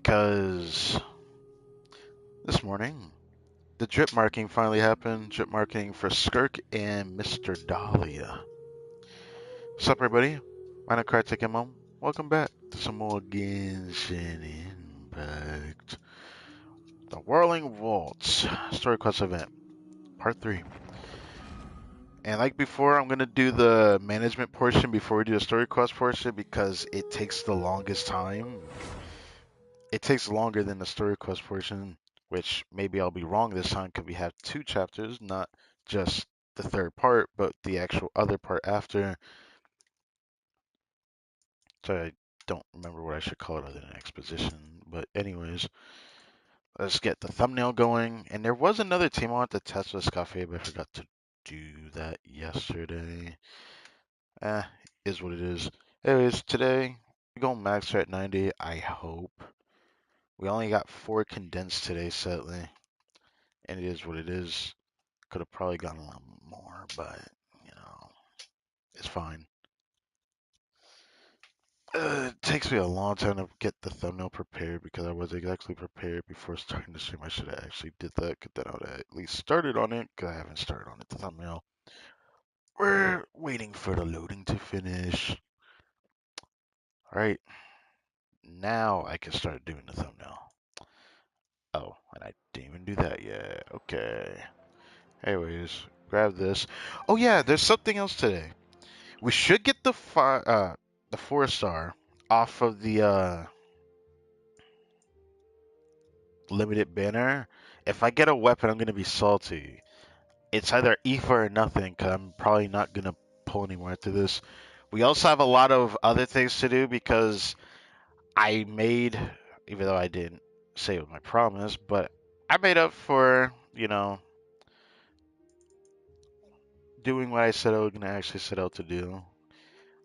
because this morning the drip marking finally happened. Drip marking for Skirk and Mr. Dahlia. What's up, everybody? My name is Kartik Mom. Welcome back to some more Genshin Impact. The Whirling WALTZ Story Quest event, Part 3. And like before, I'm going to do the management portion before we do the story quest portion because it takes the longest time. It takes longer than the story quest portion, which maybe I'll be wrong this time because we have 2 chapters, not just the third part, but the actual other part after. So I don't remember what I should call it other than exposition. But anyways, let's get the thumbnail going. And there was another team I wanted to test with Cafe, but I forgot to do that yesterday. Is what it is. Anyways, today we're going max at 90, I hope. We only got 4 condensed today, sadly. And it is what it is. Could have probably gotten a lot more, but, you know, it's fine. It takes me a long time to get the thumbnail prepared because I wasn't exactly prepared before starting the stream. I should have actually did that, because then I would have at least started on it, because I haven't started on it, the thumbnail. We're waiting for the loading to finish. Alright, now I can start doing the thumbnail. Oh, and I didn't even do that yet. Okay. Anyways, grab this. Oh yeah, there's something else today. We should get the 4-star off of the limited banner. If I get a weapon, I'm gonna be salty. It's either EFA or nothing, because I'm probably not gonna pull anywhere after this. We also have a lot of other things to do because I made, even though I didn't say it was my promise, but I made up for, you know, doing what I said I was gonna actually set out to do.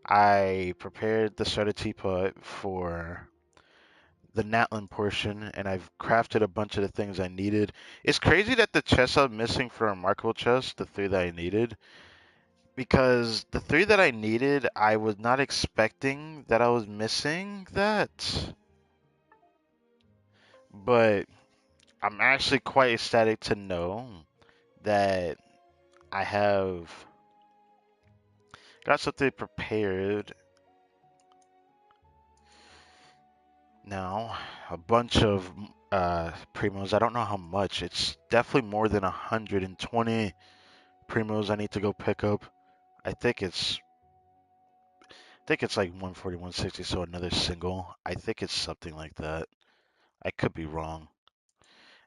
I prepared the starter teapot for the Natlan portion, and I've crafted a bunch of the things I needed. It's crazy that the chests I'm missing for a remarkable chest, the 3 that I needed, because the 3 that I needed, I was not expecting that I was missing that. But I'm actually quite ecstatic to know that I have got something prepared now. A bunch of primos. I don't know how much. It's definitely more than 120 primos I need to go pick up. I think it's like 140, 160, so another single. I think it's something like that. I could be wrong.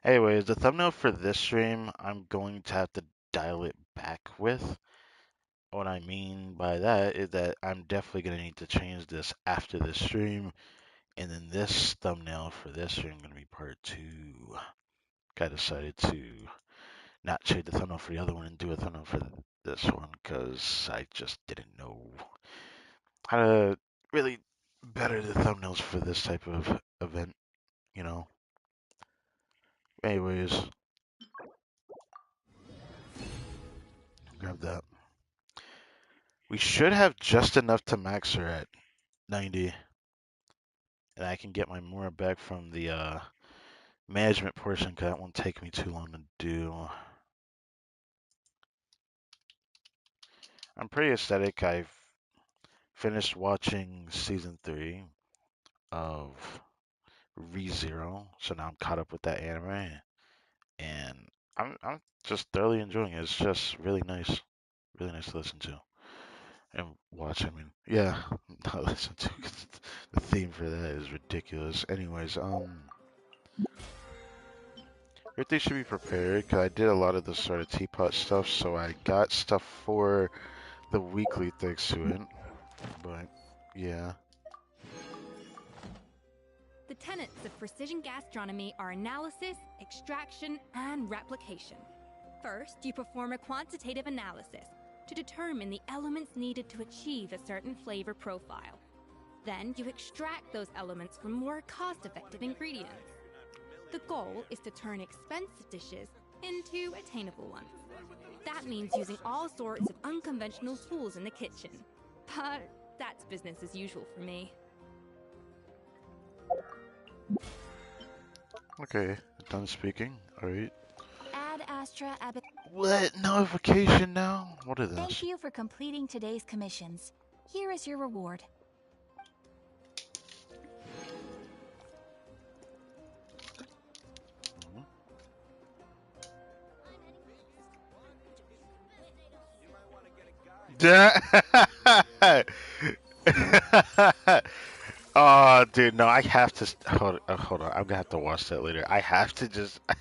Anyways, the thumbnail for this stream, I'm going to have to dial it back with. What I mean by that is that I'm definitely going to need to change this after this stream. And then this thumbnail for this stream is going to be part 2. I decided to not change the thumbnail for the other one and do a thumbnail for this one because I just didn't know how to really better the thumbnails for this type of event, you know. Anyways, grab that. We should have just enough to max her at 90. And I can get my Mora back from the management portion because that won't take me too long to do. I'm pretty ecstatic. I've finished watching season 3 of ReZero, so now I'm caught up with that anime, and I'm just thoroughly enjoying it. It's just really nice to listen to and watch. I mean, yeah, not listen to. 'Cause the theme for that is ridiculous. Anyways, everything should be prepared because I did a lot of the sort of teapot stuff, so I got stuff for the weekly thanks to it. But yeah. The tenets of precision gastronomy are analysis, extraction, and replication. First, you perform a quantitative analysis to determine the elements needed to achieve a certain flavor profile. Then you extract those elements from more cost-effective ingredients. The goal is to turn expensive dishes into attainable ones. That means using all sorts of unconventional tools in the kitchen. But that's business as usual for me. Okay, done speaking. Alright. Ad Astra Ab. What? Notification now? What is Thank this? you for completing today's commissions. Here is your reward. Oh, dude, no, I have to hold on. I'm gonna have to watch that later. I have to just I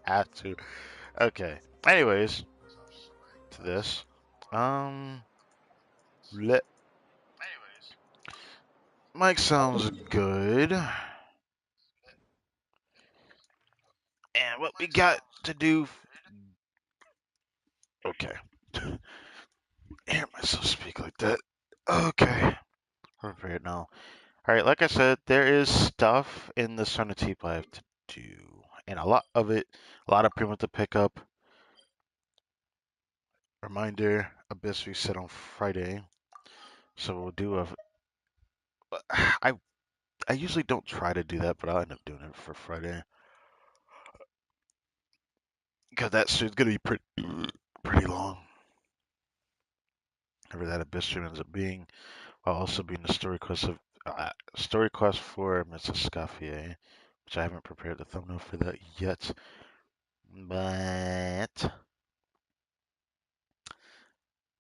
have to. Okay. Anyways, to this. Um, let Mike sounds good. And what we got to do? Okay. Hear myself speak like that. Okay. I'm prepared now. All right, like I said, there is stuff in the Sun and Teep I have to do, and a lot of it, a lot of people to pick up. Reminder, Abyss reset on Friday, so we'll do a. I I usually don't try to do that, but I'll end up doing it for Friday because that stream's gonna be pretty long. Whatever that Abyss stream ends up being, I'll also be in the story quest for Mrs. Scaffier, which I haven't prepared the thumbnail for that yet, but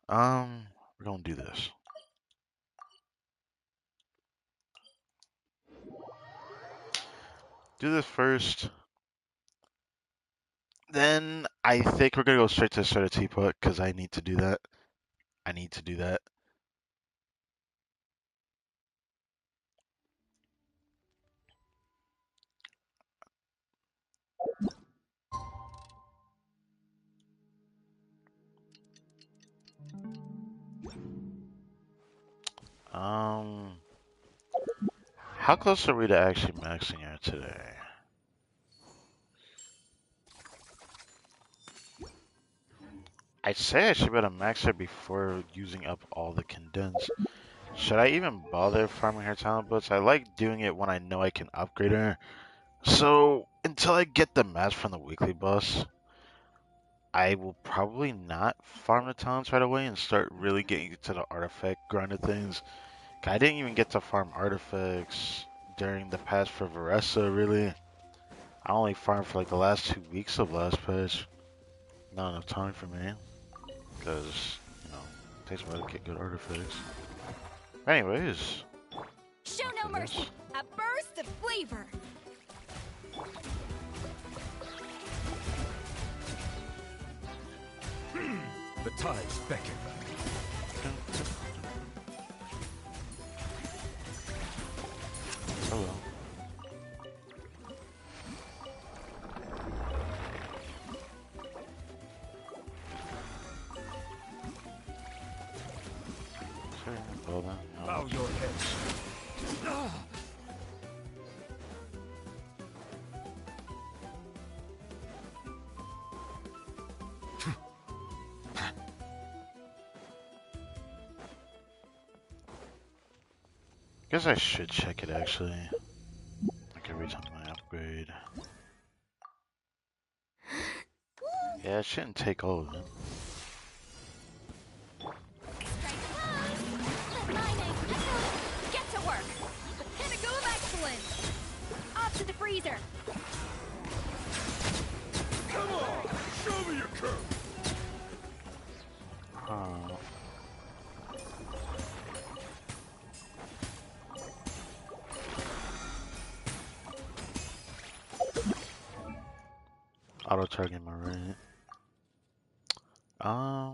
we're gonna do this. Do this first. Then I think we're gonna go straight to Soda Teapot because I need to do that. I need to do that. Um, how close are we to actually maxing her today? I'd say I should be able to max her before using up all the condensed. Should I even bother farming her talent boots? I like doing it when I know I can upgrade her. So until I get the match from the weekly boss, I will probably not farm the talents right away and start really getting to the artifact grind of things. I didn't even get to farm artifacts during the patch for Varessa, really. I only farmed for like the last 2 weeks of last patch. Not enough time for me, because, it takes a while to get good artifacts. Anyways, Show no after mercy. this. A burst of flavor. The tides beckon. Hello. Okay, well then. Bow your heads. Guess I should check it actually. Like every time I upgrade. Yeah, it shouldn't take all of it. Get to work. The pinnacle of excellence. Off to the freezer. Come on, show me your curve. Huh. Auto target my right. I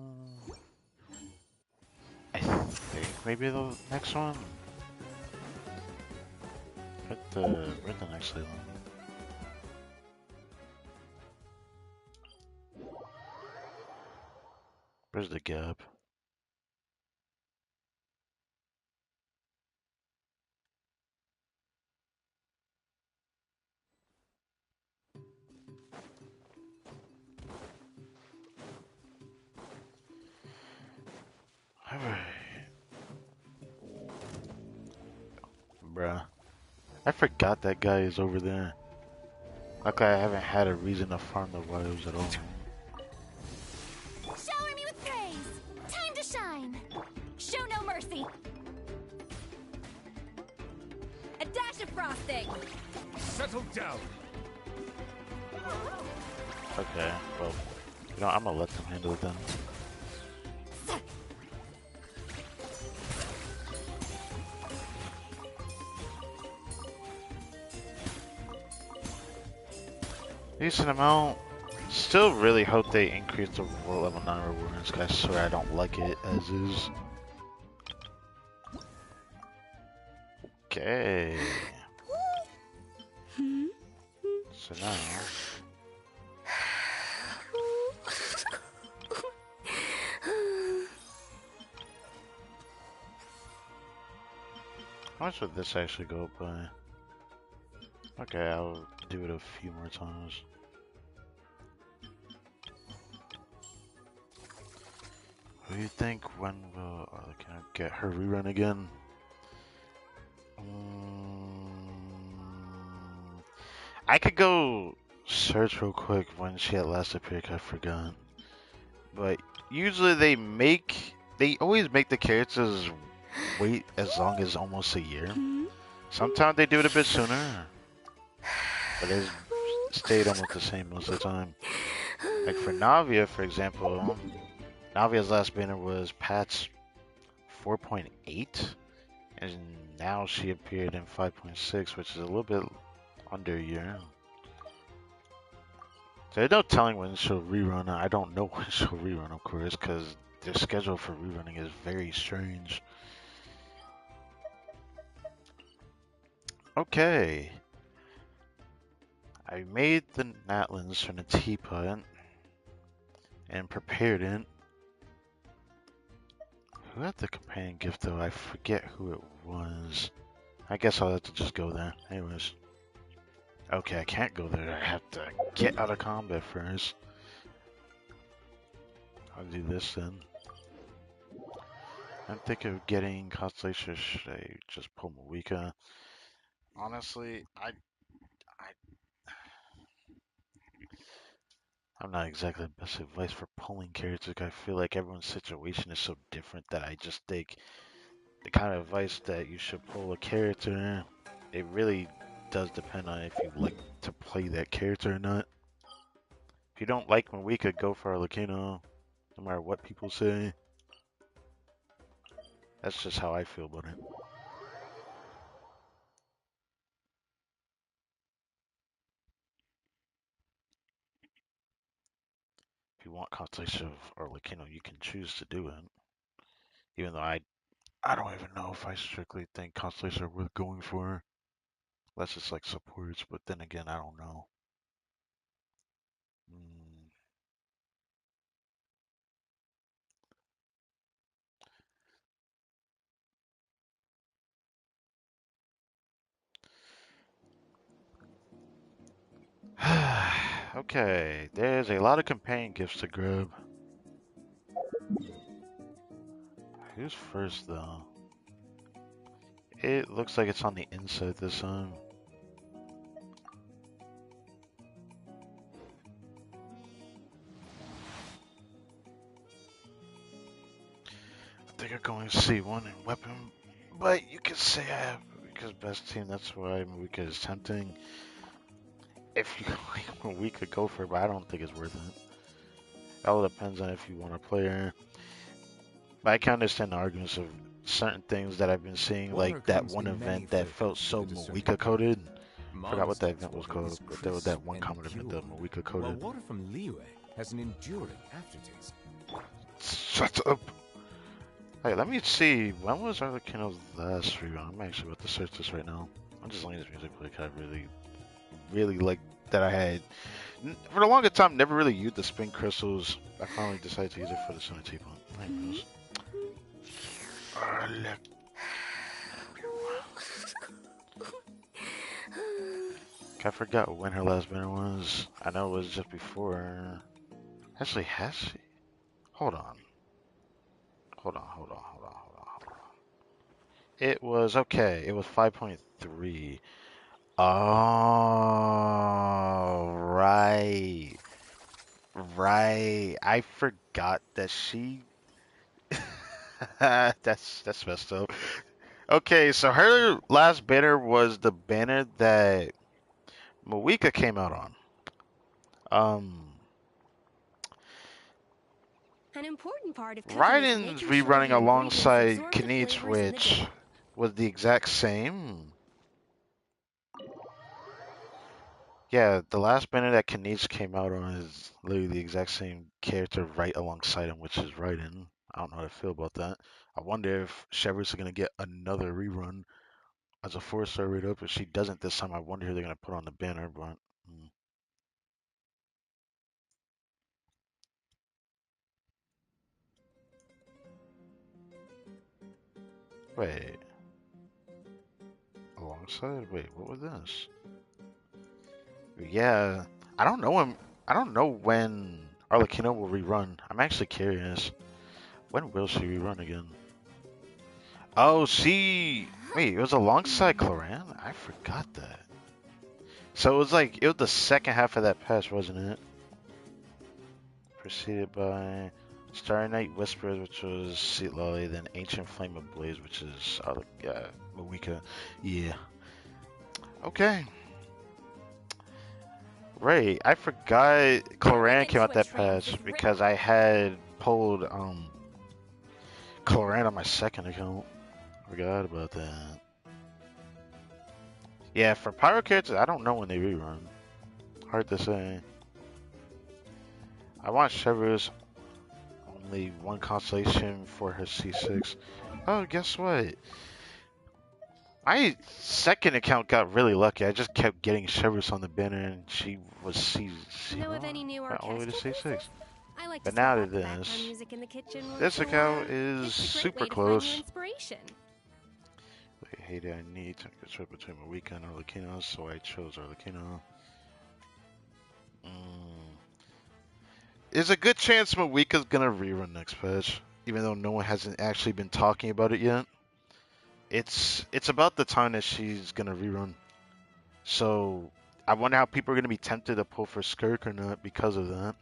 think maybe the next one. Where's the next level? Where's the gap? Alright. Bruh. I forgot that guy is over there. Luckily, I haven't had a reason to farm the wives at all. Shower me with praise! Time to shine! Show no mercy! A dash of frosting. Settle down. Okay, well, you know, I'm gonna let them handle it then. Decent amount. Still really hope they increase the world level 9 rewards, because I swear I don't like it as is. Okay. So now... How much would this actually go up by? Okay, I'll do it a few more times. Who do you think when will can I get her rerun again? I could go search real quick when she had last appeared, I forgot. But usually they always make the characters wait as long as almost a year. Sometimes they do it a bit sooner, but it's stayed almost the same most of the time. Like for Navia, for example, Navia's last banner was patch 4.8, and now she appeared in 5.6, which is a little bit under a year. So there's no telling when she'll rerun. I don't know when she'll rerun, of course, because their schedule for rerunning is very strange. Okay. I made the Natlins from the teapot and prepared it. Who had the companion gift though? I forget who it was. I guess I'll have to just go there. Anyways. Okay, I can't go there. I have to get out of combat first. I'll do this then. I'm thinking of getting Constellation. Should I just pull Moika? Honestly, I'm not exactly the best advice for pulling characters. I feel like everyone's situation is so different that I just think the kind of advice that you should pull a character, it really does depend on if you like to play that character or not. If you don't like Moika, go for Arlecchino, no matter what people say. That's just how I feel about it. If you want Constellation of Arlecchino, you can choose to do it. Even though I don't even know if I strictly think Constellation are worth going for. Unless it's like supports, but then again, I don't know. Okay, there's a lot of companion gifts to grab. Who's first though? It looks like it's on the inside this time. I think I'm going to C1 in weapon, but you could say I have Moika's best team. That's why Moika is tempting. If you like Moika, go for it, but I don't think it's worth it. It all depends on if you want to play her. But I can understand the arguments of certain things that I've been seeing, like that one event that felt so Moika coded. Forgot what that event was called, but there was that one common event that Moika While coded. water from Liyue has an enduring aftertaste. Shut up! Hey, let me see. When was Arlecchino's last rerun? I'm actually about to search this right now. I'm just letting this music play. I really like that I had. For the longest time, never really used the spin crystals. I finally decided to use it for the Sunny Teapot. Anyways. I forgot when her last banner was. I know it was just before. Actually, has she? Hold on. It was okay. It was 5.3. Oh, I forgot that she. That's messed up. Okay, so her last banner was the banner that Moika came out on. Um, An important part of cooking is Raiden's making sure rerunning the ingredients alongside absorb the Kanich, flavors in the which dish. was the exact same. Yeah, the last banner that Kanich came out on is literally the exact same character right alongside him, which is Raiden. I don't know how to feel about that. I wonder if Chevrolet's gonna get another rerun as a 4-star rate up. If she doesn't this time, I wonder who they're gonna put on the banner. But wait, alongside? Wait, what was this? Yeah, I don't know him. I don't know when Arlecchino will rerun. I'm actually curious. When will she rerun again? Oh, she. Wait, it was alongside Cloran? I forgot that. So it was the second half of that patch, wasn't it? Preceded by Starry Night Whispers, which was Seat Lolly, then Ancient Flame of Blaze, which is Mawika. Yeah. Okay. Right. I forgot Cloran came out that patch because I had pulled Cloran on my second account. Forgot about that. Yeah, for Pyro characters, I don't know when they rerun. Hard to say. I want Chevrolet's only one constellation for her C6. Oh, guess what? My second account got really lucky. I just kept getting Chevrolet on the banner, and she was C0 Know of any new all the way to orchestral C6. pieces? I like to But now swap to out the background this. music in the kitchen once This in a while. account is It's a great super way to find new close. inspiration. Wait, hey, did I need to switch between Mawika and Arlecchino, so I chose Arlecchino. There's a good chance Mawika's gonna rerun next patch, even though no one hasn't actually been talking about it yet. It's about the time that she's gonna rerun. So I wonder how people are gonna be tempted to pull for Skirk or not because of that.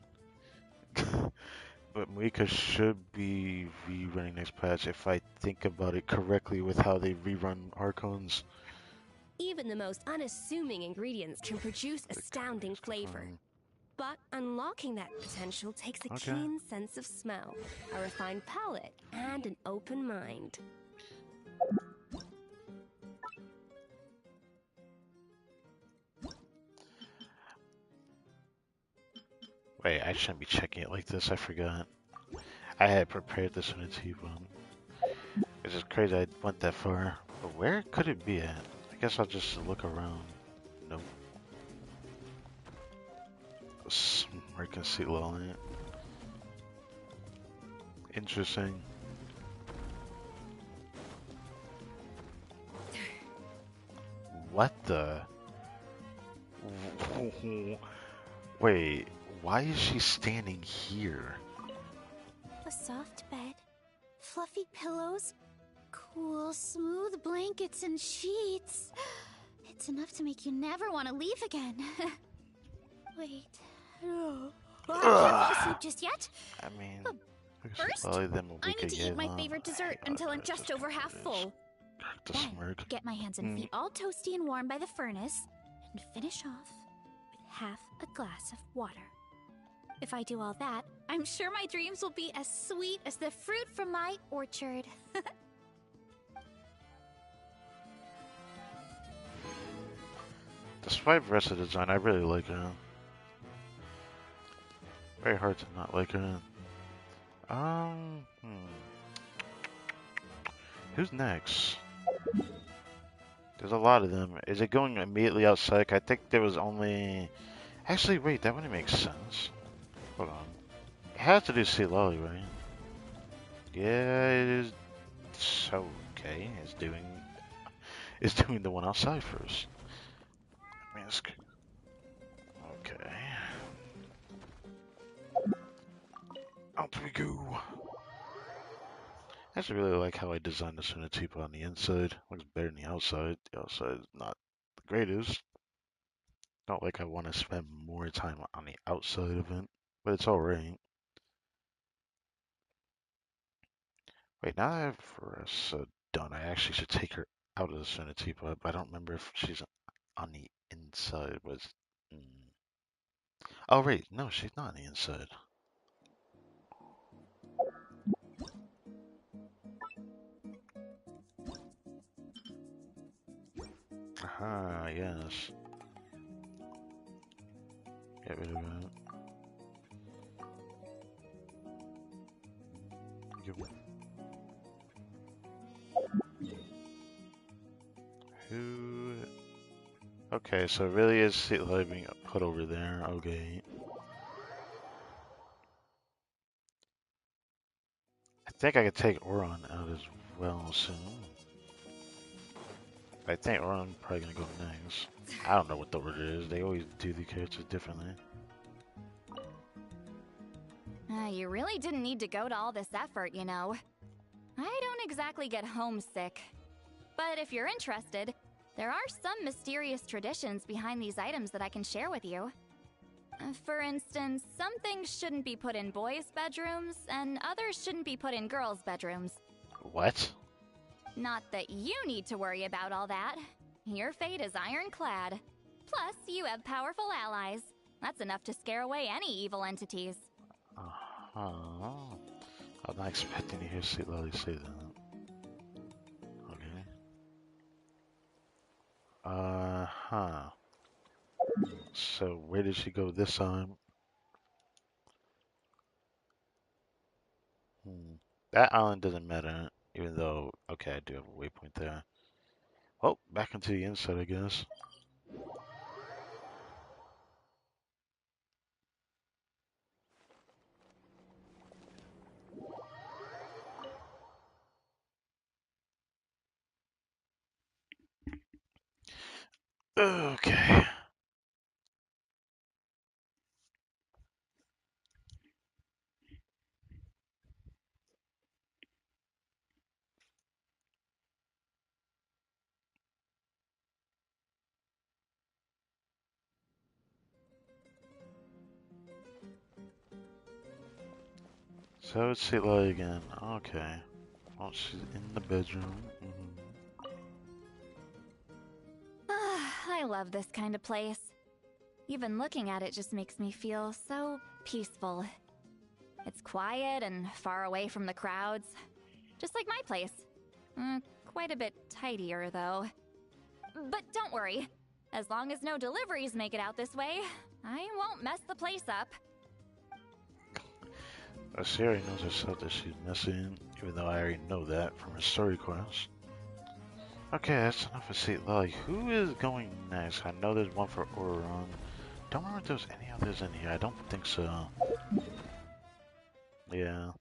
But Mawika should be rerunning next patch if I think about it correctly with how they rerun Archons. Even the most unassuming ingredients can produce astounding flavor. But unlocking that potential takes a keen sense of smell, a refined palate, and an open mind. Wait, I shouldn't be checking it like this. I forgot. I had prepared this in a T-bone. It's just crazy I went that far. But where could it be at? I guess I'll just look around. Nope. American Sea Lolly. Interesting. What the? Wait, why is she standing here? A soft bed, fluffy pillows, cool, smooth blankets and sheets. It's enough to make you never want to leave again. Wait. Oh, I can't fall asleep just yet. I mean, First, I need to eat my favorite dessert until I'm just over half full. Then, get my hands and feet all toasty and warm by the furnace, and finish off with half a glass of water. If I do all that, I'm sure my dreams will be as sweet as the fruit from my orchard. Despite the rest of the design, I really like her. Very hard to not like her. Who's next? There's a lot of them. Is it going immediately outside? I think there was only... Actually, wait, that wouldn't make sense. Hold on. It has to do Sea Lolly, right? Yeah, it is. So, okay, it's doing the one outside first. I mean, it's... Okay. Out we go. I actually really like how I designed this Unitipa on the inside. Looks better than the outside. The outside is not the greatest. Not like I want to spend more time on the outside of it, but it's alright. Wait, now that I have Veressa done, I actually should take her out of the Serenity, but I don't remember if she's on the inside. Was Oh, wait, no, she's not on the inside. Aha, yes. Get rid of that. Who? Okay, so it really is Seatlight being put over there. Okay. I think I could take Oron out as well soon. I think Oron's probably gonna go next. I don't know what the order is. They always do the characters differently. You really didn't need to go to all this effort, you know. I don't exactly get homesick. But if you're interested, there are some mysterious traditions behind these items that I can share with you. For instance, some things shouldn't be put in boys' bedrooms, and others shouldn't be put in girls' bedrooms. What? Not that you need to worry about all that. Your fate is ironclad. Plus, you have powerful allies. That's enough to scare away any evil entities. Uh-huh. I'm not expecting to hear Seatlight say that. Okay. Uh-huh. So where did she go this time? That island doesn't matter, even though, okay, I do have a waypoint there. Oh, back into the inside, I guess. Okay. So it's Seatlight again. Okay. Well, she's in the bedroom. I love this kind of place. Even looking at it just makes me feel so peaceful. It's quiet and far away from the crowds. Just like my place. Quite a bit tidier, though. But don't worry. As long as no deliveries make it out this way, I won't mess the place up. She already knows herself that she's messing, even though I already know that from her story quest. Okay, that's enough of Seatlight. Who is going next? I know there's one for Oron. Don't remember if there's any others in here. I don't think so. Yeah.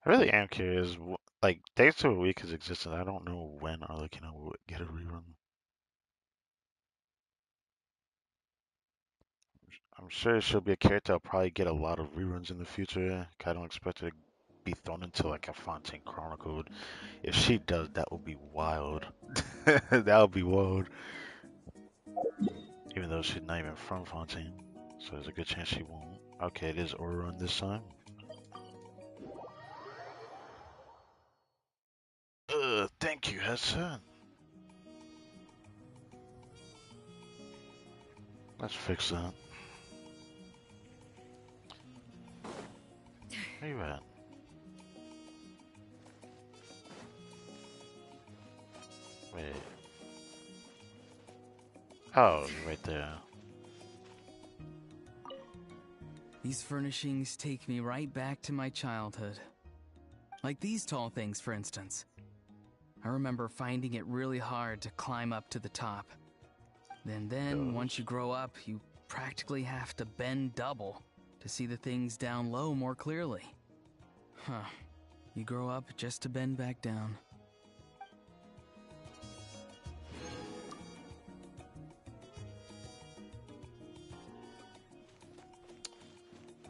I really am curious. Like, Days to a Week has existed. I don't know when Arlecchino will get a rerun. I'm sure she'll be a character I'll probably get a lot of reruns in the future. I don't expect her to be thrown into like a Fontaine Chronicled. If she does, that would be wild. That would be wild. Even though she's not even from Fontaine. So there's a good chance she won't. Okay, it is Oron this time. Thank you, headset. Let's fix that. Where you at? Wait. Oh, you're right there. These furnishings take me right back to my childhood. Like these tall things, for instance. I remember finding it really hard to climb up to the top. Then once you grow up, you practically have to bend double to see the things down low more clearly. Huh. You grow up just to bend back down.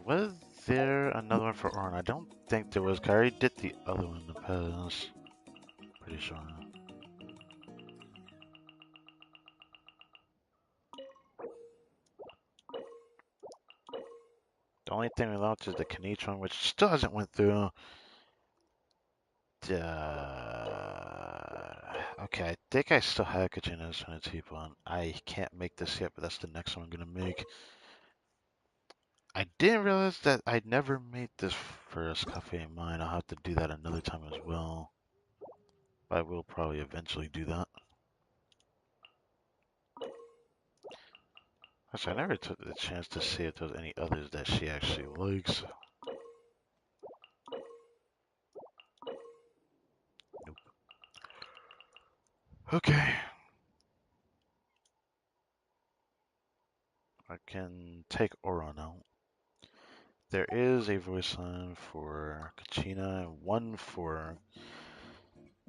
What is there another one for Orin? I don't think there was. 'Cause I already did the other one in the past. Pretty sure. The only thing we lost is the Kanichi one, which still hasn't went through. Okay, I think I still have Katrina's on a teapot. I can't make this yet, but that's the next one I'm gonna make. I didn't realize that I never made this first Cafe in Mine. I'll have to do that another time as well. But I will probably eventually do that. Actually, I never took the chance to see if there's any others that she actually likes. Nope. Okay. I can take Oron out. There is a voice line for Kachina and one for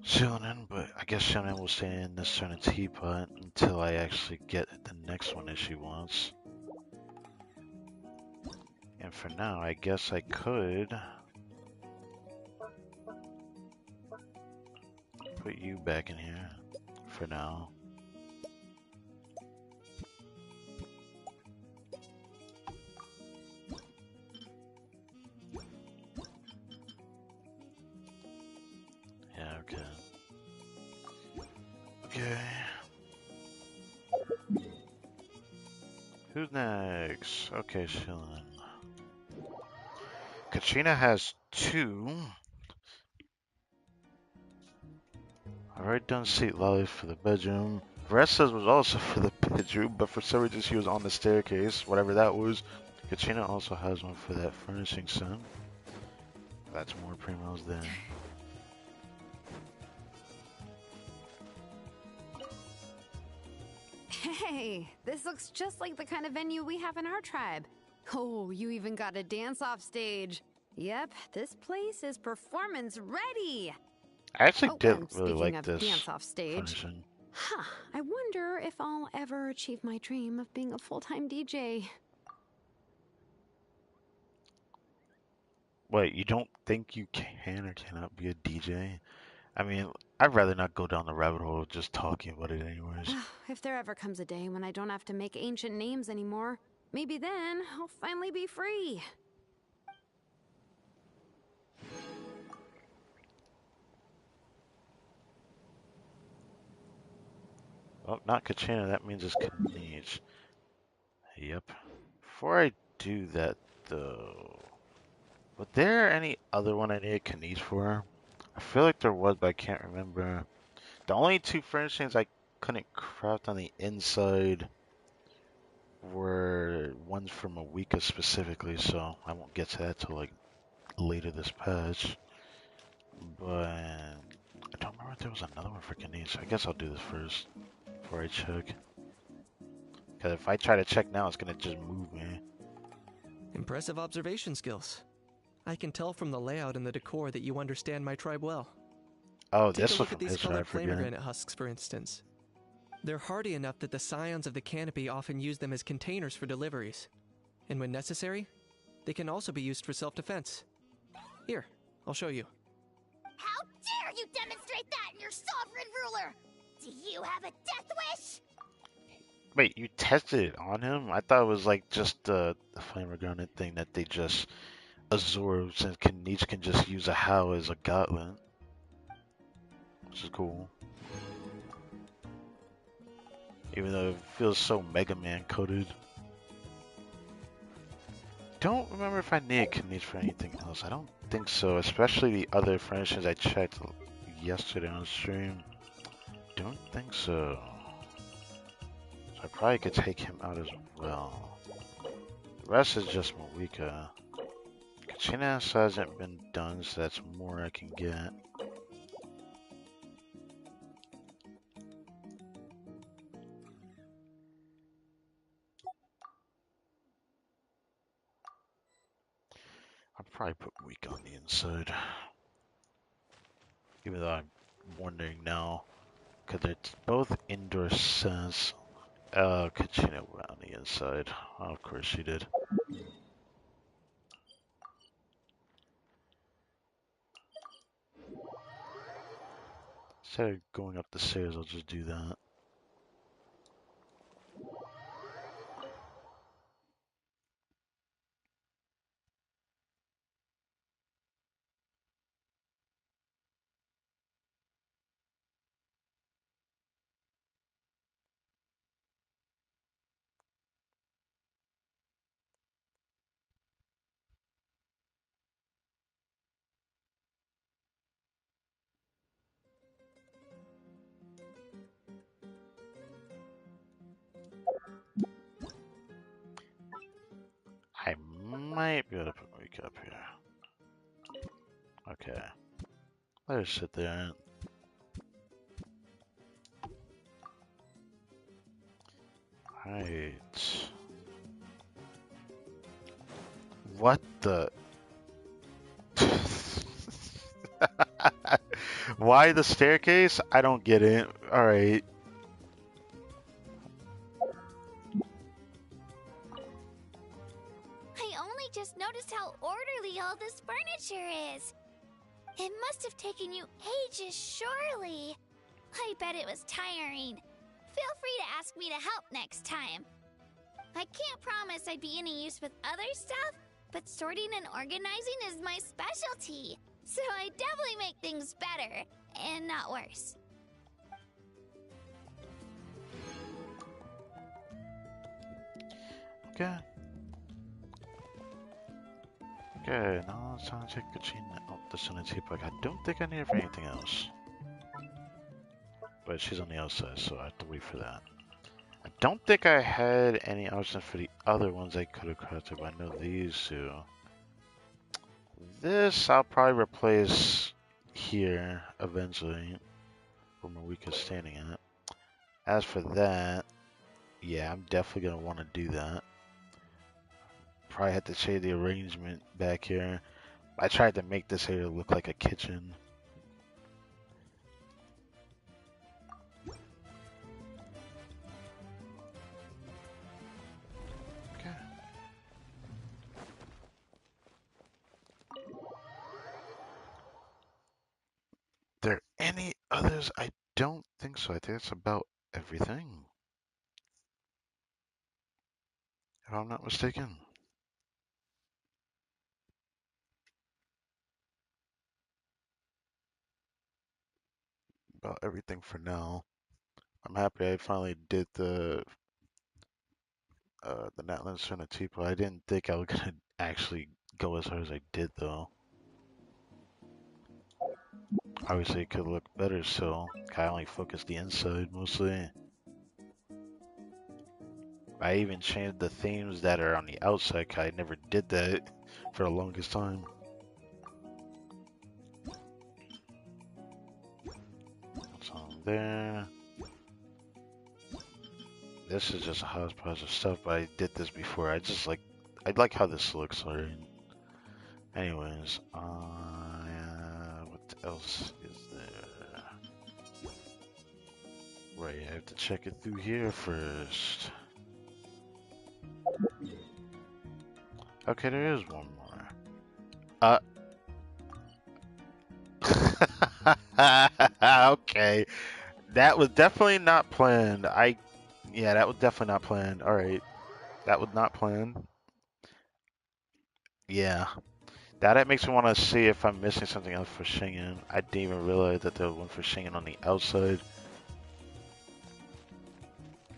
Shilnan, but I guess Shilnan will stay in this turn of teapot until I actually get the next one that she wants. And for now, I guess I could put you back in here for now. Yeah, okay. Okay. Who's next? Okay, Shilnan. Katrina has 2. I've already done Seat Lolly for the bedroom. Vanessa's was also for the bedroom, but for some reason she was on the staircase, whatever that was. Katrina also has one for that furnishing set. That's more primos than. Hey, this looks just like the kind of venue we have in our tribe. Oh, you even got a dance-off stage. Yep, this place is performance ready. I actually did and really speaking like of this dance-off stage, furnishing. I wonder if I'll ever achieve my dream of being a full-time DJ. Wait, you don't think you can or cannot be a DJ? I mean, I'd rather not go down the rabbit hole of just talking about it anyways. If there ever comes a day when I don't have to make ancient names anymore, maybe then I'll finally be free. Oh, not Katrina, that means it's Kanichi. Yep. Before I do that, though, was there any other one I needed Kanichi for? I feel like there was, but I can't remember. The only 2 furnishings I couldn't craft on the inside were ones from Awika specifically, so I won't get to that till like later this patch. But I don't remember if there was another one for Kanichi. I guess I'll do this first before I check. Because if I try to check now, it's going to just move me. Impressive observation skills. I can tell from the layout and the decor that you understand my tribe well. Oh, Take this a was look from at these his colored tribe, forget. pomegranate husks, for instance. They're hardy enough that the scions of the canopy often use them as containers for deliveries. And when necessary, they can also be used for self-defense. Here, I'll show you. How dare you demonstrate that in your sovereign ruler? Do you have a death wish? Wait, you tested it on him? I thought it was like just the pomegranate thing that they just absorb, since Kanichi can just use a How as a gauntlet. Which is cool. Even though it feels so Mega Man coded. Don't remember if I need Kanichi for anything else. I don't think so, especially the other furnishings I checked yesterday on stream. Don't think so. So I probably could take him out as well. The rest is just Moika. Kachinas hasn't been done, so that's more I can get. I'll probably put Weak on the inside. Even though I'm wondering now, because it's both indoor sense. Kachina went on the inside. Oh, of course she did. Instead of going up the stairs, I'll just do that. I might be able to put my wake up here. Okay. Let her sit there. Right. What the? Why the staircase? I don't get it. Alright. I only just noticed how orderly all this furniture is. It must have taken you ages, surely. I bet it was tiring. Feel free to ask me to help next time. I can't promise I'd be any use with other stuff, but sorting and organizing is my specialty. So I definitely make things better, and not worse. Okay. Okay, now it's time to take Kachina out the Sunny Book. I don't think I need it for anything else. But she's on the outside, so I have to wait for that. I don't think I had any options for the other ones I could have crafted, but I know these two. This I'll probably replace here eventually, where my weak is standing at. As for that, yeah, I'm definitely gonna want to do that. Probably have to change the arrangement back here. I tried to make this area look like a kitchen. Okay. There any others? I don't think so. I think that's about everything, if I'm not mistaken. About everything for now. I'm happy I finally did the Natlan Sonatipo. I didn't think I was gonna actually go as hard as I did though. Obviously it could look better still. I only focused the inside mostly. I even changed the themes that are on the outside. I never did that for the longest time. What's on there? This is just a hodgepodge of stuff, but I did this before. I like how this looks, alright. Anyways, what else is there? Right, I have to check it through here first. Okay, there is one more. Okay. That was definitely not planned. Yeah, that was definitely not planned. Alright. That was not planned. Yeah. That makes me want to see if I'm missing something else for Shingen. I didn't even realize that there was one for Shingen on the outside.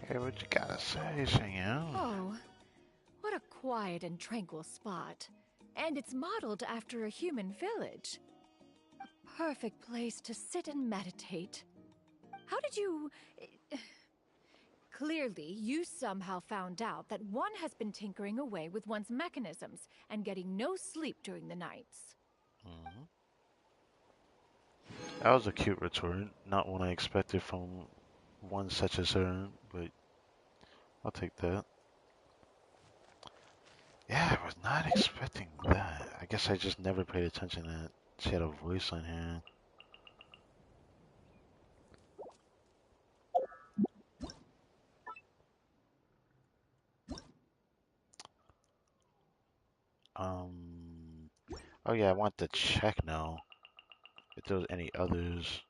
Hey, what you gotta say, Shingen? Oh, what a quiet and tranquil spot. And it's modeled after a human village. A perfect place to sit and meditate. How did you... Clearly, you somehow found out that one has been tinkering away with one's mechanisms and getting no sleep during the nights. Mm-hmm. That was a cute retort. Not one I expected from one such as her, but I'll take that. Yeah, I was not expecting that. I guess I just never paid attention that she had a voice on here. Oh yeah, I want to check now if there's any others.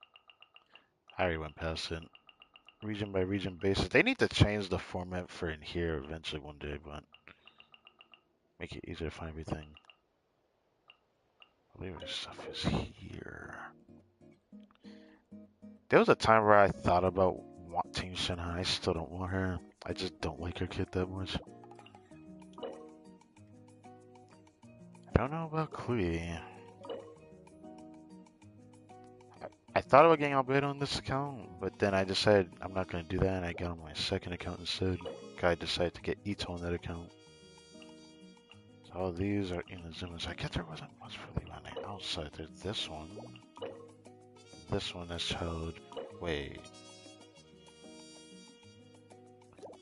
I already went past it. Region by region basis. They need to change the format for in here eventually one day, but make it easier to find everything. I believe this stuff is here. There was a time where I thought about wanting Shinhan. I still don't want her. I just don't like her kid that much. I don't know about Kui. I thought about getting Albedo on this account, but then I decided I'm not going to do that, and I got on my second account instead. I decided to get Ito on that account. So all these are Inazumas. I guess there wasn't much really on the outside. There's this one. This one is child. Wait.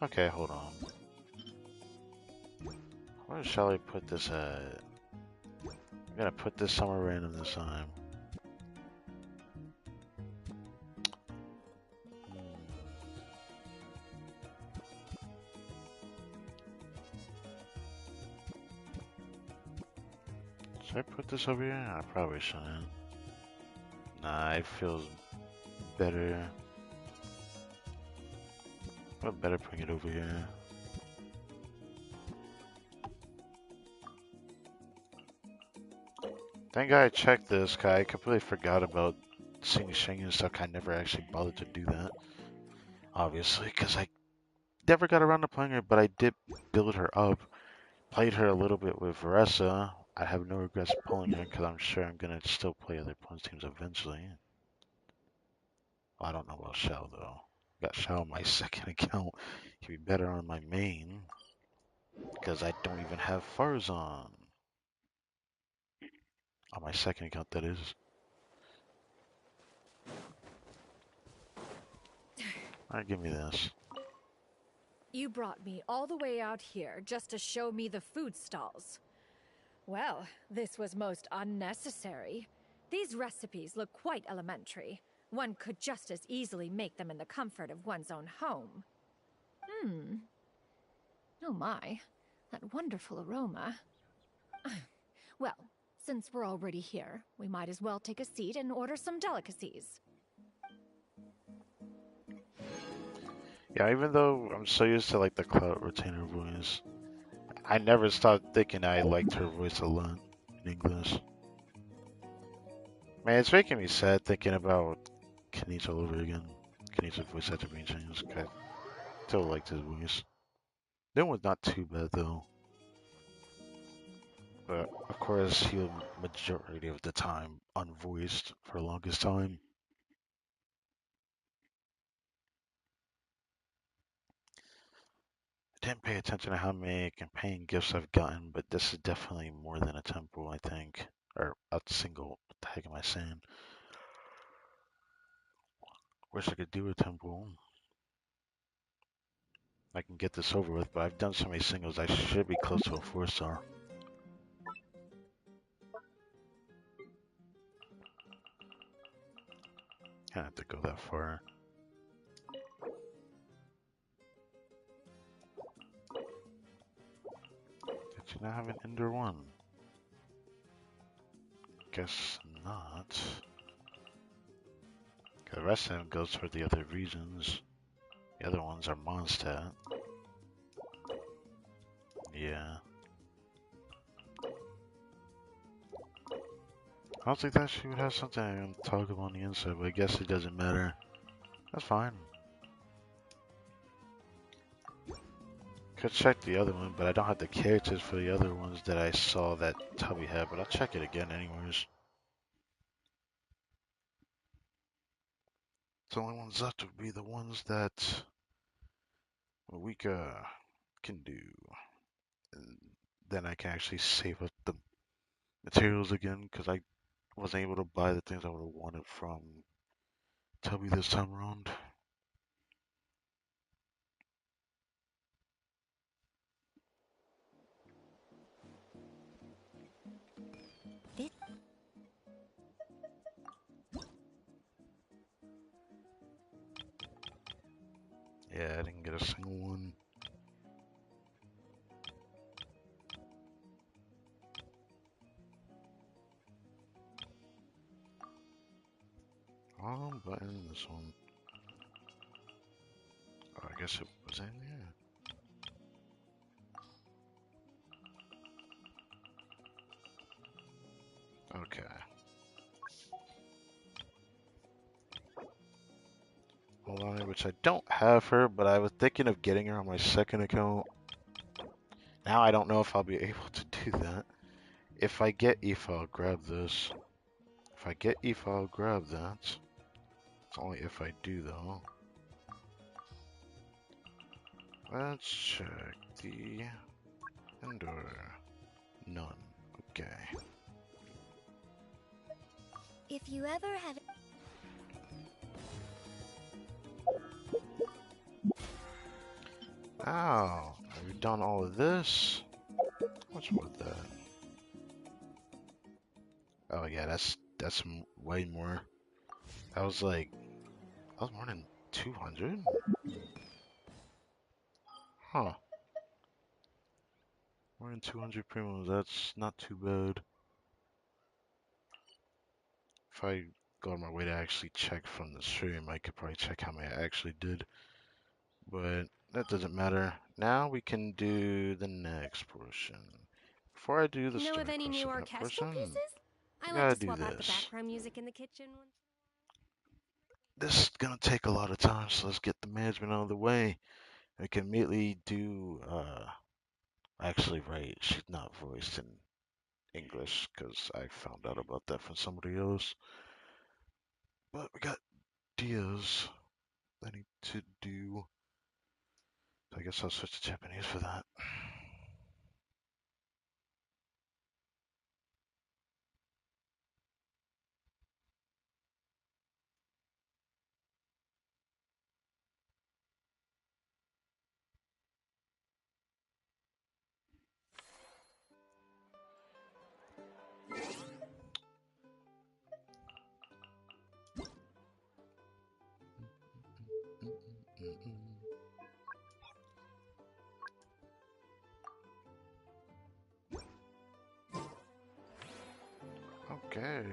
Okay, hold on. Where shall I put this at? I'm gonna put this somewhere random this time. Should I put this over here? I probably shouldn't. Nah, it feels better. I better bring it over here. Thank God I checked this, cause I completely forgot about seeing Shing and stuff. I never actually bothered to do that. Obviously, because I never got around to playing her, but I did build her up. Played her a little bit with Varessa. I have no regrets pulling her because I'm sure I'm going to still play other opponents' teams eventually. Well, I don't know about Shao, though. Got Shao on my second account. He'd be better on my main because I don't even have Farzan. On my second account, that is. Alright, give me this. You brought me all the way out here just to show me the food stalls. Well, this was most unnecessary. These recipes look quite elementary. One could just as easily make them in the comfort of one's own home. Oh my, that wonderful aroma. Well, since we're already here, we might as well take a seat and order some delicacies. Yeah, even though I'm so used to like the Cloud Retainer voice, I never stopped thinking I liked her voice a lot in English. Man, it's making me sad thinking about Kenichi all over again. Kenichi's voice after being changed. I still liked his voice. That one's not too bad though. But of course, he was majority of the time unvoiced for the longest time. I didn't pay attention to how many campaign gifts I've gotten, but this is definitely more than a temple, I think. Or a single. What the heck am I saying? Wish I could do a temple. I can get this over with, but I've done so many singles, I should be close to a 4-star. Can't have to go that far. Did you not have an Ender 1? Guess not. The rest of them goes toward the other regions. The other ones are Mondstadt. Yeah. I don't think that she would have something to talk about on the inside, but I guess it doesn't matter. That's fine. Could check the other one, but I don't have the characters for the other ones that I saw that Tubby had, but I'll check it again anyways. The only ones left would be the ones that Wika can do. And then I can actually save up the materials again, because I wasn't able to buy the things I would have wanted from Tubby this time around. Yeah, I didn't get a single one. Oh, button, this one. guess it was in here. Okay. Hold on, which I don't have her, but I was thinking of getting her on my second account. Now I don't know if I'll be able to do that. If I get Aoife, I'll grab this. If I get Aoife, I'll grab that. It's only if I do, though. Let's check the indoor. None. Okay. If you ever have... Oh, we've done all of this. What's with that? Oh yeah, that's way more. That was like, that was more than 200? Huh. More than 200 primos, that's not too bad. If I go on my way to actually check from the stream, I could probably check how many I actually did. But that doesn't matter. Now we can do the next portion. Before I do the Know start of any new quest orchestral portion, pieces? I I like gotta to do swap out the this. background music in the kitchen once. This is gonna take a lot of time, so let's get the management out of the way. I can immediately do, actually, right, she's not voiced in English, because I found out about that from somebody else. But we got Diaz I need to do. I guess I'll switch to Japanese for that. Okay.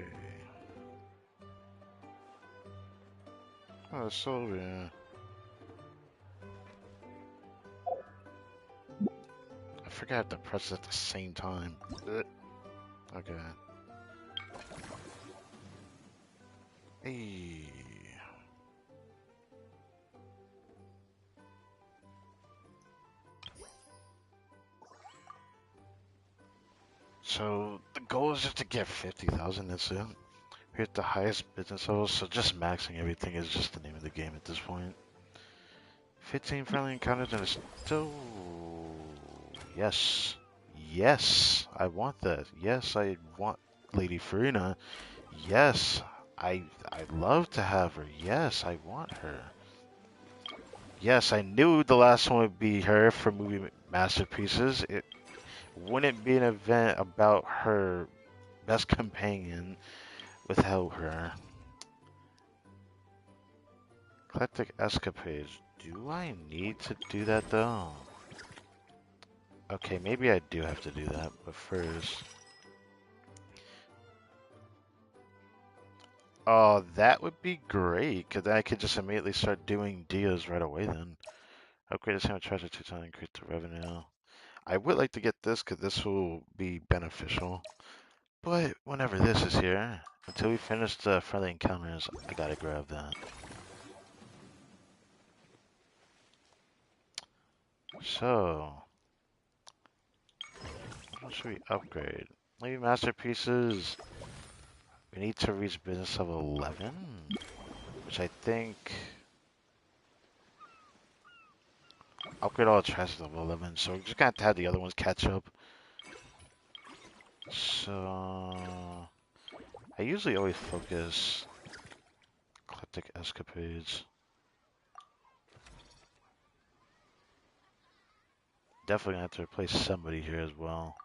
Oh, Sylvia. I forgot to press it at the same time. Okay. Hey. So the goal is just to get 50,000. That's it. We're at the highest business level, so just maxing everything is just the name of the game at this point. 15 friendly encounters and it's still... Yes. Yes, I want that. Yes, I want Lady Farina. Yes, I'd love to have her. Yes, I want her. Yes, I knew the last one would be her for movie masterpieces. It wouldn't be an event about her best companion without her. Eclectic escapades. Do I need to do that though? Okay, maybe I do have to do that, but first. Oh, that would be great, because then I could just immediately start doing deals right away then. Upgrade the same treasure 2 times, increase the revenue. I would like to get this, because this will be beneficial. But whenever this is here, until we finish the friendly encounters, I gotta grab that. So, what should we upgrade? Maybe masterpieces. We need to reach business level 11, which I think... Upgrade all the trash level 11, so we're just gonna have to have the other ones catch up. So... I usually always focus eclectic escapades. Definitely gonna have to replace somebody here as well.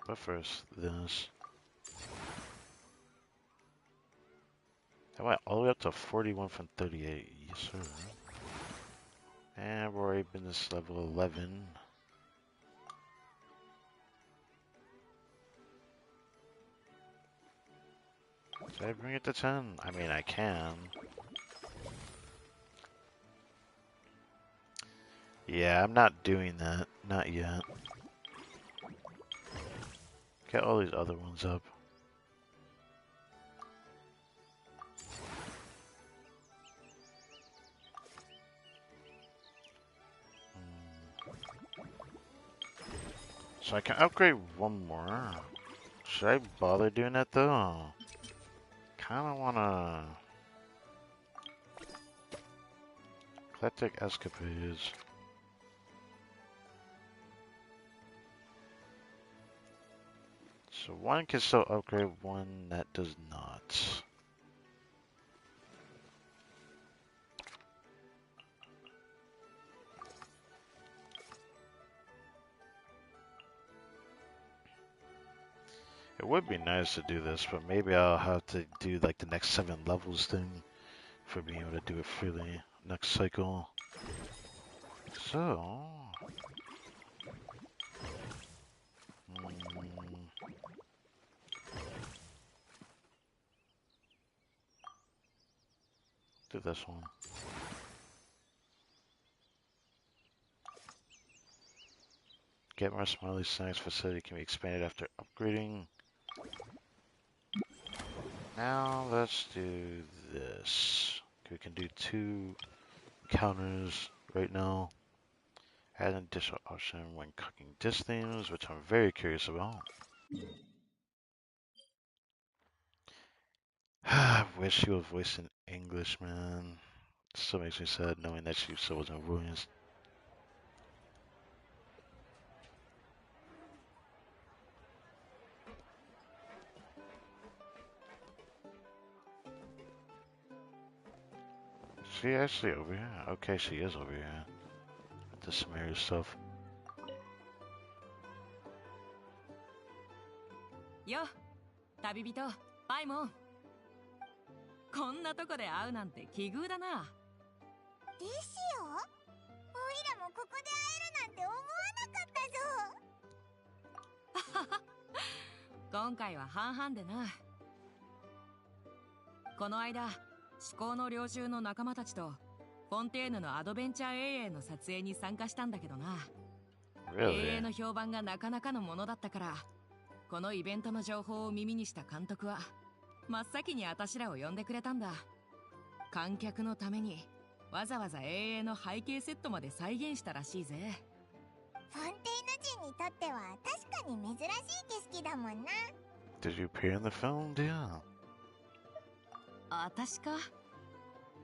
But first, this. I went all the way up to 41 from 38. Yes, sir. And we're already business level 11. Should I bring it to 10? I mean, I can. Yeah, I'm not doing that. Not yet. Get all these other ones up. So I can upgrade one more. Should I bother doing that though? Kinda wanna... Eclectic Escapades. So one can still upgrade, one that does not. It would be nice to do this, but maybe I'll have to do like the next 7 levels thing for being able to do it freely next cycle. So... do this one. Get more Smiley Snacks facility can be expanded after upgrading. Now let's do this. We can do 2 counters right now. Add an additional option when cooking dish themes, which I'm very curious about. I wish she was voiced in English, man. It still makes me sad knowing that she still wasn't voiced. Is she actually over here? Okay, she is over here. The Samaria stuff. Yo, 旅人、パイモン。こんなとこで会うなんて奇遇だな。ですよ。おいらもここで会えるなんて思わなかったぞ。今回は半々でな。この間、至高の領袖の仲間たちとフォンテーヌのアドベンチャー永遠の撮影に参加したんだけどな。永遠の評判がなかなかのものだったから、このイベントの情報を耳にした監督は真っ先に私らを呼んでくれたんだ。観客のためにわざわざ永遠の背景セットまで再現したらしいぜ。フォンテーヌ人にとっては確かに珍しい景色だもんな。Did you appear in the film, dear? 私か？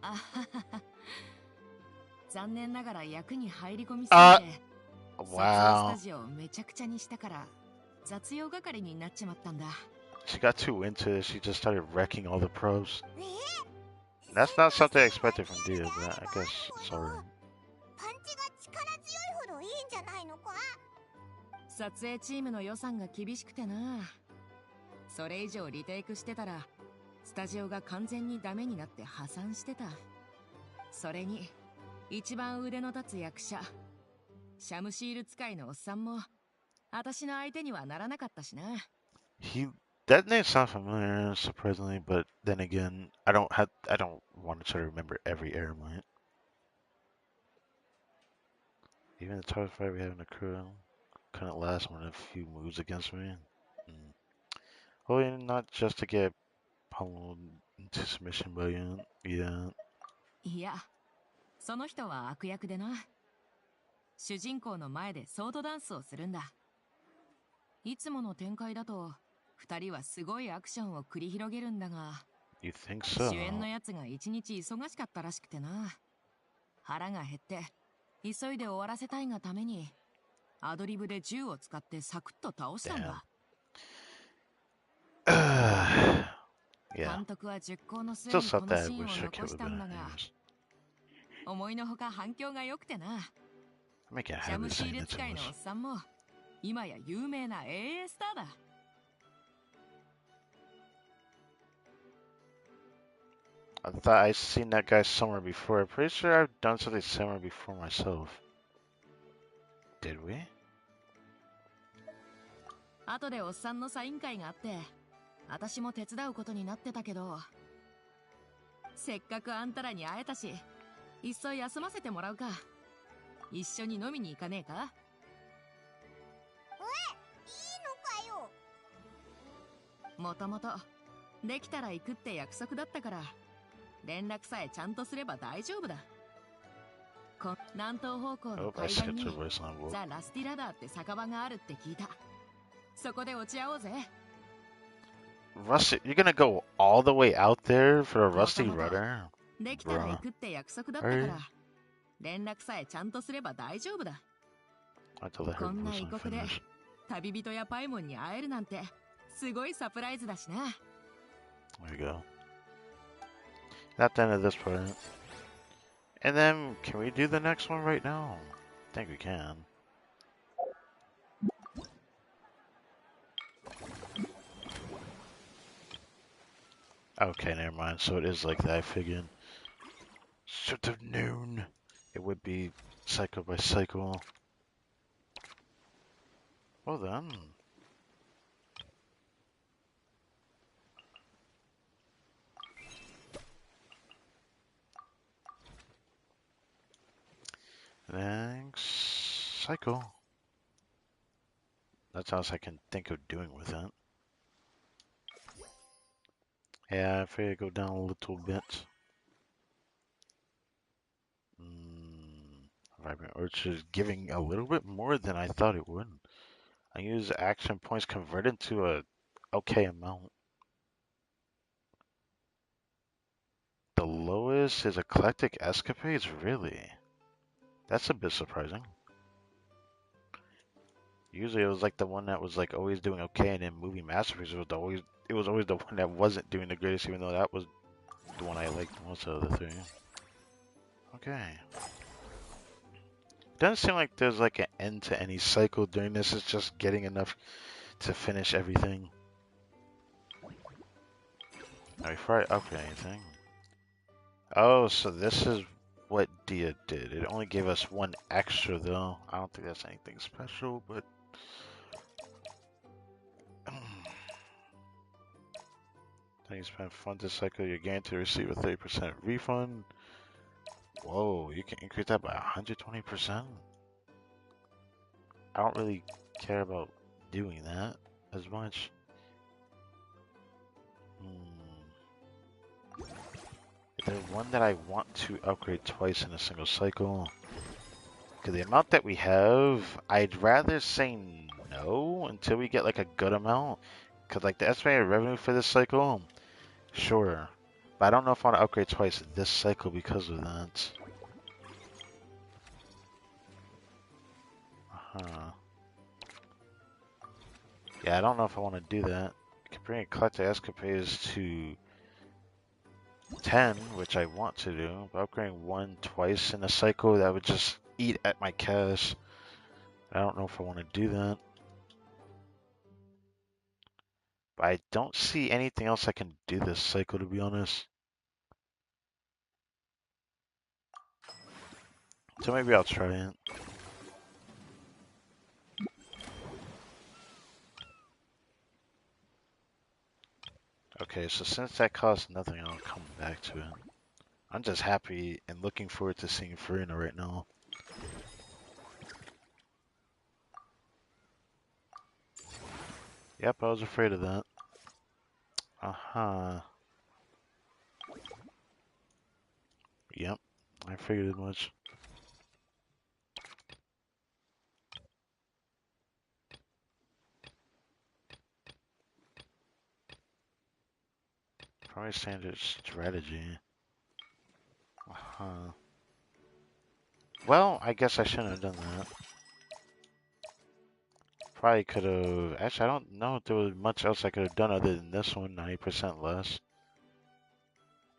あはは。残念ながら役に入り込みすぎて、撮影スタジオをめちゃくちゃにしたから雑用係になっちまったんだ。She got too into it. She just started wrecking all the pros. That's not something I expected from Dia, but I guess it's alright. パンチが力強いほどいいんじゃないのか？撮影チームの予算が厳しくてな。それ以上リテイクしてたらスタジオが完全にダメになって破産してた。それに一番腕の立つ役者シャムシール使いのおっさんも私の相手にはならなかったしな。That name sounds familiar, surprisingly, but then again, I don't want to try to remember every airline. Even the target fight we have in the crew couldn't last more than a few moves against me. Well, not just to get pummeled into submission, but yeah. いや、その人は悪役でな。主人公の前でソードダンスをするんだ。いつもの展開だと二人はすごいアクションを繰り広げるんだが、You think so? 主演のやつが一日忙しかったらしくてな。腹が減って急いで終わらせたいがためにアドリブで銃を使ってサクッと倒したんだ。監督は熟考の末にこのシーンを残したんだが、思いのほか反響が良くてな。シャムシール使いのおっさんも今や有名な AA スターだ。I thought I'd seen that guy somewhere before. I'm pretty sure I've done something similar before myself. Did we? 後でおっさんのサイン会があって、私も手伝うことになってたけど、せっかくあんたらに会えたし、いっそ休ませてもらうか。一緒に飲みに行かねえか？いいのかよ。もともとできたら行くって約束だったから、連絡さえちゃんとすれば大丈夫だ。南東方向の海岸にザ・ラスティラダーって酒場があるって聞いた。そこで落ち合おうぜ。Rusty, you're gonna go all the way out there for a rusty rudder? できたら行くって約束だったから、連絡さえちゃんとすれば大丈夫だ。こんな異国で旅人やパイモンに会えるなんてすごいサプライズだしな。There you go. That's the end of this part. And then, can we do the next one right now? I think we can. Okay, never mind. So it is like that, I figured. Sort of noon. It would be cycle by cycle. Well then. Next cycle. That's all I can think of doing with it. Yeah, I figured go down a little bit. Vibrant Orchard giving a little bit more than I thought it would. I use action points converted to a okay amount. The lowest is Eclectic Escapades, really? That's a bit surprising. Usually it was like the one that was like always doing okay, and then Movie Masterpiece was always the one that wasn't doing the greatest, even though that was the one I liked most of the three. Okay. Doesn't seem like there's like an end to any cycle during this. It's just getting enough to finish everything. Now before I upgrade anything. Oh, so this is what Dia did. It only gave us one extra though. I don't think that's anything special, but then you spend funds this cycle, you're guaranteed to receive a 30% refund. Whoa, you can increase that by 120%? I don't really care about doing that as much. Is there one that I want to upgrade twice in a single cycle? Because the amount that we have, I'd rather say no until we get like a good amount. Because like the estimated revenue for this cycle, sure. But I don't know if I want to upgrade twice this cycle because of that. Yeah, I don't know if I want to do that. I can bring Eclectic Escapades to 10, which I want to do, but upgrading one twice in a cycle, that would just eat at my cash. I don't know if I want to do that. But I don't see anything else I can do this cycle, to be honest. So maybe I'll try it. Okay, so since that costs nothing, I'll come back to it. I'm just happy and looking forward to seeing Farina right now. Yep, I was afraid of that. Yep, I figured as much. Probably standard strategy. Well, I guess I shouldn't have done that. Probably could have... Actually, I don't know if there was much else I could have done other than this one, 90% less.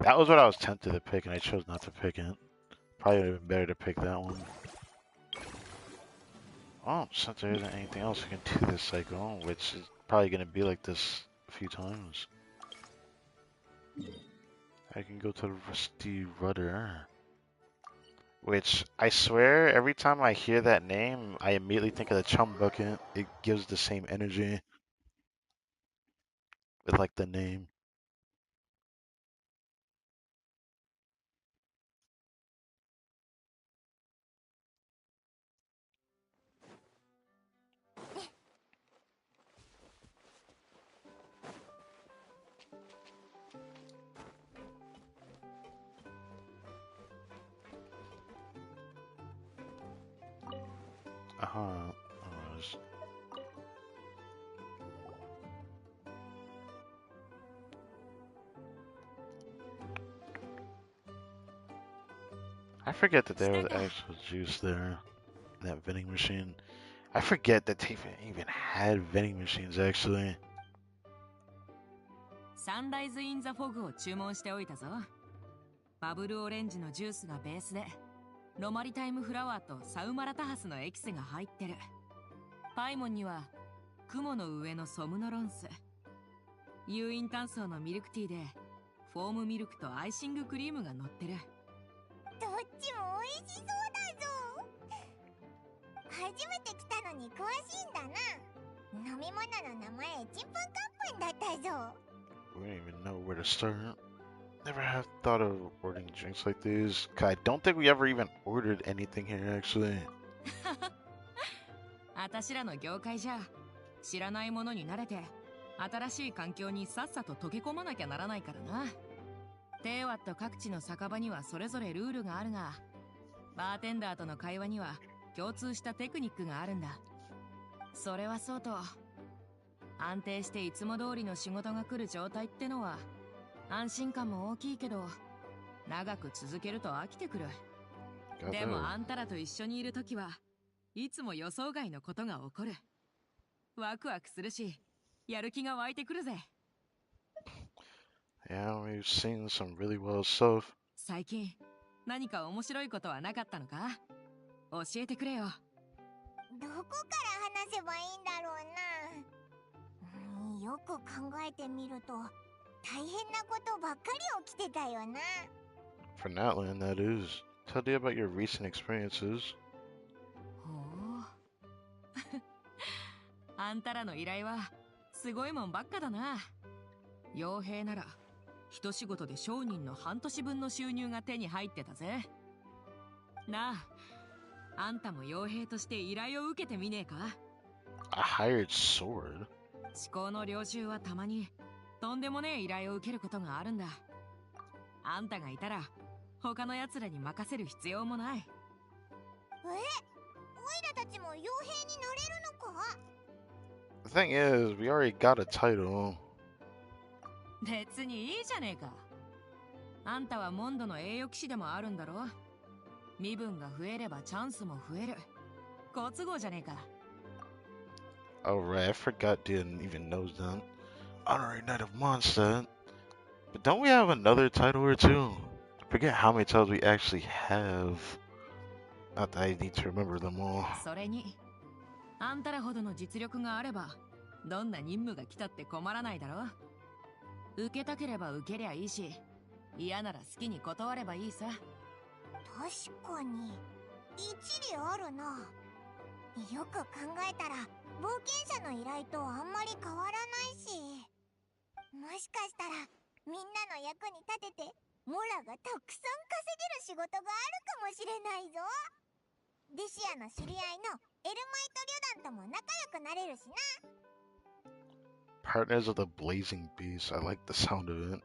That was what I was tempted to pick, and I chose not to pick it. Probably would have been better to pick that one. Oh, since there isn't anything else we can do this cycle, which is probably going to be like this a few times. I can go to the Rusty Rudder. Which, I swear, every time I hear that name, I immediately think of the Chum Bucket. It gives the same energy. With, like, the name. hot. I forget that there was actual juice there in that vending machine. I forget that they even had vending machines actually. サンライズ・イン・ザ・フォグを注文しておいたぞ。バブルオレンジのジュースがベースで、ロマリタイムフラワーとサウマラタハスのエキスが入ってる。パイモンには雲の上のソムノロンス、有印炭素のミルクティーでフォームミルクとアイシングクリームが乗ってる。どっちも美味しそうだぞ。初めて来たのに詳しいんだな。飲み物の名前ちんぷんかんぷんだったぞ。We don't even know where to start. Never have thought of ordering drinks like these. I don't think we ever even ordered anything here actually. あたしらの業界じゃ知らないものに慣れて新しい環境にさっさと溶け込まなきゃならないからな。テーワット各地の酒場にはそれぞれルールがあるが、バーテンダーとの会話には共通したテクニックがあるんだ。それはそうと、安定していつも通りの仕事が来る状態ってのは安心感も大きいけど、長く続けると飽きてくる。でもあんたらと一緒にいるときはいつも予想外のことが起こる。ワクワクするし、やる気が湧いてくるぜ。Yeah, we've seen some really well stuff. 最近何か面白いことはなかったのか？教えてくれよ。どこから話せばいいんだろうな。よく考えてみると大変なことばっかり起きてたよな。For Natlan, that is. Tell me about your recent experiences. ほう。あんたらの依頼はすごいもんばっかだな。傭兵なら一仕事で商人の半年分の収入が手に入ってたぜ。なあ、あんたも傭兵として依頼を受けてみねえか？ A hired sword? 至高の領袖はたまにとんでもねえ依頼を受けることがあるんだ。あんたがいたら他の奴らに任せる必要もない。おいらたちも傭兵になれるのか？ The thing is, we already got a title. 別にいいじゃねえか。あんたはモンドの栄誉騎士でもあるんだろ。身分が増えればチャンスも増える。好都合じゃねえか。Oh right, I forgot didn't even know that. Honorary Knight of Mondstadt. But don't we have another title or two? I forget how many titles we actually have. Not that I need to remember them all. それに、あんたらほどの実力があれば、どんな任務が来たって困らないだろ。受けたければ受けりゃいいし、嫌なら好きに断ればいいさ。確かに一理あるな。よく考えたら冒険者の依頼とあんまり変わらないし、もしかしたらみんなの役に立ててモラがたくさん稼げる仕事があるかもしれないぞ。デシアの知り合いのエルマイト旅団とも仲良くなれるしな。Partners of the Blazing Beast. I like the sound of it.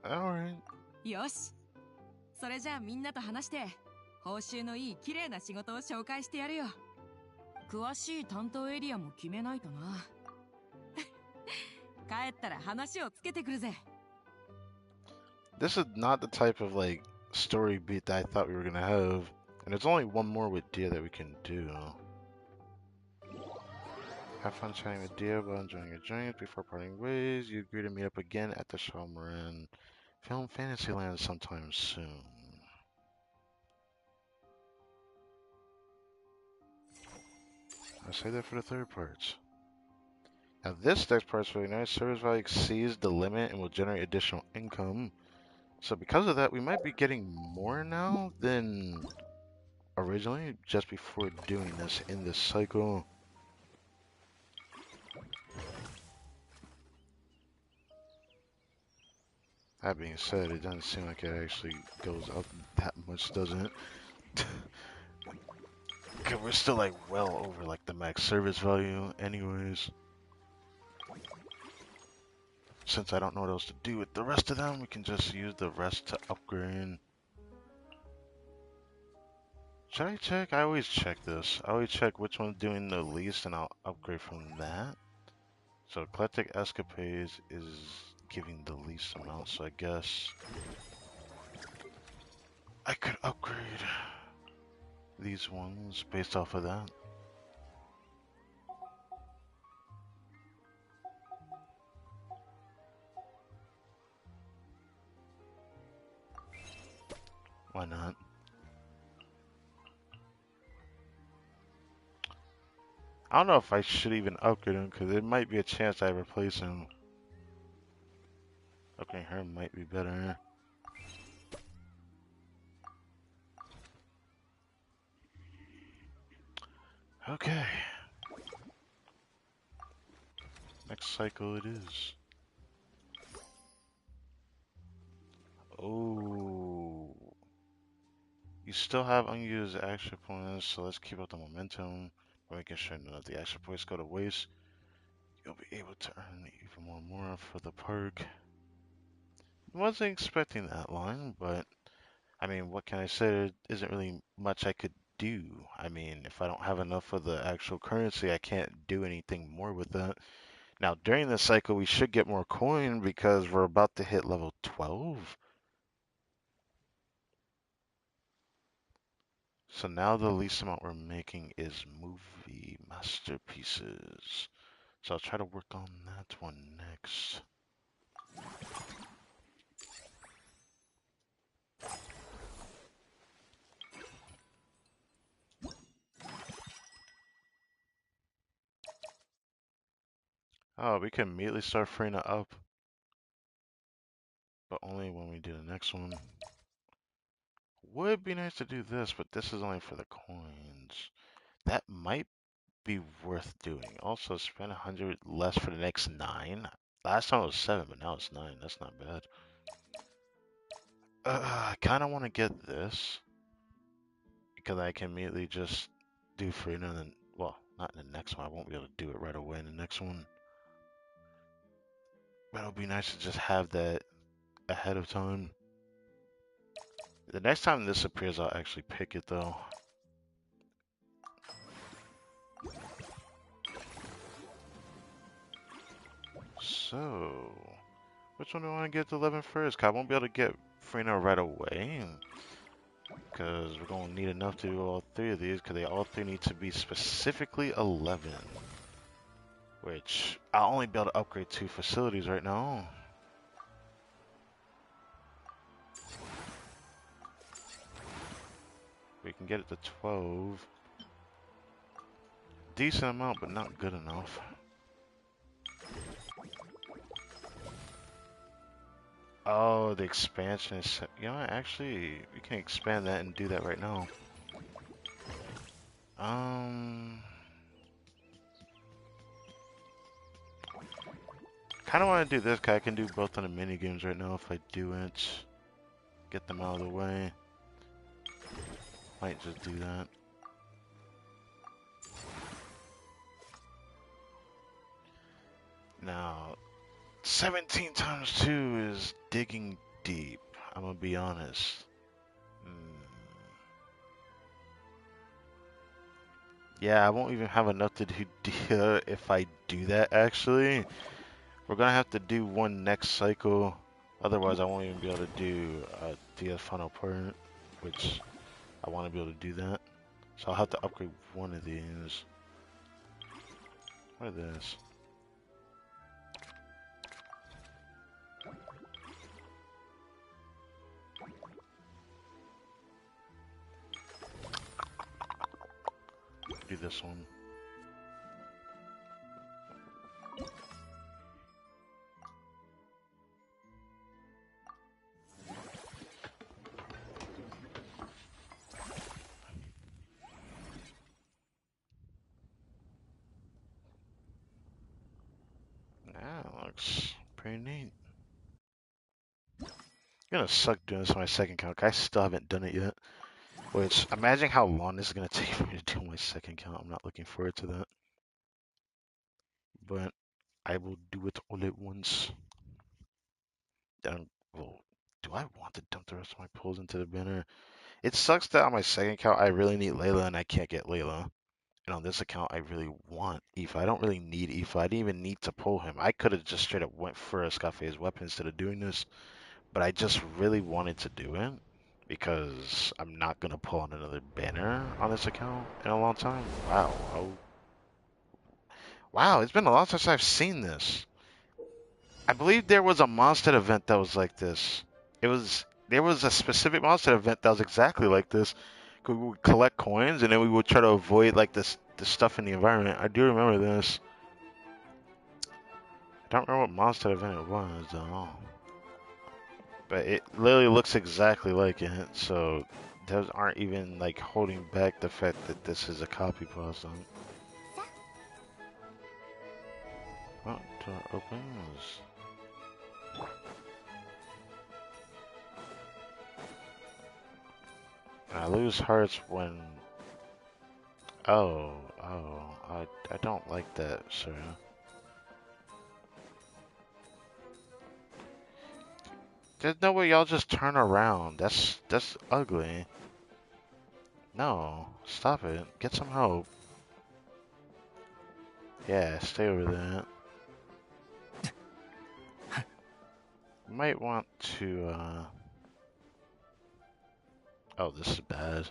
Alright. よし。それじゃあみんなと話して、報酬のいい綺麗な仕事を紹介してやるよ。詳しい担当エリアも決めないとな。帰ったら話をつけてくるぜ。This is not the type of like story beat that I thought we were gonna have. And there's only one more with Dia that we can do. Have fun chatting with Dia while enjoying your drinks. Before parting ways, you agree to meet up again at the Shalmaran Film Fantasyland sometime soon. I'll say that for the third part. Now this next part's really nice. Service value exceeds the limit and will generate additional income. So because of that, we might be getting more now than originally, just before doing this in this cycle. That being said, it doesn't seem like it actually goes up that much, doesn't it? Cause we're still like well over like the max service value anyways. Since I don't know what else to do with the rest of them, we can just use the rest to upgrade. Should I check? I always check this. I always check which one's doing the least and I'll upgrade from that. So Eclectic Escapades is giving the least amount, so I guess I could upgrade these ones based off of that. Why not? I don't know if I should even upgrade him because there might be a chance I replace him. Okay, her might be better. Okay. Next cycle it is. Oh. You still have unused action points, so let's keep up the momentum. We're making sure none of the action points go to waste. You'll be able to earn even more for the perk. Wasn't expecting that line, but I mean, what can I say? There isn't really much I could do. I mean, if I don't have enough of the actual currency, I can't do anything more with that. Now, during this cycle, we should get more coin because we're about to hit level 12. So now the least amount we're making is movie masterpieces. So I'll try to work on that one next. Oh, we can immediately start freeing it up. But only when we do the next one. Would be nice to do this, but this is only for the coins. That might be worth doing. Also, spend 100 less for the next 9. Last time it was 7, but now it's 9. That's not bad. I kind of want to get this because I can immediately just do freedom and then, well, not in the next one. I won't be able to do it right away in the next one. But it'll be nice to just have that ahead of time. The next time this appears, I'll actually pick it though. So, which one do I want to get to 11 first? 'Cause I won't be able to get Freno right away. Because we're going to need enough to do all 3 of these. Because they all 3 need to be specifically 11. Which, I'll only be able to upgrade 2 facilities right now. We can get it to 12. Decent amount, but not good enough. Oh, the expansion is... You know what, actually, we can expand that and do that right now. Kind of want to do this, because I can do both on the mini games right now if I do it. Get them out of the way. Might just do that. Now, 17 times 2 is digging deep. I'm gonna be honest. Yeah, I won't even have enough to do if I do that, actually. We're gonna have to do one next cycle. Otherwise, I won't even be able to do the final part, which I want to be able to do that. So I'll have to upgrade one of these. What is this? Do this one. That looks pretty neat. Gonna suck doing this on my second count. I still haven't done it yet. Which, imagine how long this is gonna take me to do my second count. I'm not looking forward to that. But I will do it all at once. Well, do I want to dump the rest of my pulls into the banner? It sucks that on my second account I really need Layla and I can't get Layla. And on this account I really want Aoife. I don't really need Aoife. I didn't even need to pull him. I could have just straight up went for Escafe's weapon instead of doing this. But I just really wanted to do it because I'm not gonna pull on another banner on this account in a long time. Wow. Oh. Wow, it's been a long time since I've seen this. I believe there was a Mondstadt event that was like this. There was a specific Mondstadt event that was exactly like this. We would collect coins and then we would try to avoid like the stuff in the environment. I do remember this. I don't remember what Mondstadt event it was though. But it literally looks exactly like it, so those aren't even like holding back the fact that this is a copy puzzle. Oh, door opens. I lose hearts when... Oh, I don't like that, sir. There's no way y'all just turn around. That's ugly. No, stop it. Get some help. Yeah, stay over there. You might want to, Oh, this is bad.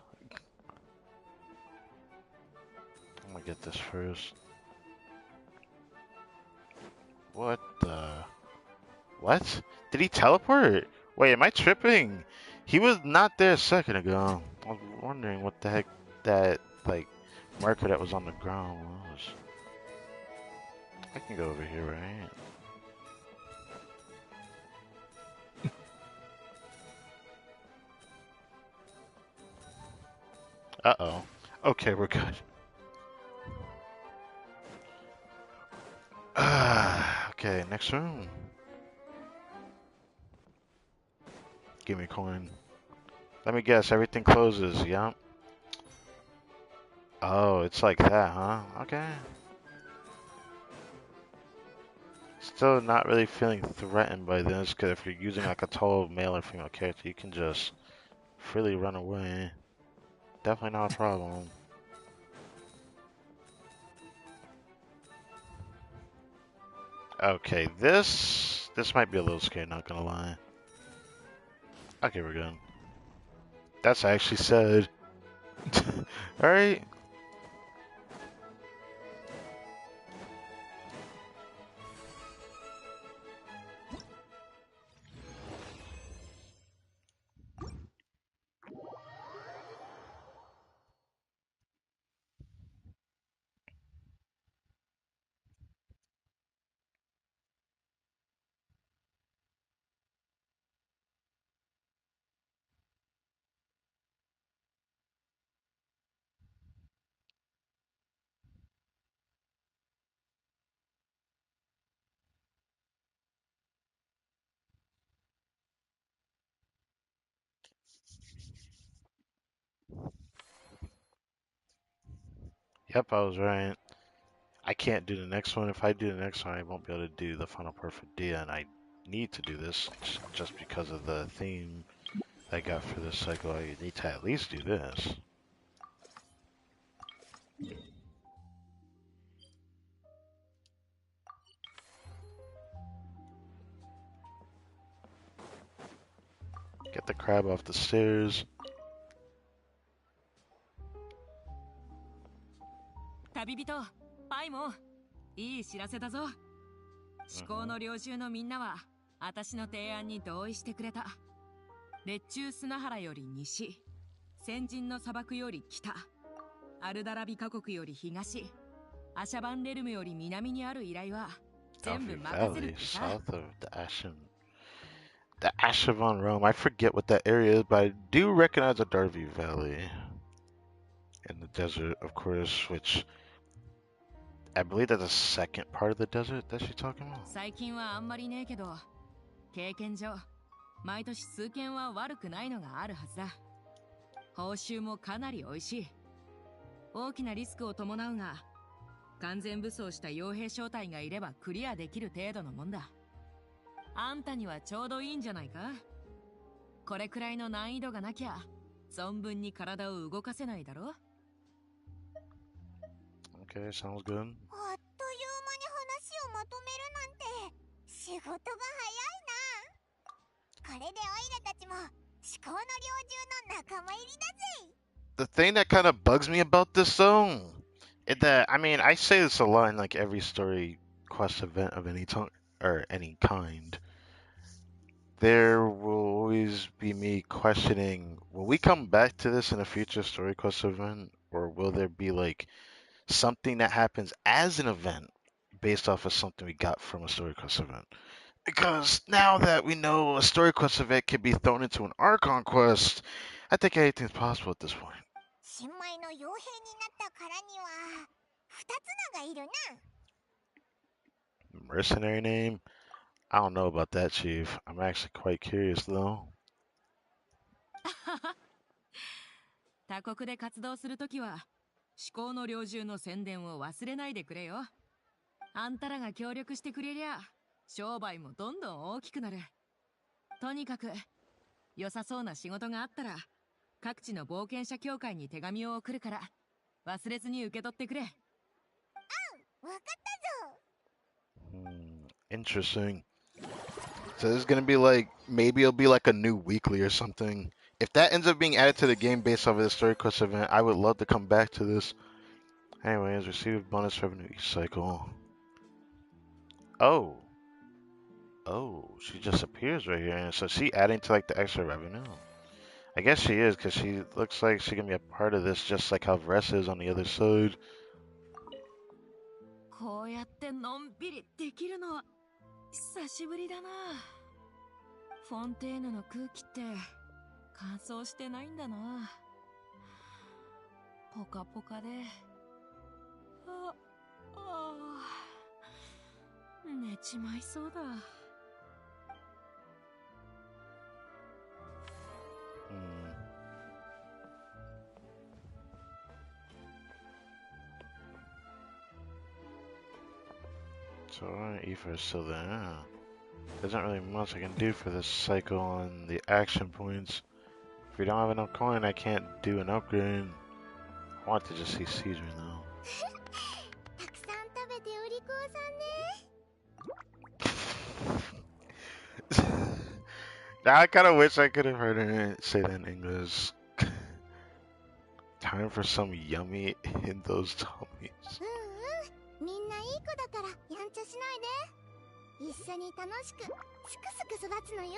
I'm gonna get this first. What the... What? Did he teleport? Wait, am I tripping? He was not there a second ago. I was wondering what the heck that, like, marker that was on the ground was. I can go over here, right? Uh-oh. Okay, we're good. Okay, next room. Give me a coin. Let me guess, everything closes, yeah? Oh, it's like that, huh? Okay. Still not really feeling threatened by this, because if you're using like a tall male or female character, you can just freely run away. Definitely not a problem. Okay, this might be a little scary, not gonna lie. Okay, we're good. That's actually said. Alright. Yep, I was right. I can't do the next one. If I do the next one, I won't be able to do the final perfect Dia, and I need to do this just because of the theme I got for this cycle. I need to at least do this. Get the crab off the stairs. 旅人、パイもいい知らせだぞ。思考の領袖のみんなは私の提案に同意してくれた。列中砂原より西、先人の砂漠より北、アルダラビカ国より東、アシャバンレルムより南にある依頼は全部任せるってさ。 South of the Ashavan realm. I forget what that area is, but I do recognize the Darby Valley in the desert, of course, which I believe that's the second part of the desert that she's talking about. 最近はあんまりねえけど、経験上毎年数件は悪くないのがあるはずだ。報酬もかなり美味しい。大きなリスクを伴うが、完全武装した傭兵小隊がいればクリアできる程度のもんだ。あんたにはちょうどいいんじゃないか。これくらいの難易度がなきゃ存分に体を動かせないだろ。 Okay, sounds good. あっという間に話をまとめるなんて仕事が早いな。これでオイラたちも思考の猟銃の仲間入りだぜ。 The thing that kind of bugs me about this though, is that I mean I say this a lot in like every story quest event of any time or any kind. There will always be me questioning, will we come back to this in a future story quest event, or will there be like something that happens as an event based off of something we got from a story quest event? Because now that we know a story quest event can be thrown into an Archon quest, I think anything's possible at this point. 新米の傭兵になったからには二つ名がいるな。 Mercenary name? I don't know about that, Chief. I'm actually quite curious though. 他国で活動するときは思考の猟銃の宣伝を忘れないでくれよ。あんたらが協力してくれりゃ商売もどんどん大きくなる。とにかく良さそうな仕事があったら各地の冒険者協会に手紙を送るから忘れずに受け取ってくれ。わかったぞ。Interesting. So this is gonna be like, maybe it'll be like a new weekly or something. If that ends up being added to the game based off of the story quest event, I would love to come back to this. Anyways, receive bonus revenue each cycle. Oh, she just appears right here, and so she adding to like the extra revenue. I guess she is, because she looks like she's gonna be a part of this, just like how Vress is on the other side. こうやってのんびりできるのは久しぶりだな。フォンテーヌの空気って乾燥してないんだな。ポカポカで、寝ちまいそうだ。So Aoife is still there. There's not really much I can do for this cycle on the action points. If we don't have enough coin, I can't do an upgrade. I want to just see Caesar though. たくさん食べてお利口さんね。 Now I kind of wish I could have heard her say that in English. Time for some yummy in those tummies. みんないい子だからやんちゃしないで。一緒に楽しくすくすく育つのよ。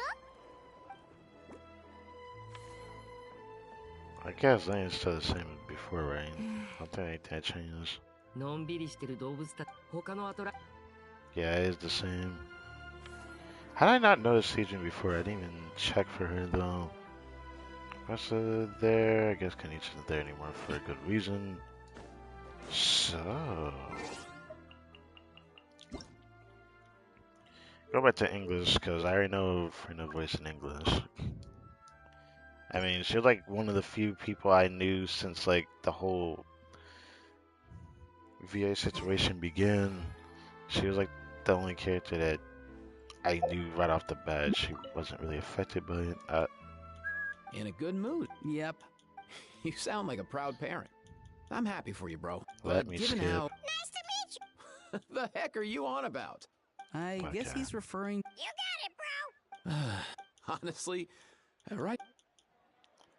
I guess Lane's still the same as before, right? I don't think anything changes. のんびりしてる動物たち、他のアトラ。 Yeah, it is the same. How did I not notice Seijun before? I didn't even check for her though. What's there? I guess Kanichi's not there anymore for a good reason. So, go back to English because I already know Frina voice in English. I mean, she was like one of the few people I knew since like the whole VA situation began. She was like the only character that I knew right off the bat. She wasn't really affected by it. In a good mood. Yep. You sound like a proud parent. I'm happy for you, bro. Let me skip. Nice to meet you. The heck are you on about? I guess he's referring. You got it, bro. Honestly, right.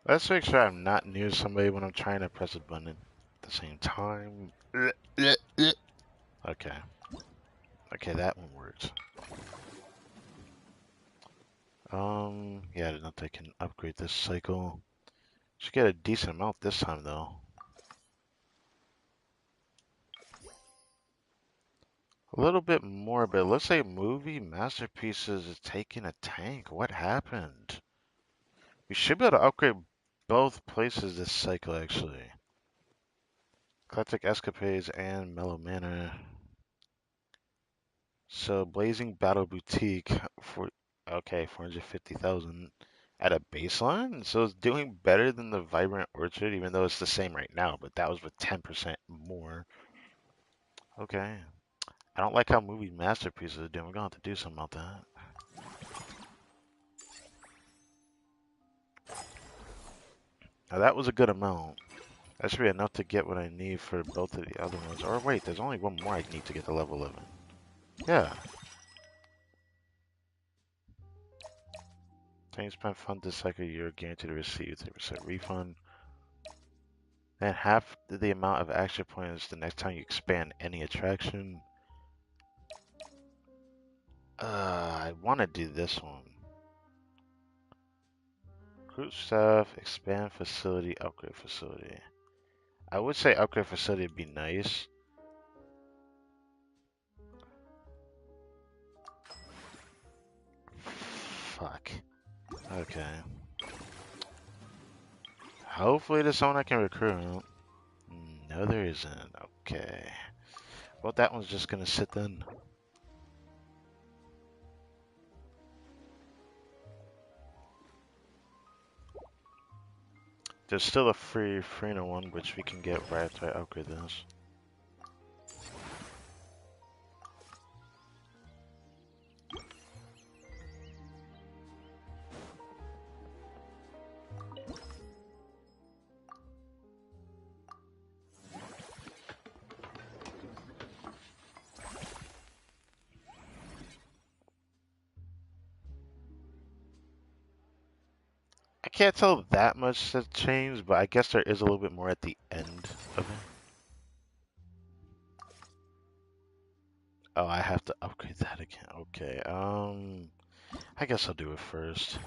Let's make sure I'm not near somebody when I'm trying to press a button at the same time. Okay. Okay, that one works. Yeah, I don't think I can upgrade this cycle. Should get a decent amount this time though. A little bit more, but it looks like Movie Masterpieces is taking a tank. What happened? We should be able to upgrade both places this cycle, actually. Eclectic Escapades and Mellow Manor. So, Blazing Battle Boutique, for okay, 450,000 at a baseline? So it's doing better than the Vibrant Orchard, even though it's the same right now, but that was with 10% more. Okay. I don't like how Movie Masterpieces are doing. We're gonna have to do something about that. Now that was a good amount. That should be enough to get what I need for both of the other ones. Or wait, there's only one more I need to get to level 11. Yeah. Time spent fund this cycle, you're guaranteed to receive 3% refund. And half the amount of action points the next time you expand any attraction. I want to do this one. Group staff, expand facility, upgrade facility. I would say upgrade facility would be nice. Fuck. Okay. Hopefully there's someone I can recruit. No, there isn't. Okay. Well, that one's just gonna sit then. There's still a free Freener one, which we can get right after I upgrade this. I can't tell that much has changed, but I guess there is a little bit more at the end of it. Oh, I have to upgrade that again. Okay, I guess I'll do it first.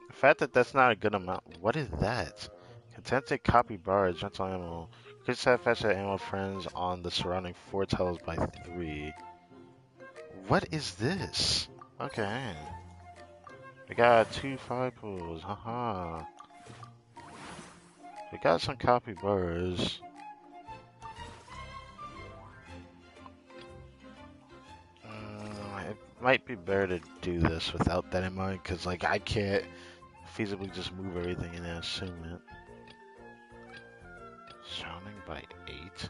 The fact that that's not a good amount. What is that? Contented copy bar, gentle ammo. Increase satisfaction ammo friends on the surrounding 4 tiles by 3. What is this? Okay. We got 2 5 pools, haha. We got some copy bars. It might be better to do this without that in mind, because like I can't feasibly just move everything and then assume it. Surrounding by 8.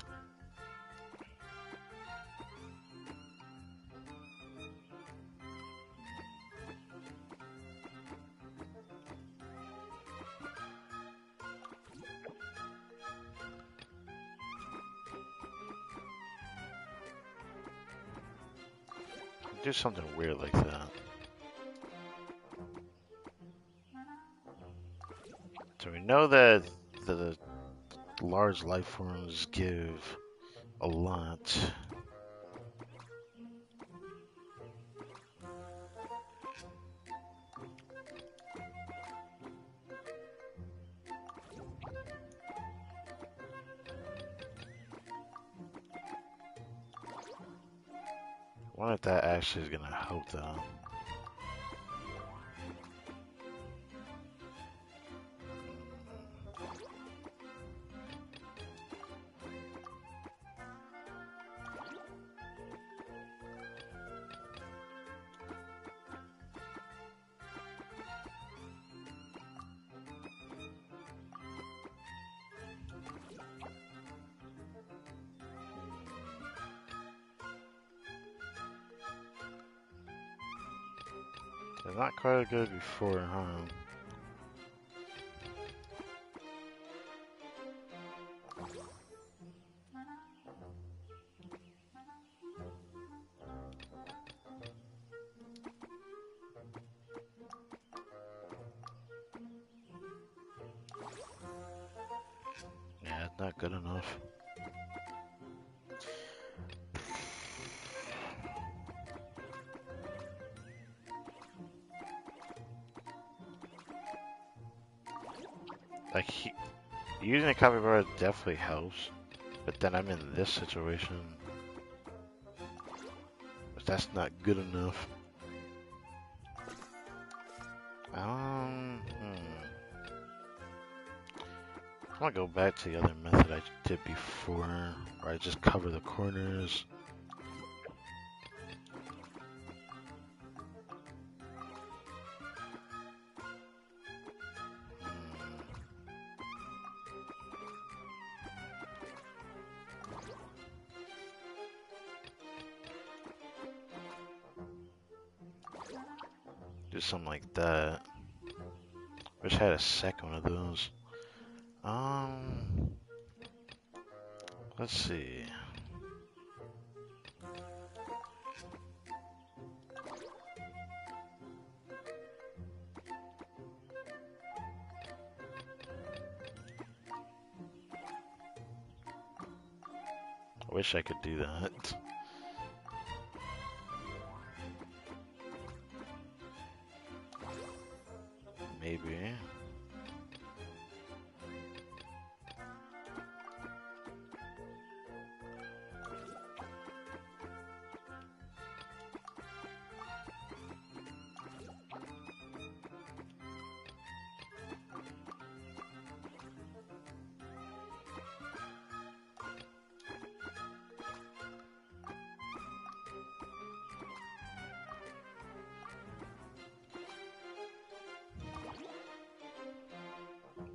Do something weird like that. So we know that the large life forms give a lot. I wonder if that actually is gonna help though. It's not quite as good before, huh? Yeah, it's not good enough. Like, using a copy bar definitely helps, but then I'm in this situation. But that's not good enough. I'm gonna go back to the other method I did before, where I just cover the corners. do something like that. Wish I had a second one of those. Let's see. I wish I could do that. Maybe.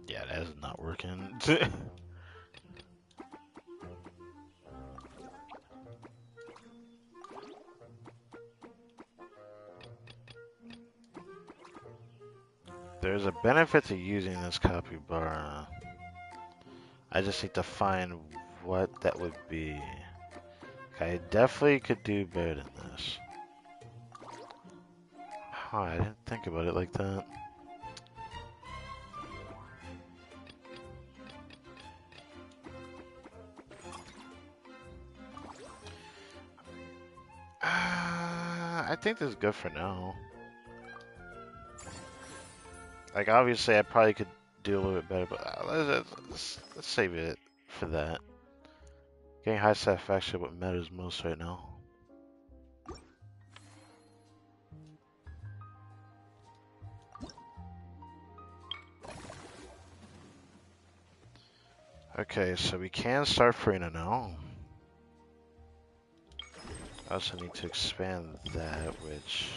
Yeah, that is not working. There's a benefit to using this copy bar. I just need to find what that would be. I definitely could do better than this. Huh, I didn't think about it like that. I think this is good for now. Like, obviously, I probably could do a little bit better, but let's save it for that. Getting high satisfaction what matters most right now. Okay, so we can start Farina now. I also need to expand that, which...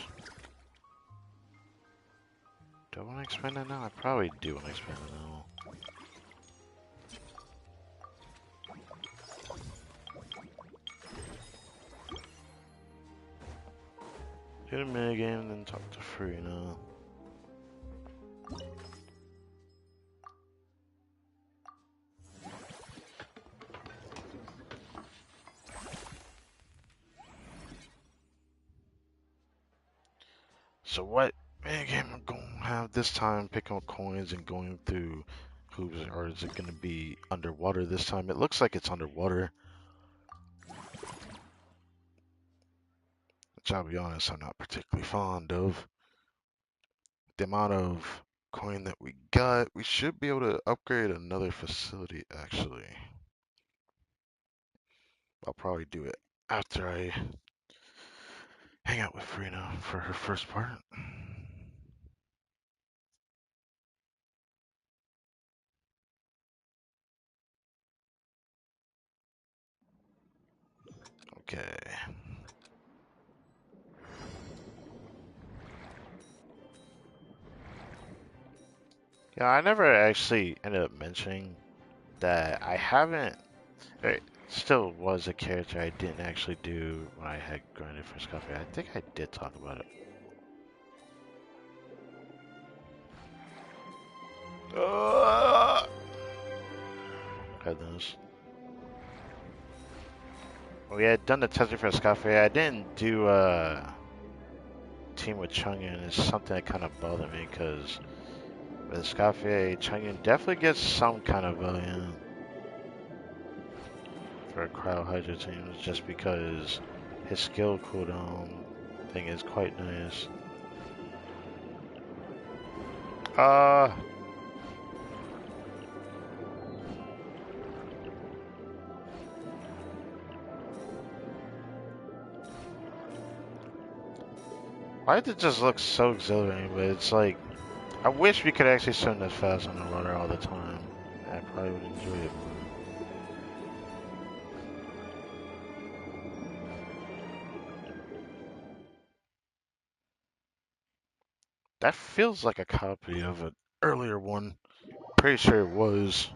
Do I want to expand it now? I probably do want to expand it now. Do the minigame and then talk to Farina. So what minigame I'm going to have this time? Picking up coins and going through hoops, or is it going to be underwater this time? It looks like it's underwater. Which I'll be honest, I'm not particularly fond of. The amount of coin that we got, we should be able to upgrade another facility actually. I'll probably do it after I hang out with Farina for her first part. Okay. Yeah, I never actually ended up mentioning that I haven't. It still was a character I didn't actually do when I had grinded for Scuffy. I think I did talk about it. Goodness. We had done the testing for Scuffy. I didn't do team with Chungyun. It's something that kind of bothered me because with Scafe, Chungyun definitely gets some kind of value for a Cryo Hydra team just because his skill cooldown thing is quite nice. Why does it just look so exhilarating, but it's like, I wish we could actually swim this fast underwater all the time. I probably would enjoy it more. That feels like a copy of an earlier one. Pretty sure it was.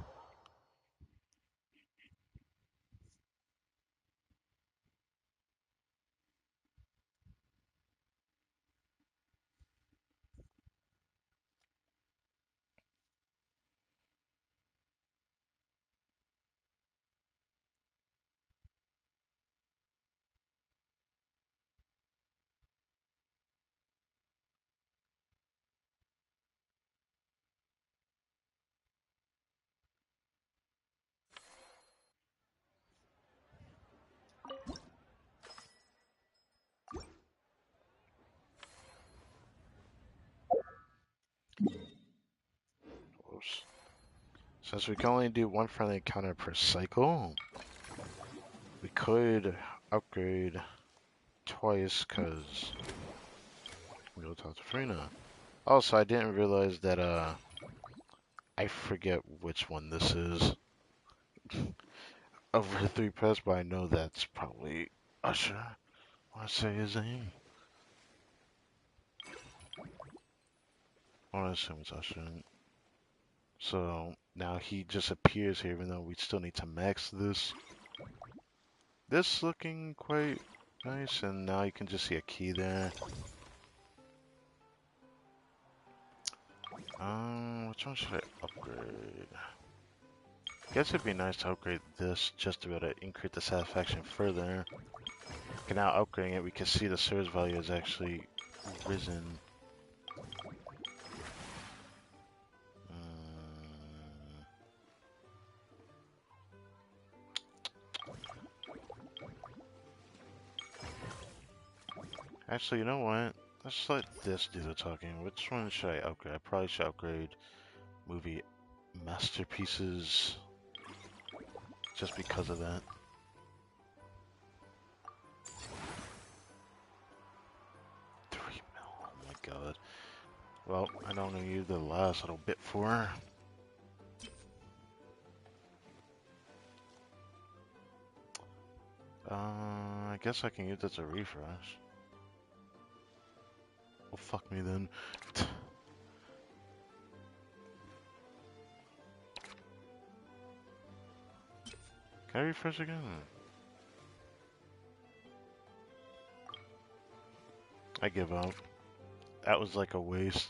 Since we can only do one friendly encounter per cycle, we could upgrade twice because we go talk to Farina. Also, I didn't realize that I forget which one this is over the 3 press, but I know that's probably Usher. I want to say his name. I want to assume it's Usher. So now he just appears here, even though we still need to max this. This looking quite nice, and now you can just see a key there. Which one should I upgrade? Guess it'd be nice to upgrade this just to be able to increase the satisfaction further. Okay, now upgrading it, we can see the service value has actually risen. Actually, you know what? Let's let this do the talking. Which one should I upgrade? I probably should upgrade movie masterpieces just because of that. $3 mil, oh my god. Well, I don't need the last little bit for her. I guess I can use that to refresh. Well, fuck me then. Can I refresh again? I give up. That was like a waste.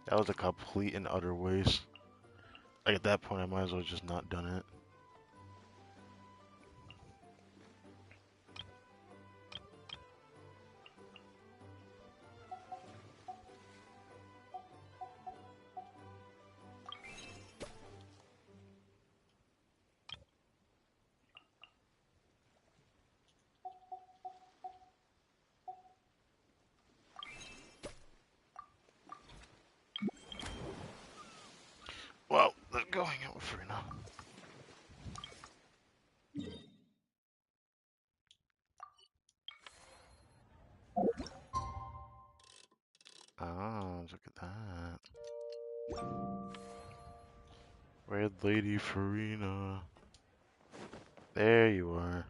That was a complete and utter waste. Like at that point, I might as well just not done it. Well, they're going out for now. Oh, look at that. Red Lady Farina. There you are.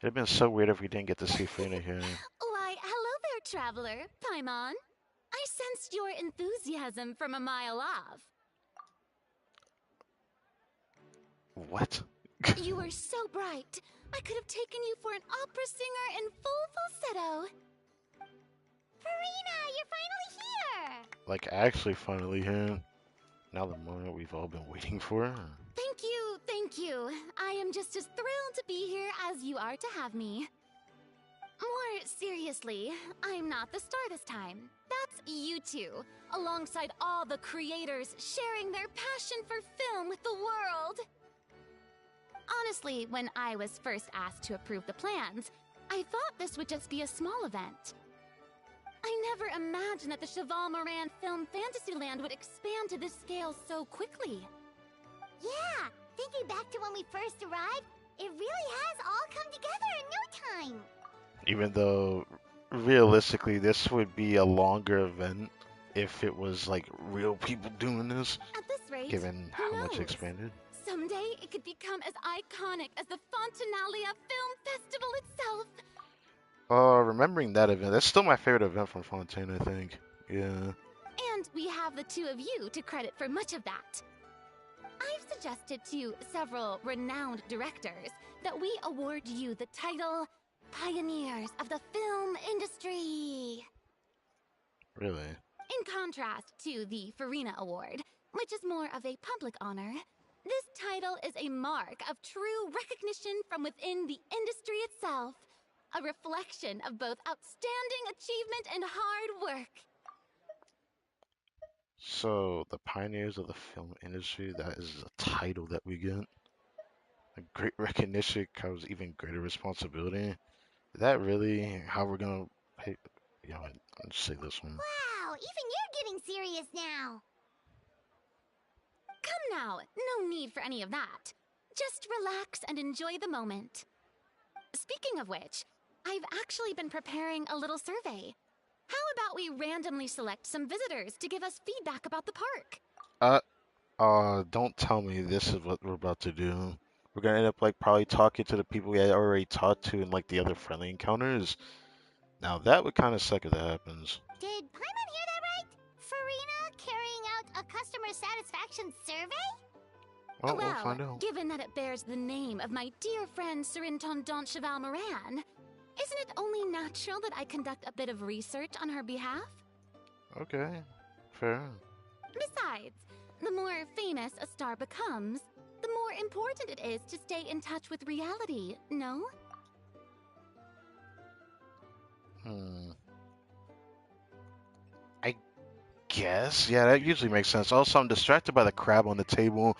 It'd been so weird if we didn't get to see Farina here. Why, hello there, traveler. Paimon. I sensed your enthusiasm from a mile off. What? You were so bright. I could have taken you for an opera singer in full falsetto. Farina, you're finally here! Like, actually finally here. Now the moment we've all been waiting for. Thank you, thank you. I am just as thrilled to be here as you are to have me. More seriously, I'm not the star this time. That's you two, alongside all the creators sharing their passion for film with the world. Honestly, when I was first asked to approve the plans, I thought this would just be a small event. I never imagined that the Cheval Moran Film Fantasyland would expand to this scale so quickly. Yeah, thinking back to when we first arrived, it really has all come together in no time. Even though, realistically, this would be a longer event if it was, like, real people doing this. At this rate, given how much it expanded. Someday, it could become as iconic as the Fontanalia Film Festival itself. Remembering that event, that's still my favorite event from Fontaine, I think. Yeah. And we have the two of you to credit for much of that. I've suggested to several renowned directors that we award you the title Pioneers of the Film Industry. Really? In contrast to the Farina Award, which is more of a public honor, this title is a mark of true recognition from within the industry itself. A reflection of both outstanding achievement and hard work. So, the pioneers of the film industry, that is a title that we get. A great recognition comes even greater responsibility. Is that really how we're gonna pay? You know, I'll just say this one. Wow, even you're getting serious now. Come now, no need for any of that. Just relax and enjoy the moment. Speaking of which, I've actually been preparing a little survey. How about we randomly select some visitors to give us feedback about the park? Don't tell me this is what we're about to do. We're gonna end up like probably talking to the people we had already talked to in like the other friendly encounters. Now that would kind of suck if that happens. Did Paimon hear that right? Farina carrying out a customer satisfaction survey? Oh, we'll find out. Given that it bears the name of my dear friend Surintendant Cheval Moran, isn't it only natural that I conduct a bit of research on her behalf? Okay, fair. Besides, the more famous a star becomes, the more important it is to stay in touch with reality, no? I guess. Yeah, that usually makes sense. Also, I'm distracted by the crab on the table.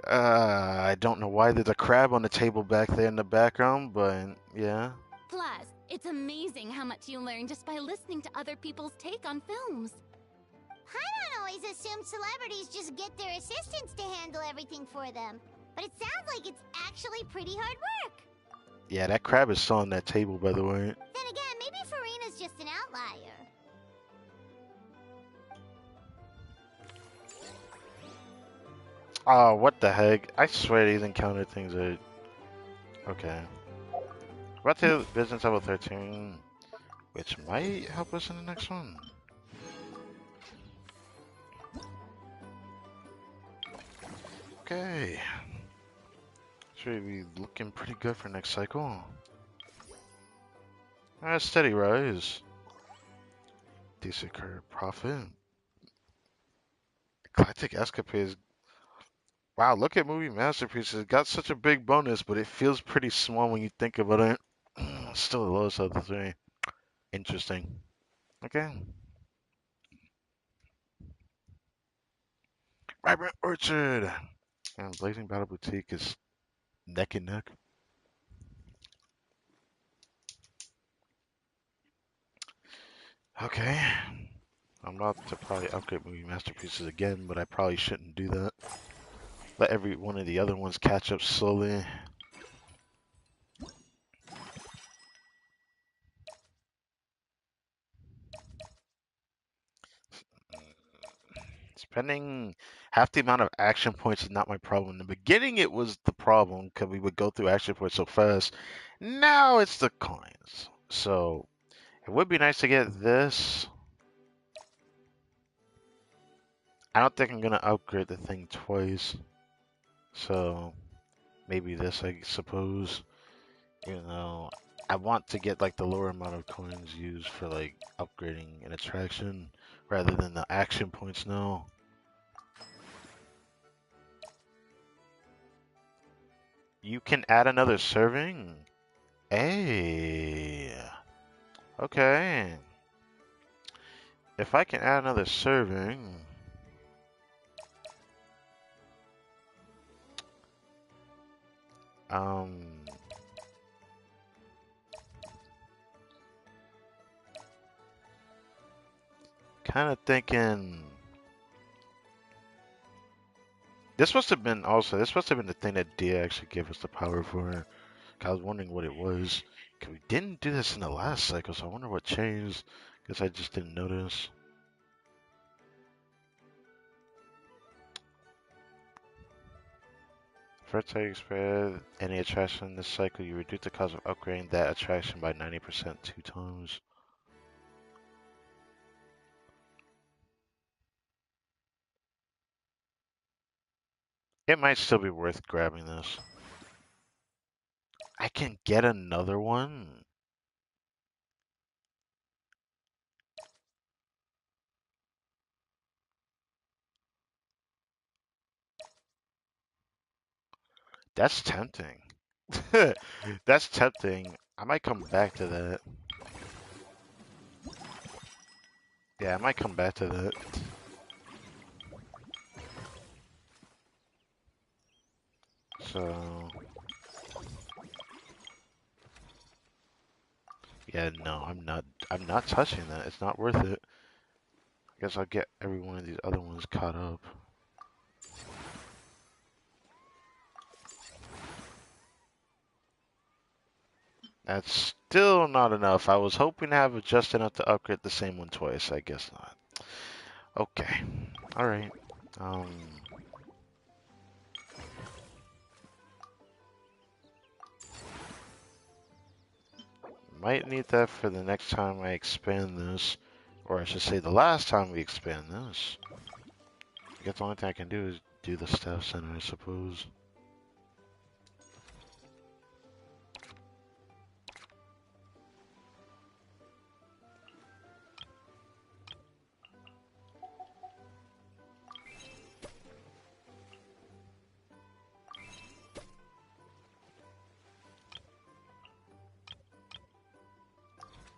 I don't know why there's a crab on the table back there in the background, but yeah. Plus, it's amazing how much you learn just by listening to other people's take on films. Paimon always assumed celebrities just get their assistants to handle everything for them. But it sounds like it's actually pretty hard work. Yeah, that crab is still on that table, by the way. Then again, maybe Farina's just an outlier. Oh, what the heck? I swear these encounter things are... Okay. About to business level 13, which might help us in the next one. Okay. Should be looking pretty good for next cycle. Steady rise. Decent current profit. Eclectic escapades. Wow, look at movie masterpieces. It got such a big bonus, but it feels pretty small when you think about it. Still the lowest of the three. Interesting. Okay. Vibrant Orchard. And Blazing Battle Boutique is neck and neck. Okay. I'm about to probably upgrade movie masterpieces again, but I probably shouldn't do that. Let every one of the other ones catch up slowly. Spending half the amount of action points is not my problem. In the beginning, it was the problem because we would go through action points so fast. Now it's the coins. So it would be nice to get this. I don't think I'm going to upgrade the thing twice. So maybe this, I suppose. Even though I want to get like the lower amount of coins used for like upgrading an attraction rather than the action points now. You can add another serving? Hey. Okay. If I can add another serving... kind of thinking... This must have been the thing that Dia actually gave us the power for. I was wondering what it was. 'Cause we didn't do this in the last cycle, so I wonder what changed. Guess I just didn't notice. First time you expand any attraction in this cycle, you reduce the cost of upgrading that attraction by 90% 2 times. It might still be worth grabbing this. I can get another one? That's tempting. That's tempting. I might come back to that. Yeah, I might come back to that. So... Yeah, no, I'm not touching that. It's not worth it. I guess I'll get every one of these other ones caught up. That's still not enough. I was hoping to have just enough to upgrade the same one twice. I guess not. Okay. Alright. Might need that for the next time I expand this. Or I should say the last time we expand this. I guess the only thing I can do is do the staff center, I suppose.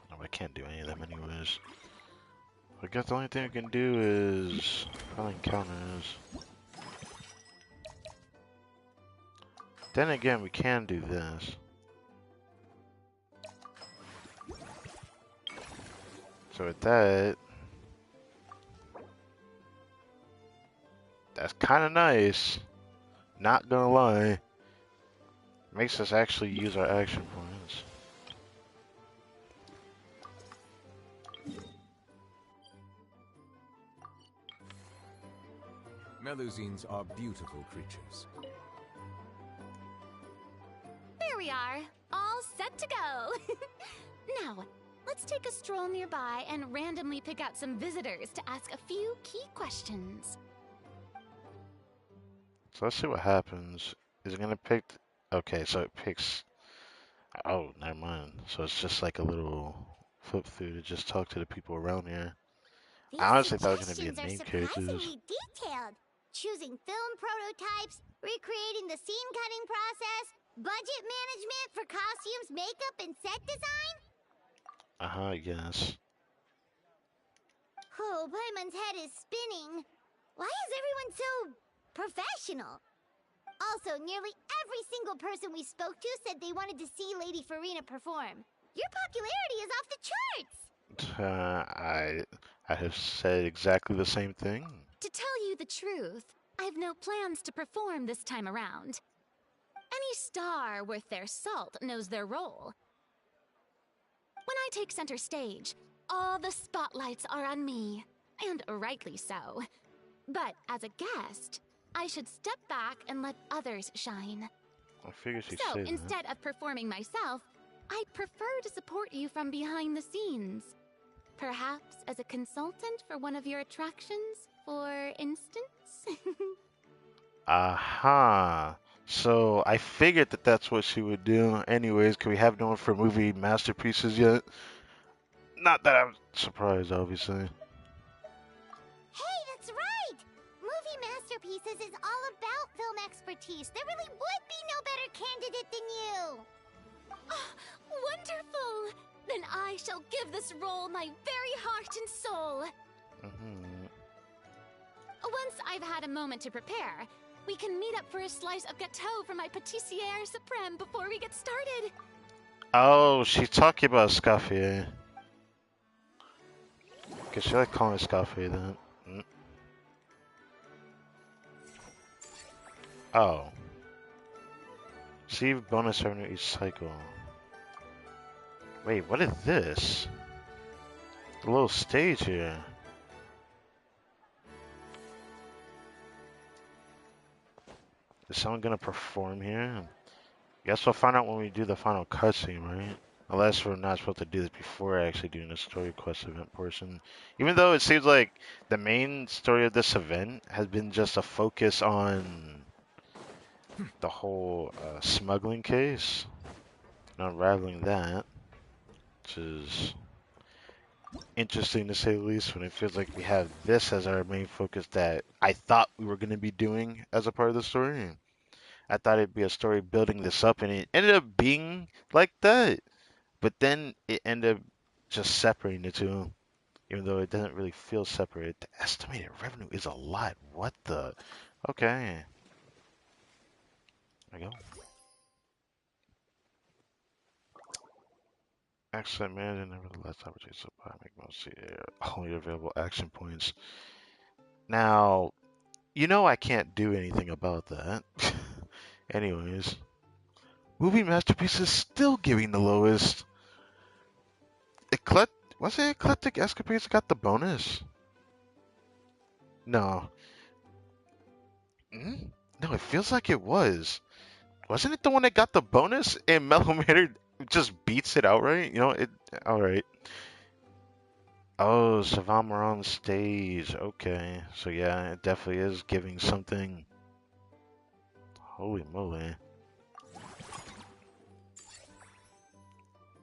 No, I can't do any of them anyways. I guess the only thing I can do is probably counters. Then again, we can do this. So with that, that's kind of nice. Not gonna lie. Makes us actually use our action points. Melusines are beautiful creatures. There we are, all set to go. Now, let's take a stroll nearby and randomly pick out some visitors to ask a few key questions. So let's see what happens. Is it gonna pick? Okay, so it picks. Oh, never mind. So it's just like a little flip through to just talk to the people around here. These I honestly thought it was suggestions gonna be are named characters. surprisingly detailed. Choosing film prototypes, recreating the scene cutting process, budget management for costumes, makeup, and set design? Yes. Oh, Paimon's head is spinning. Why is everyone so professional? Also, nearly every single person we spoke to said they wanted to see Lady Farina perform. Your popularity is off the charts! I have said exactly the same thing. To tell you the truth, I've no plans to perform this time around. Any star worth their salt knows their role. When I take center stage, all the spotlights are on me, and rightly so. But as a guest, I should step back and let others shine. I figured she'd So say that. instead of performing myself, I'd prefer to support you from behind the scenes. Perhaps as a consultant for one of your attractions, for instance? So I figured that that's what she would do. Anyways, because we have no one for movie masterpieces yet. Not that I'm surprised, obviously. Hey, that's right! Movie Masterpieces is all about film expertise. There really would be no better candidate than you! Oh, wonderful! Then I shall give this role my very heart and soul. Once I've had a moment to prepare, we can meet up for a slice of gâteau from my pâtissière suprême before we get started. Oh, she's talking about Scafe. Cause she like calling it Scafe then. Oh. Receive bonus revenue each cycle. Wait, what is this? A little stage here. Is someone gonna perform here? Guess we'll find out when we do the final cutscene, right? Unless we're not supposed to do this before actually doing the story quest event portion. Even though it seems like the main story of this event has been just a focus on the whole smuggling case and unraveling that, which is interesting to say the least when it feels like we have this as our main focus that I thought we were going to be doing as a part of the story. I thought it'd be a story building this up, and it ended up being like that. But then it ended up just separating the two, even though it doesn't really feel separated. The estimated revenue is a lot. What the? Okay. There we go. Excellent man, nevertheless, opportunity supply make most only available action points. Now, you know I can't do anything about that. Anyways, movie masterpiece is still giving the lowest. Was it Eclectic Escapades got the bonus? No. Mm? No, it feels like it was. Wasn't it the one that got the bonus and Mellow just beats it outright? You know, it. Alright. Oh, Savant on stage. Okay. So yeah, it definitely is giving something. Holy moly.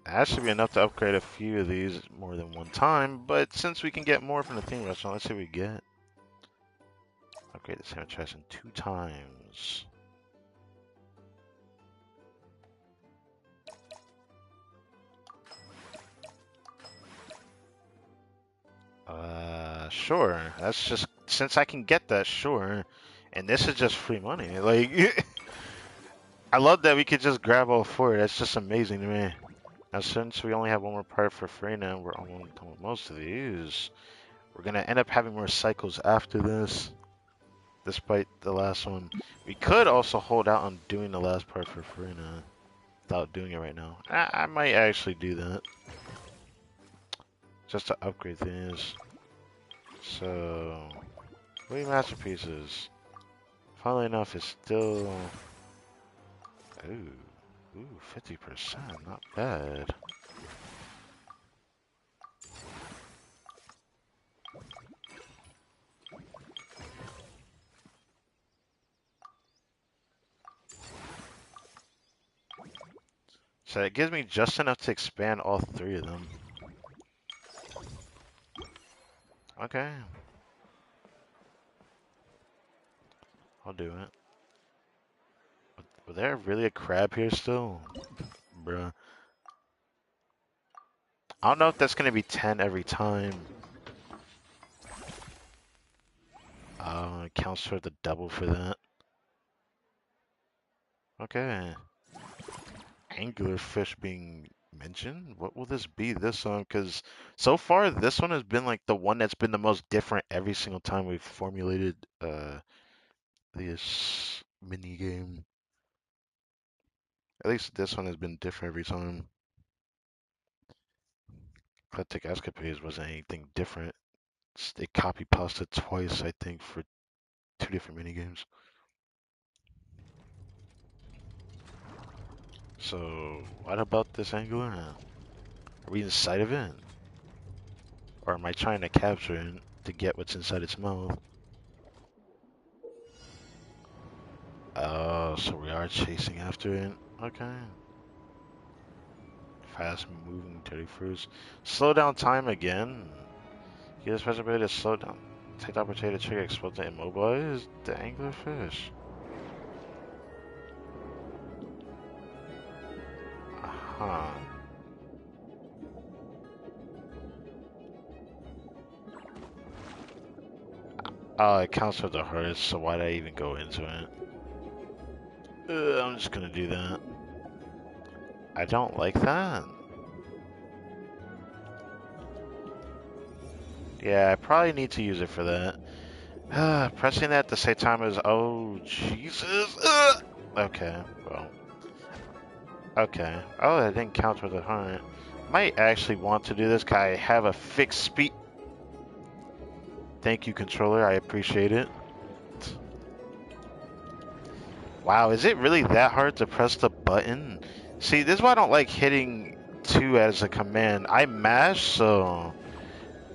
That should be enough to upgrade a few of these more than one time, but since we can get more from the theme restaurant, let's see what we get. Upgrade the sandwich in 2 times. Sure. That's just, since I can get that, sure. And this is just free money. Like, I love that we could just grab all 4. That's just amazing to me. Now, since we only have one more part for free now, we're almost done with most of these. We're going to end up having more cycles after this, despite the last one. We could also hold out on doing the last part for free now, without doing it right now. I might actually do that, just to upgrade things. So, Wii Masterpieces. Funnily enough, it's still... Ooh, 50%, not bad. So it gives me just enough to expand all 3 of them. Okay. I'll do it. Was there really a crab here still? Bruh. I don't know if that's gonna be 10 every time. It counts for the double for that. Okay. Anglerfish being mentioned? What will this be this one? Because so far this one has been like the one that's been the most different every single time we've formulated this mini game. At least this one has been different every time. Eclectic Escapades wasn't anything different. They copy pasted twice, I think, for 2 different mini games. So, what about this angler? Are we inside of it? Or am I trying to capture it to get what's inside its mouth? Oh, so we are chasing after it. Okay. Fast moving dirty fruits. Slow down time again. Get a special ability to slow down. Take the opportunity to trigger explode to immobilize the anglerfish. Huh. Oh, it counts for the hardest, so why'd I even go into it? I'm just gonna do that. I don't like that. Yeah, I probably need to use it for that. Pressing that at the same time as... Oh, Jesus. Okay, well. Okay. Oh, that didn't count for the hunt. Might actually want to do this because I have a fixed speed. Thank you, controller. I appreciate it. Wow, is it really that hard to press the button? See, this is why I don't like hitting 2 as a command. I mash, so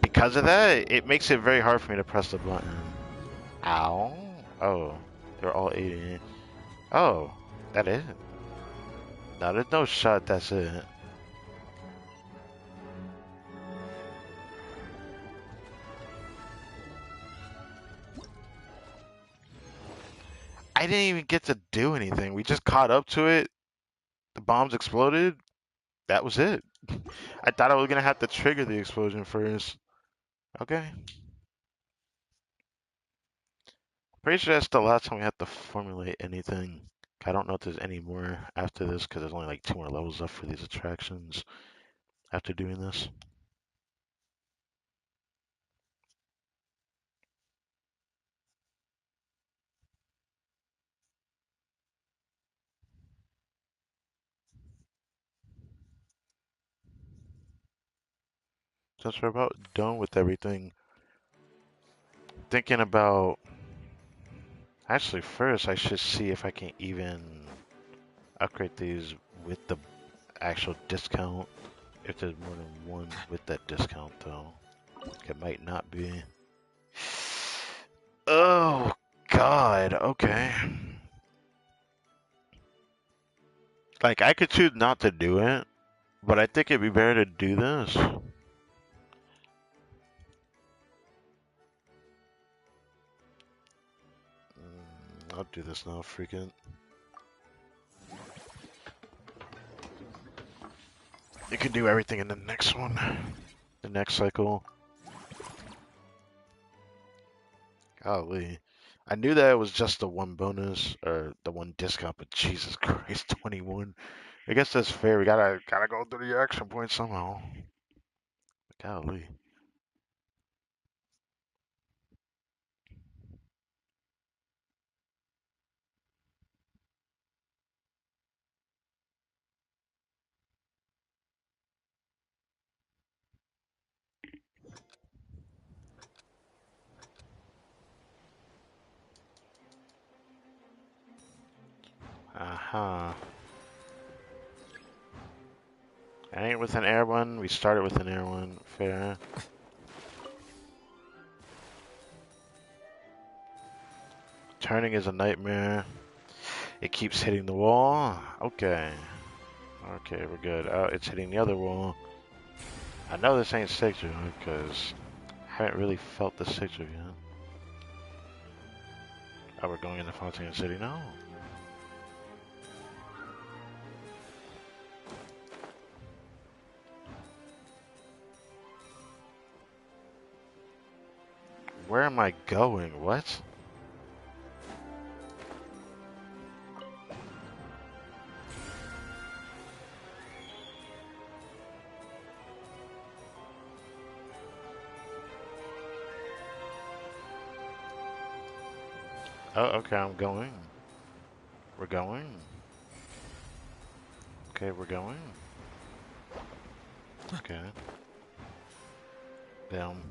because of that, it makes it very hard for me to press the button. Ow. Oh, they're all 80. Oh, that is it. No, there's no shot, that's it. I didn't even get to do anything. We just caught up to it. The bombs exploded. That was it. I thought I was gonna have to trigger the explosion first. Okay. Pretty sure that's the last time we have to formulate anything. I don't know if there's any more after this because there's only like 2 more levels left for these attractions. after doing this. Since we're about done with everything, thinking about actually first I should see if I can even upgrade these with the actual discount. If there's more than one with that discount though. It might not be. Oh God, okay. Like I could choose not to do it, but I think it'd be better to do this. I'll do this now, freaking. You can do everything in the next one. The next cycle. Golly. I knew that it was just the one bonus or the one discount, but Jesus Christ, 21. I guess that's fair. We gotta go through the action point somehow. Golly. Uh-huh. I ain't with an air one. We started with an air one. Fair. Turning is a nightmare. It keeps hitting the wall. Okay. Okay, we're good. Oh, it's hitting the other wall. I know this ain't Sigil because I haven't really felt the Sigil yet. Oh, we're going into Fontana City now? Where am I going? What? Oh, okay, I'm going. We're going. Okay, we're going. Okay. Down.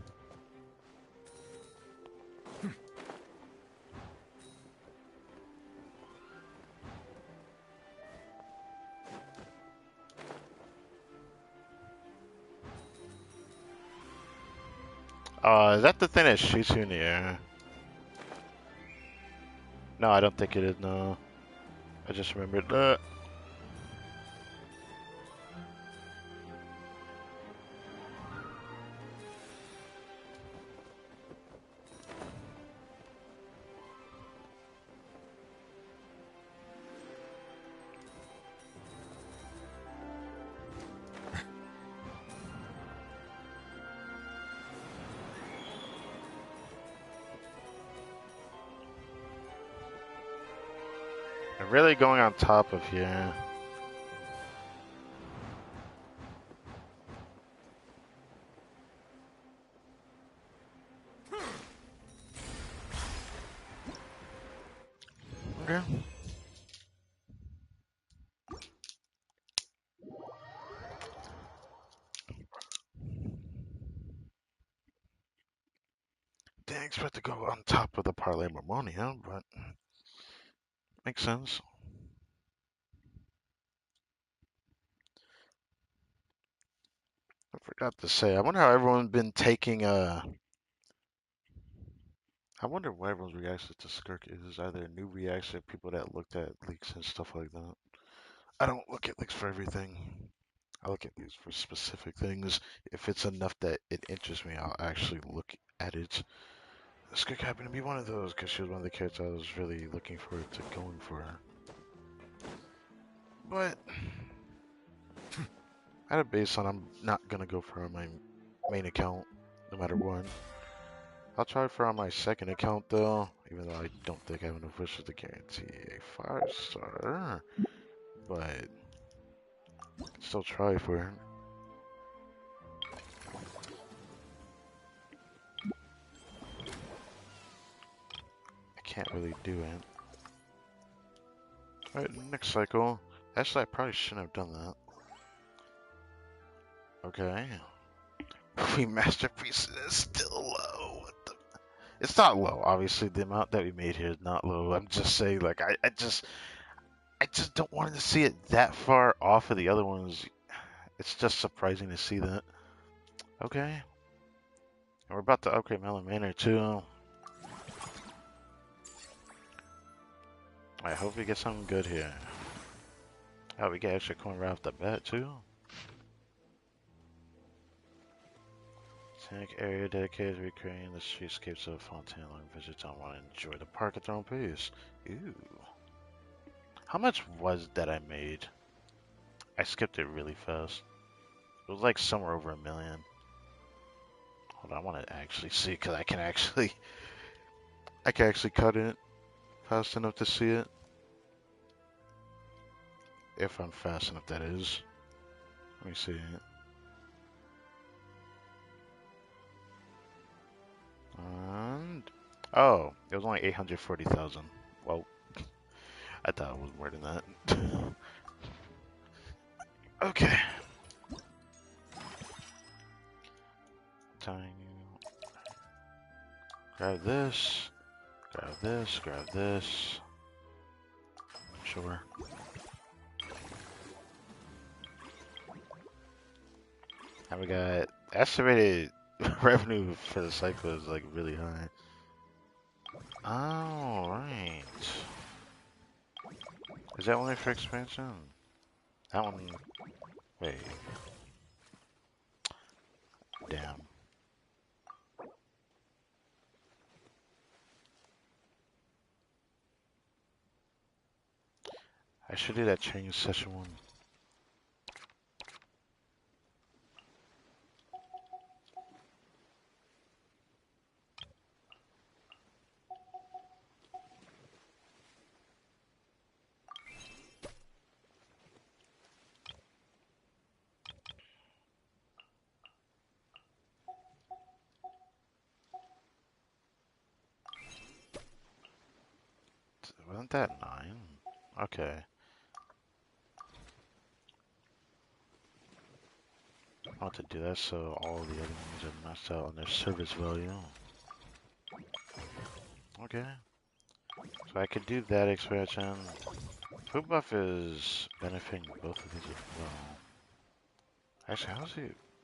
Is that the thing that shoots you in the air? No, I don't think it is, no. I just remembered. I'm really going on top of here. Okay. Didn't expect to go on top of the Parlay Marmonia, but makes sense. I forgot to say, I wonder how everyone's been taking I wonder what everyone's reaction to Skirk is. Either a new reaction, people that looked at leaks and stuff like that. I don't look at leaks for everything. I look at leaks for specific things. If it's enough that it interests me, I'll actually look at it. Skirk happened to be one of those because she was one of the characters I was really looking forward to going for. But at a baseline, I'm not gonna go for my main account, no matter what. I'll try for on my second account though, even though I don't think I have enough wishes to guarantee a 5-star. But still try for it. can't really do it. Alright, next cycle. Actually, I probably shouldn't have done that. Okay. Masterpiece is still low. It's not low. Obviously, the amount that we made here is not low. I'm just saying, like, I just don't want to see it that far off of the other ones. It's just surprising to see that. Okay. And we're about to upgrade Melon Manor too. I hope we get something good here. Oh, we get extra coin right off the bat too. Tank area dedicated to recreating the streetscapes of Fontaine. Visitors don't want to enjoy the park at their own pace. Ooh. How much was that I made? I skipped it really fast. It was like somewhere over $1 million. Hold on, I want to actually see because I can actually cut it fast enough to see it. If I'm fast enough, that is. Let me see it. And oh, it was only 840,000. Well, I thought it was more than that. Okay. Time. Grab this. Grab this. Grab this. Sure. And we got estimated revenue for the cycle is like really high. All right. Is that only for expansion? That one. Wait. Damn. I should do that training session one. Wasn't that 9? Okay. I want to do that so all the other ones are maxed out on their service value. Okay. So I could do that expansion. Food buff is benefiting both of these as well. Actually, how's he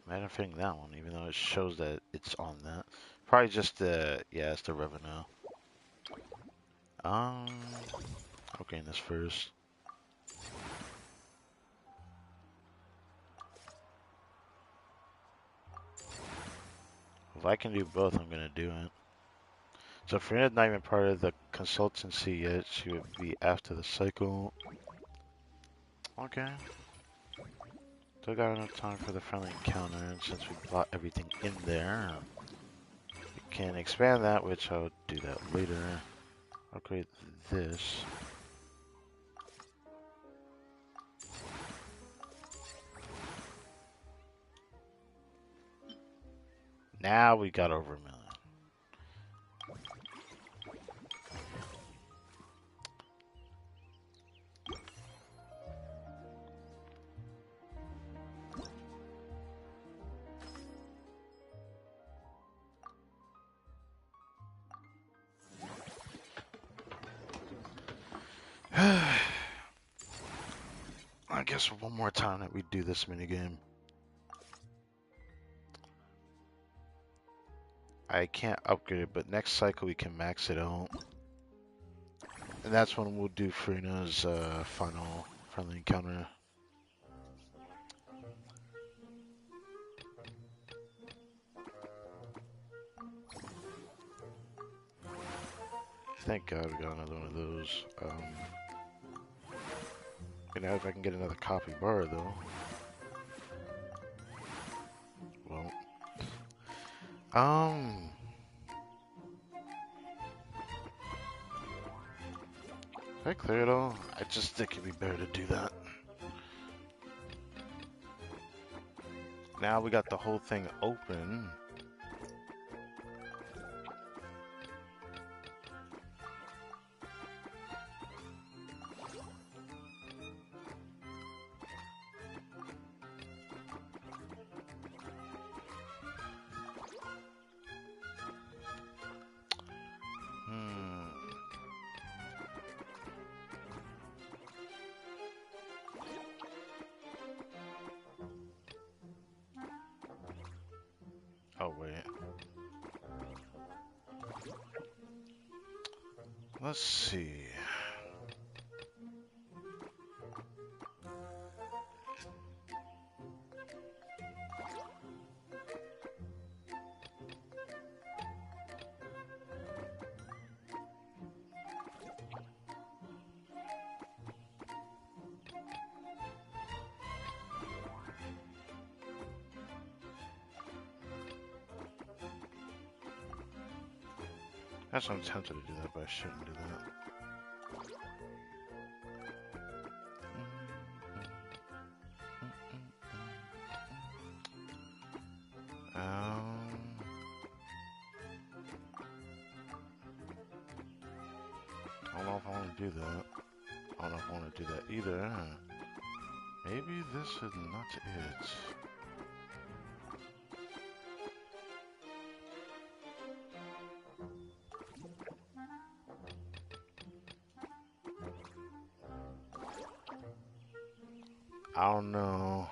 benefiting that one, even though it shows that it's on that? Probably just the, yeah, it's the revenue. Okay, this first. If I can do both, I'm gonna do it. So Farina's not even part of the consultancy yet. She would be after the cycle. Okay. Still got enough time for the friendly encounter, and since we bought everything in there, we can expand that, which I'll do that later. Upgrade this. Now we got over $1 million. I guess one more time that we do this minigame. I can't upgrade it, but next cycle we can max it out. And that's when we'll do Farina's final friendly encounter. Thank God we got another one of those. You know, if I can get another copy bar though. Well. Did I clear it all? I just think it'd be better to do that. Now we got the whole thing open. Let's see. Actually, I'm tempted to do that, but I shouldn't do that. I don't know if I want to do that. I don't know if I want to do that either. Maybe this is not it. I don't know.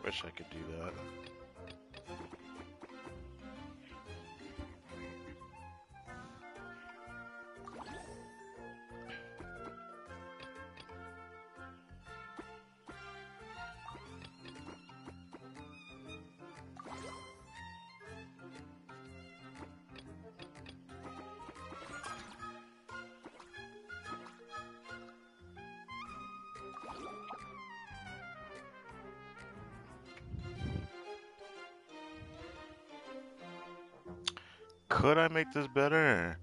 Wish I could do that. Could I make this better?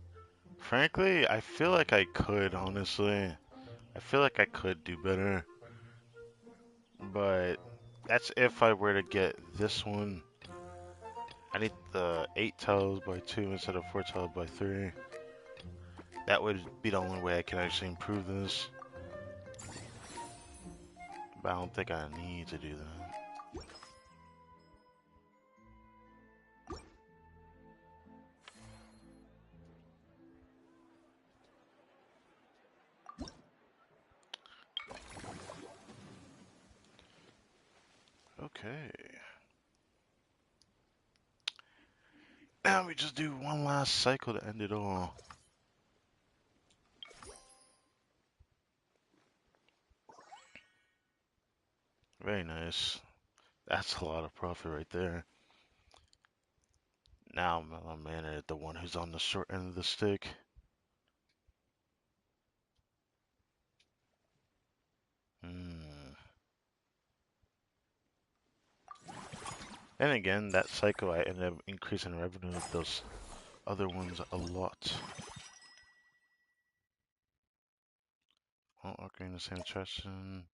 Frankly, I feel like I could, honestly. I feel like I could do better. But that's if I were to get this one. I need the 8 tiles by 2 instead of 4 tiles by 3. That would be the only way I can actually improve this. But I don't think I need to do that. Okay. Now we just do one last cycle to end it all. Very nice. That's a lot of profit right there. Now I'm man at the one who's on the short end of the stick. And again, that cycle I ended up increasing revenue of those other ones a lot. Oh, upgrading the same attraction.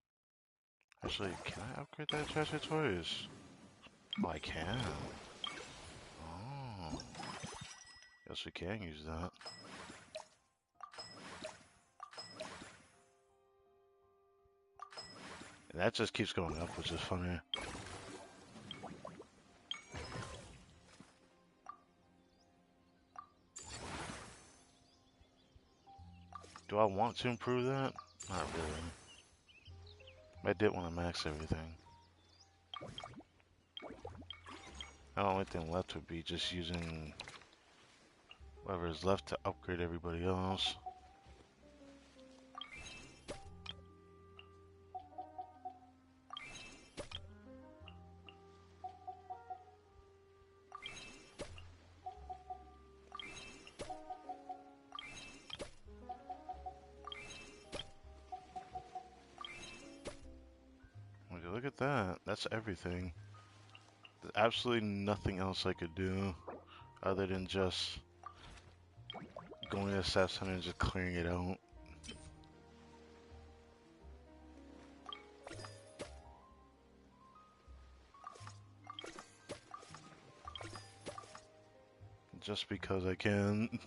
Actually, can I upgrade that attraction twice? Oh, I can. Oh. Guess we can use that. And that just keeps going up, which is funny. Do I want to improve that? Not really. I did want to max everything. The only thing left would be just using whatever is left to upgrade everybody else. Look at that. That's everything. There's absolutely nothing else I could do other than just going to the staff center and just clearing it out. Just because I can.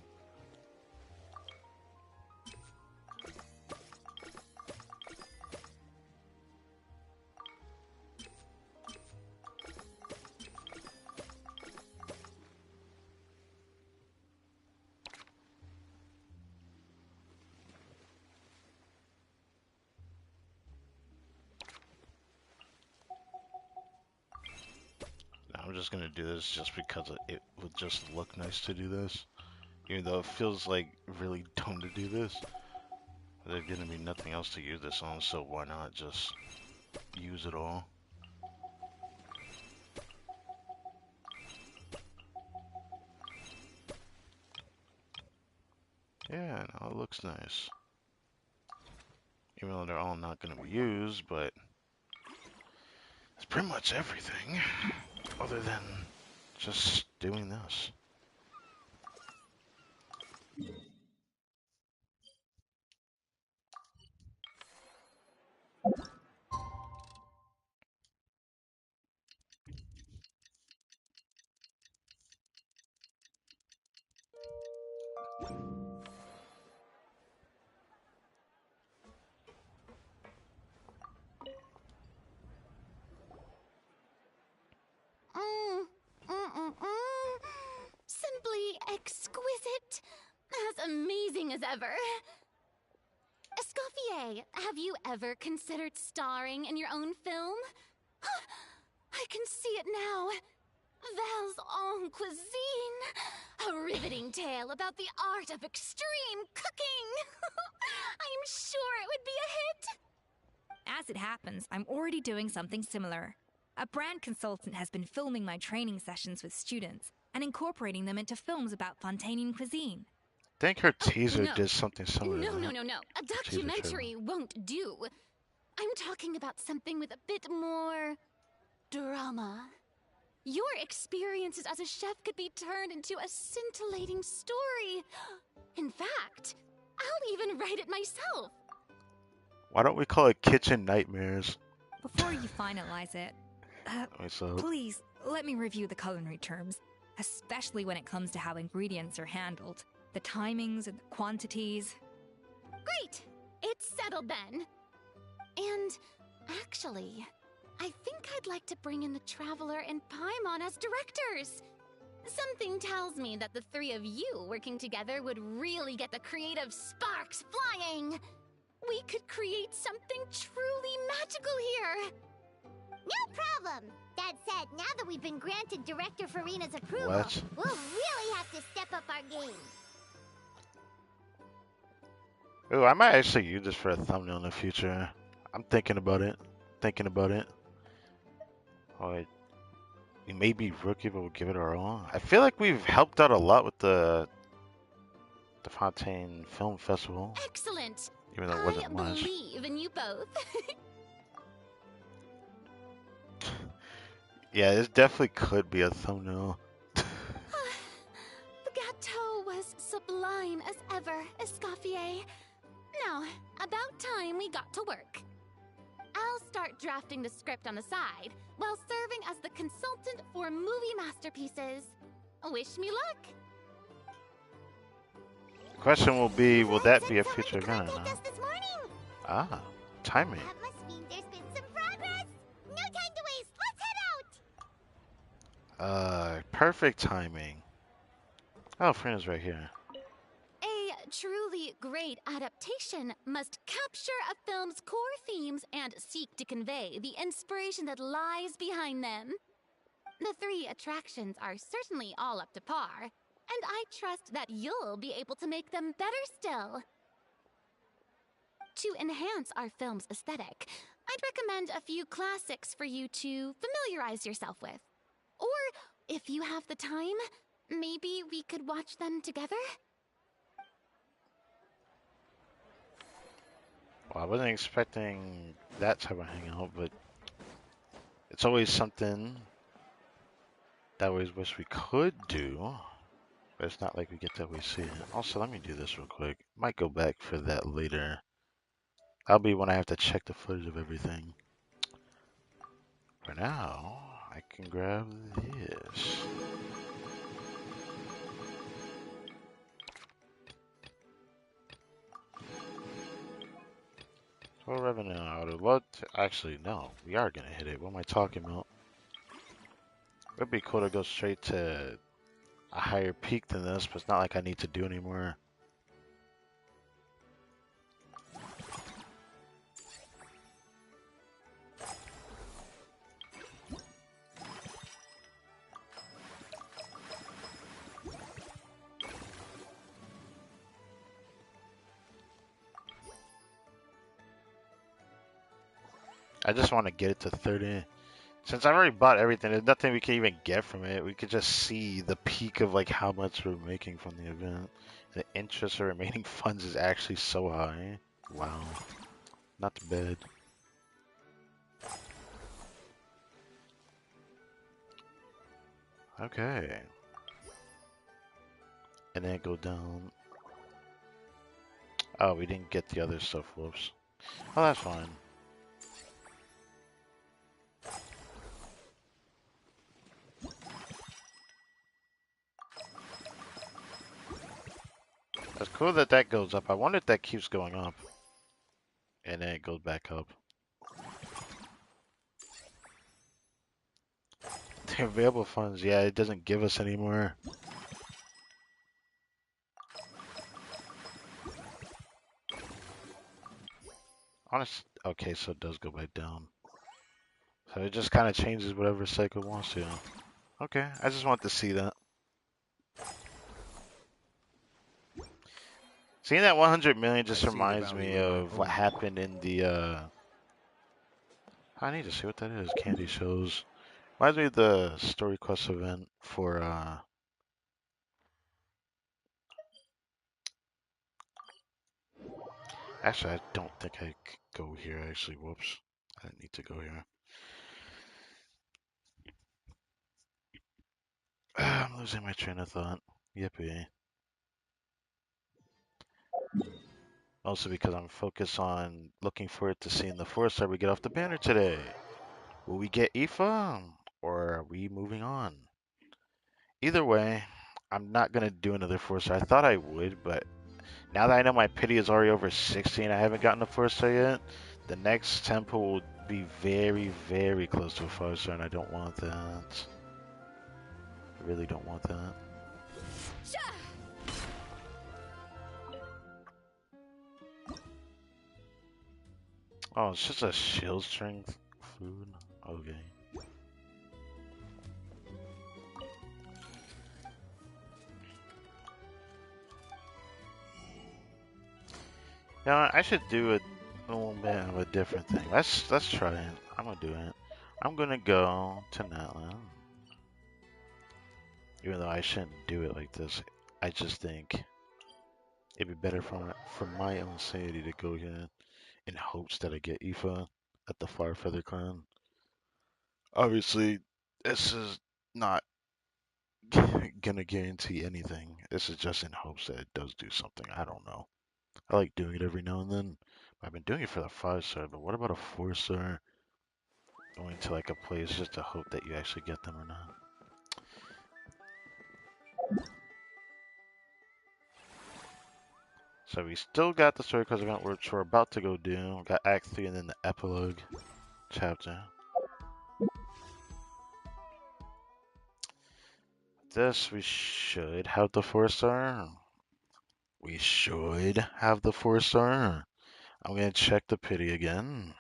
just gonna do this just because it would just look nice to do this. Even though it feels like really dumb to do this. There's gonna be nothing else to use this on, so why not just use it all? Yeah, no, it looks nice. Even though they're all not gonna be used, but it's pretty much everything other than just doing this. Simply exquisite. As amazing as ever. Escoffier, have you ever considered starring in your own film? I can see it now. Val's en cuisine. A riveting tale about the art of extreme cooking. I'm sure it would be a hit. As it happens, I'm already doing something similar. A brand consultant has been filming my training sessions with students and incorporating them into films about Fontanian cuisine. I think her teaser did something similar to that. No. A documentary won't do. I'm talking about something with a bit more drama. Your experiences as a chef could be turned into a scintillating story. In fact, I'll even write it myself. Why don't we call it Kitchen Nightmares? Before you finalize it, please let me review the culinary terms, especially when it comes to how ingredients are handled, the timings and the quantities. Great! It's settled then. And actually, I think I'd like to bring in the Traveler and Paimon as directors. Something tells me that the three of you working together would really get the creative sparks flying. We could create something truly magical here. No problem. That said, now that we've been granted Director Farina's approval, we'll really have to step up our game. Ooh, I might actually use this for a thumbnail in the future. I'm thinking about it. Oh, we may be rookie, but we'll give it our all. I feel like we've helped out a lot with the Fontaine Film Festival. Excellent. Even though it wasn't much. I believe in you both. Yeah, this definitely could be a thumbnail. The gâteau was sublime as ever, Escoffier. Now, about time we got to work. I'll start drafting the script on the side, while serving as the consultant for movie masterpieces. Wish me luck! The question will be, will that be a future event? Ah, timing. That must mean there's been some progress! No time to waste, let's head out! Perfect timing. Oh, Frina's right here. A truly great adaptation must capture a film's core themes and seek to convey the inspiration that lies behind them. The three attractions are certainly all up to par, and I trust that you'll be able to make them better still. To enhance our film's aesthetic, I'd recommend a few classics for you to familiarize yourself with. Or, if you have the time, maybe we could watch them together? Well, I wasn't expecting that type of hangout, but it's always something that I always wish we could do, but it's not like we get to always see it. Also, let me do this real quick. Might go back for that later. That'll be when I have to check the footage of everything. For now, I can grab this. Total revenue, I would love to. Actually, no, we are gonna hit it. What am I talking about? It'd be cool to go straight to a higher peak than this, but it's not like I need to do anymore. I just want to get it to 30. Since I've already bought everything, there's nothing we can even get from it. We could just see the peak of like how much we're making from the event. The interest of remaining funds is actually so high. Wow. Not bad. Okay. And then go down. Oh, we didn't get the other stuff. Whoops. Oh, that's fine. It's cool that that goes up. I wonder if that keeps going up. And then it goes back up. The available funds, yeah, it doesn't give us any more. Okay, so it does go back down. So it just kind of changes whatever cycle wants to. Okay, I just want to see that. Seeing that 100 million just reminds me of what happened in the, I need to see what that is, candy shows. Reminds me of the Story Quest event for, actually, I don't think I could go here, actually, whoops. I didn't need to go here. I'm losing my train of thought. Yippee. Also because I'm focused on looking forward to seeing the 4-star we get off the banner today. Will we get Aoife, or are we moving on? Either way, I'm not going to do another 4-star. I thought I would, but now that I know my pity is already over 60 and I haven't gotten a 4-star yet, the next tempo will be very, very close to a 5-star, and I don't want that. I really don't want that. Oh, it's just a shield strength food? Okay. Yeah, I should do a little bit of a different thing. Let's try it. I'm gonna do it. I'm gonna go to Natlan. Even though I shouldn't do it like this, I just think it'd be better for my own sanity to go here in hopes that I get Aoife at the Fire Feather Clan. Obviously, this is not gonna guarantee anything. This is just in hopes that it does do something. I don't know. I like doing it every now and then. I've been doing it for the 5-star, but what about a 4-star? Going to like a place just to hope that you actually get them or not. So we still got the story quest event which we're about to go do. We got Act 3 and then the epilogue chapter. This we should have the 4-star. We should have the 4-star. I'm gonna check the pity again.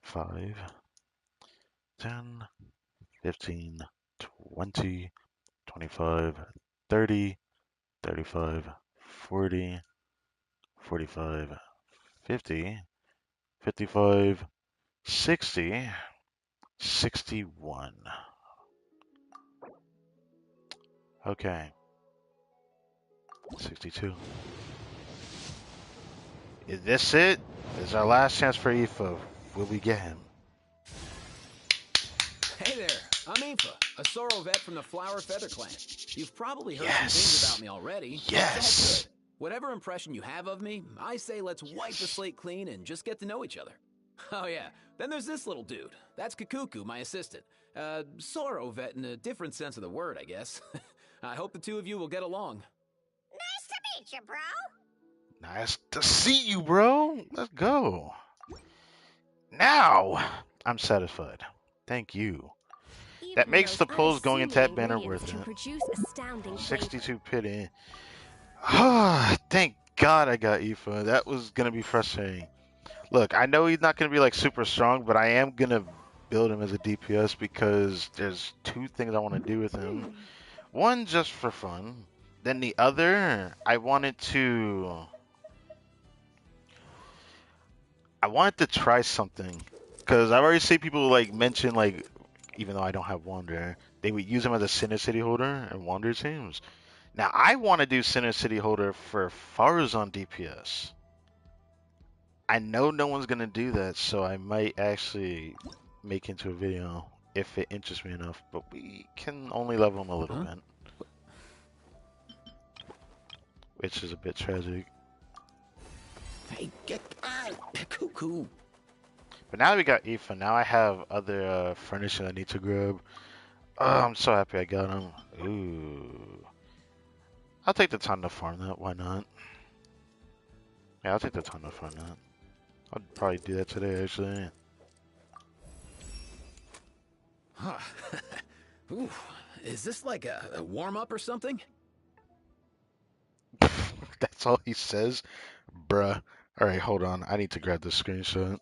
5, 10, 15, 20, 25, 30, 35, 40, 45, 50, 55, 60, 61. Okay. 62. Is this it? This is our last chance for Aoife. Will we get him? Hey there, I'm Aoife, a Sorrow vet from the Flower Feather Clan. You've probably heard some things about me already. Yes. It's all good. Whatever impression you have of me, I say let's wipe the slate clean and just get to know each other. Oh yeah, then there's this little dude. That's Kakuku, my assistant. Sorrow vet in a different sense of the word, I guess. I hope the two of you will get along. Nice to meet you, bro. Nice to see you, bro. Let's go. Now, I'm satisfied. Thank you. That makes the pulls going into that banner worth it. 62 pity. Thank God I got Aoife. That was going to be frustrating. Look, I know he's not going to be like super strong, but I am going to build him as a DPS because there's two things I want to do with him. One, just for fun. Then the other, I wanted to wanted to try something because I've already seen people like mention like, even though I don't have Wander, they would use them as a Sinnoh City holder and Wander teams. Now I want to do Sinnoh City holder for Farzan DPS. I know no one's gonna do that, so I might actually make into a video if it interests me enough. But we can only level him a little bit, which is a bit tragic. Hey, get out! Cuckoo! But now that we got Aoife, now I have other furnishing I need to grab. Oh, I'm so happy I got him. Ooh. I'll take the time to farm that, why not? Yeah, I'll take the time to farm that. I'll probably do that today, actually. Huh. Ooh, is this like a warm-up or something? That's all he says? Bruh. Alright, hold on. I need to grab this screenshot.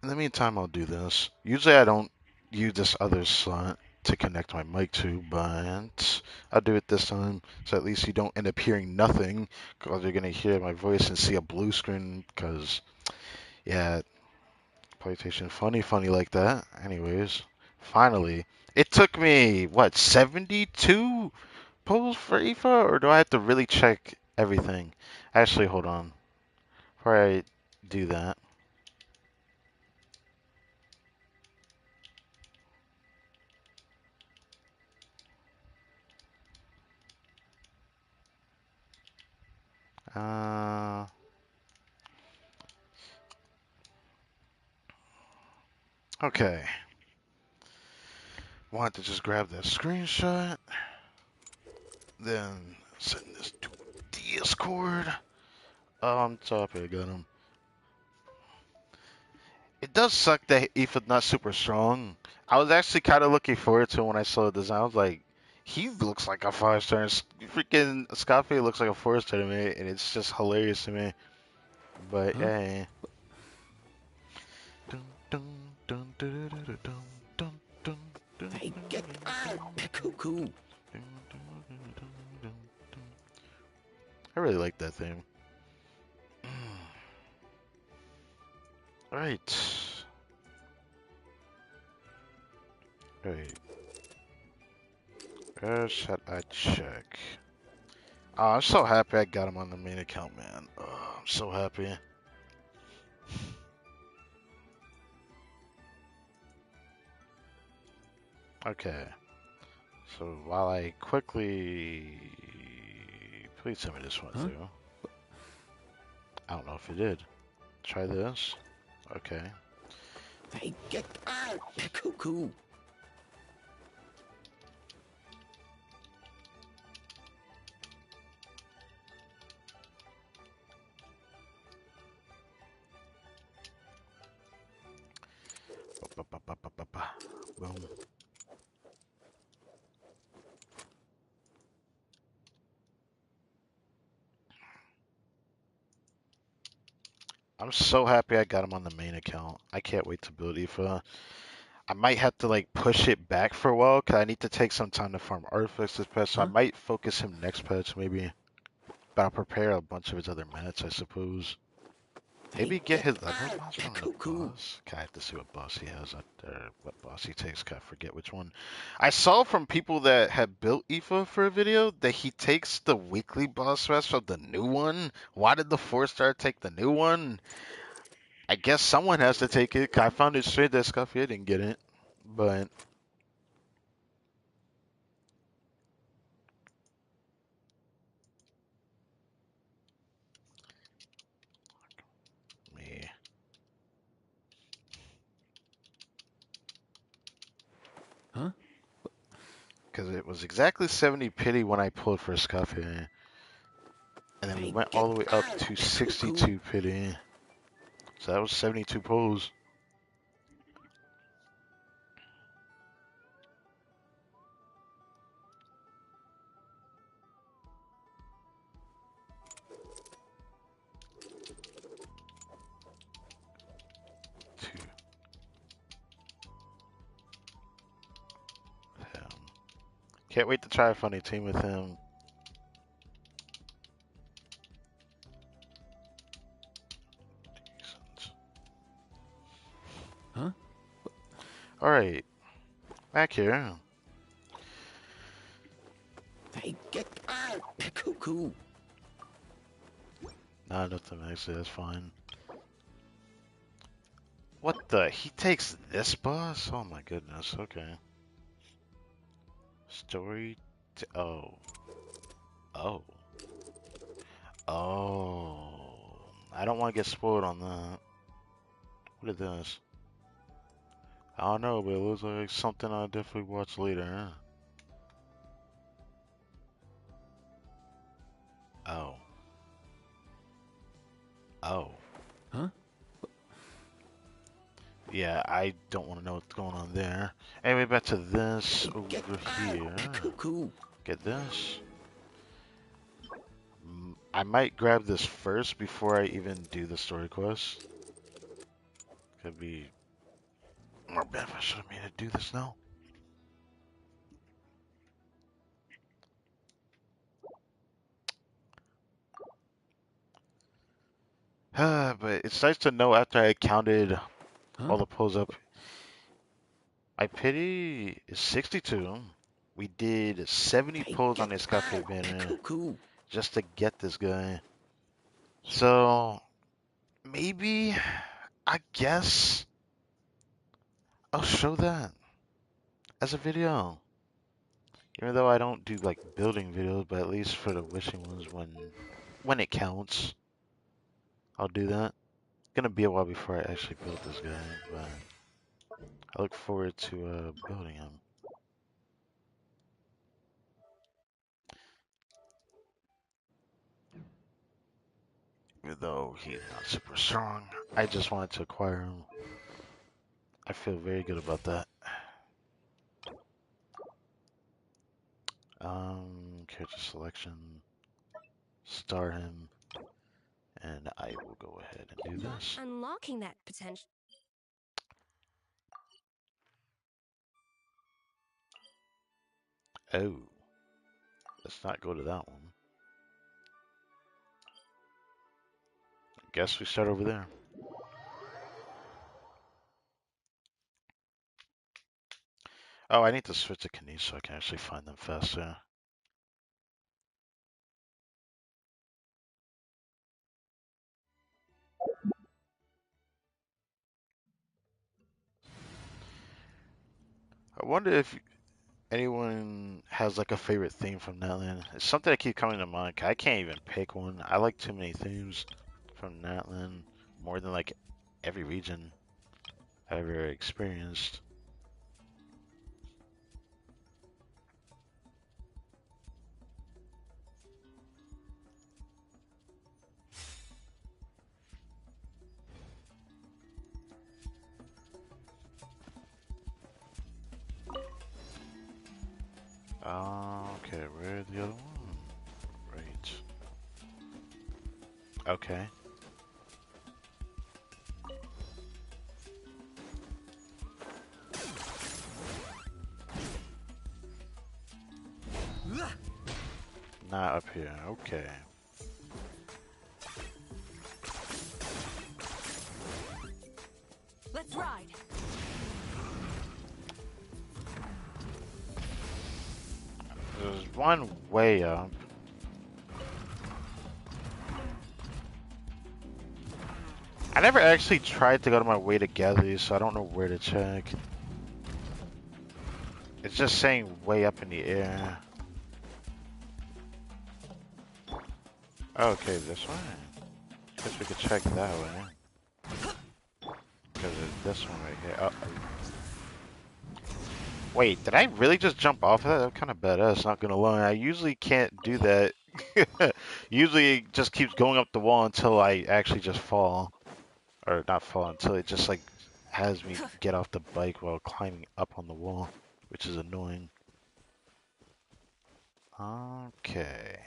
In the meantime, I'll do this. Usually I don't use this other slot to connect my mic to, but I'll do it this time, so at least you don't end up hearing nothing, because you're going to hear my voice and see a blue screen, because, yeah, PlayStation funny like that. Anyways, finally. It took me, what, 72 polls for Aoife, or do I have to really check everything? Actually, hold on. Before I do that. Okay. Want to just grab that screenshot, then send this to Discord. Oh, I'm so happy I got him. It does suck that Aoife's not super strong. I was actually kind of looking forward to it when I saw the design. I was like, he looks like a 5-star. Freaking Scafe looks like a 4-star to me, and it's just hilarious to me. But hey. Hey, get out! Cuckoo! I really like that theme. Alright. Alright. Where should I check? Oh, I'm so happy I got him on the main account, man. Oh, I'm so happy. Okay. So while I quickly... Please tell me this one through. I don't know if it did. Try this. Okay. Hey, get out! Cuckoo! Boom. I'm so happy I got him on the main account. I can't wait to build Aoife. I might have to like push it back for a while because I need to take some time to farm artifacts this patch. So I might focus him next patch maybe. But I'll prepare a bunch of his other mats, I suppose. Maybe get his other boss from the boss. Okay, I have to see what boss he has out there. What boss he takes. I forget which one. I saw from people that had built Aoife for a video that he takes the weekly boss rush of the new one. Why did the 4-star take the new one? I guess someone has to take it. I found it straight that Scuffy didn't get it. But me. Huh? Because it was exactly 70 pity when I pulled for Scuffy. And then we went all the way up to 62 pity. So that was 72 pulls. Can't wait to try a funny team with him. Huh? Alright. Back here. Hey, get out! Cuckoo! Nah, nothing actually, that's fine. What the? He takes this boss? Oh my goodness, okay. Story. Oh. Oh. Oh. I don't want to get spoiled on that. What is this? I don't know, but it looks like something I'll definitely watch later, huh? Oh. Oh. Huh? Yeah, I don't want to know what's going on there. Anyway, back to this over here. Cuckoo! Get this. I might grab this first before I even do the story quest. Could be more beneficial to me to do this now. But it's nice to know after I counted all the pulls up. My pity is 62. We did 70 pulls on this cafe banner just to get this guy. So maybe, I guess, I'll show that as a video. Even though I don't do like building videos, but at least for the wishing ones when it counts, I'll do that. Gonna be a while before I actually build this guy, but I look forward to building him. Even though he's not super strong, I just wanted to acquire him. I feel very good about that. Character selection, star him, and I will go ahead and do this. Unlocking that potential. Oh, let's not go to that one. Guess we start over there. Oh, I need to switch to Kanish so I can actually find them faster. I wonder if anyone has like a favorite theme from Natlan. It's something that keeps coming to mind. I can't even pick one. I like too many themes from Natlan, more than like every region I've ever experienced. Okay, where's the other one? Right. Okay. Not up here. Okay. Let's ride. There's one way up. I never actually tried to go to my way to gather these, so I don't know where to check. It's just saying way up in the air. Okay, this way. Guess we could check that way. Because it's this one right here. Wait, did I really just jump off of that? That's kind of badass, not gonna lie. I usually can't do that. Usually it just keeps going up the wall until I actually just fall. Or not fall, until it just like has me get off the bike while climbing up on the wall, which is annoying. Okay.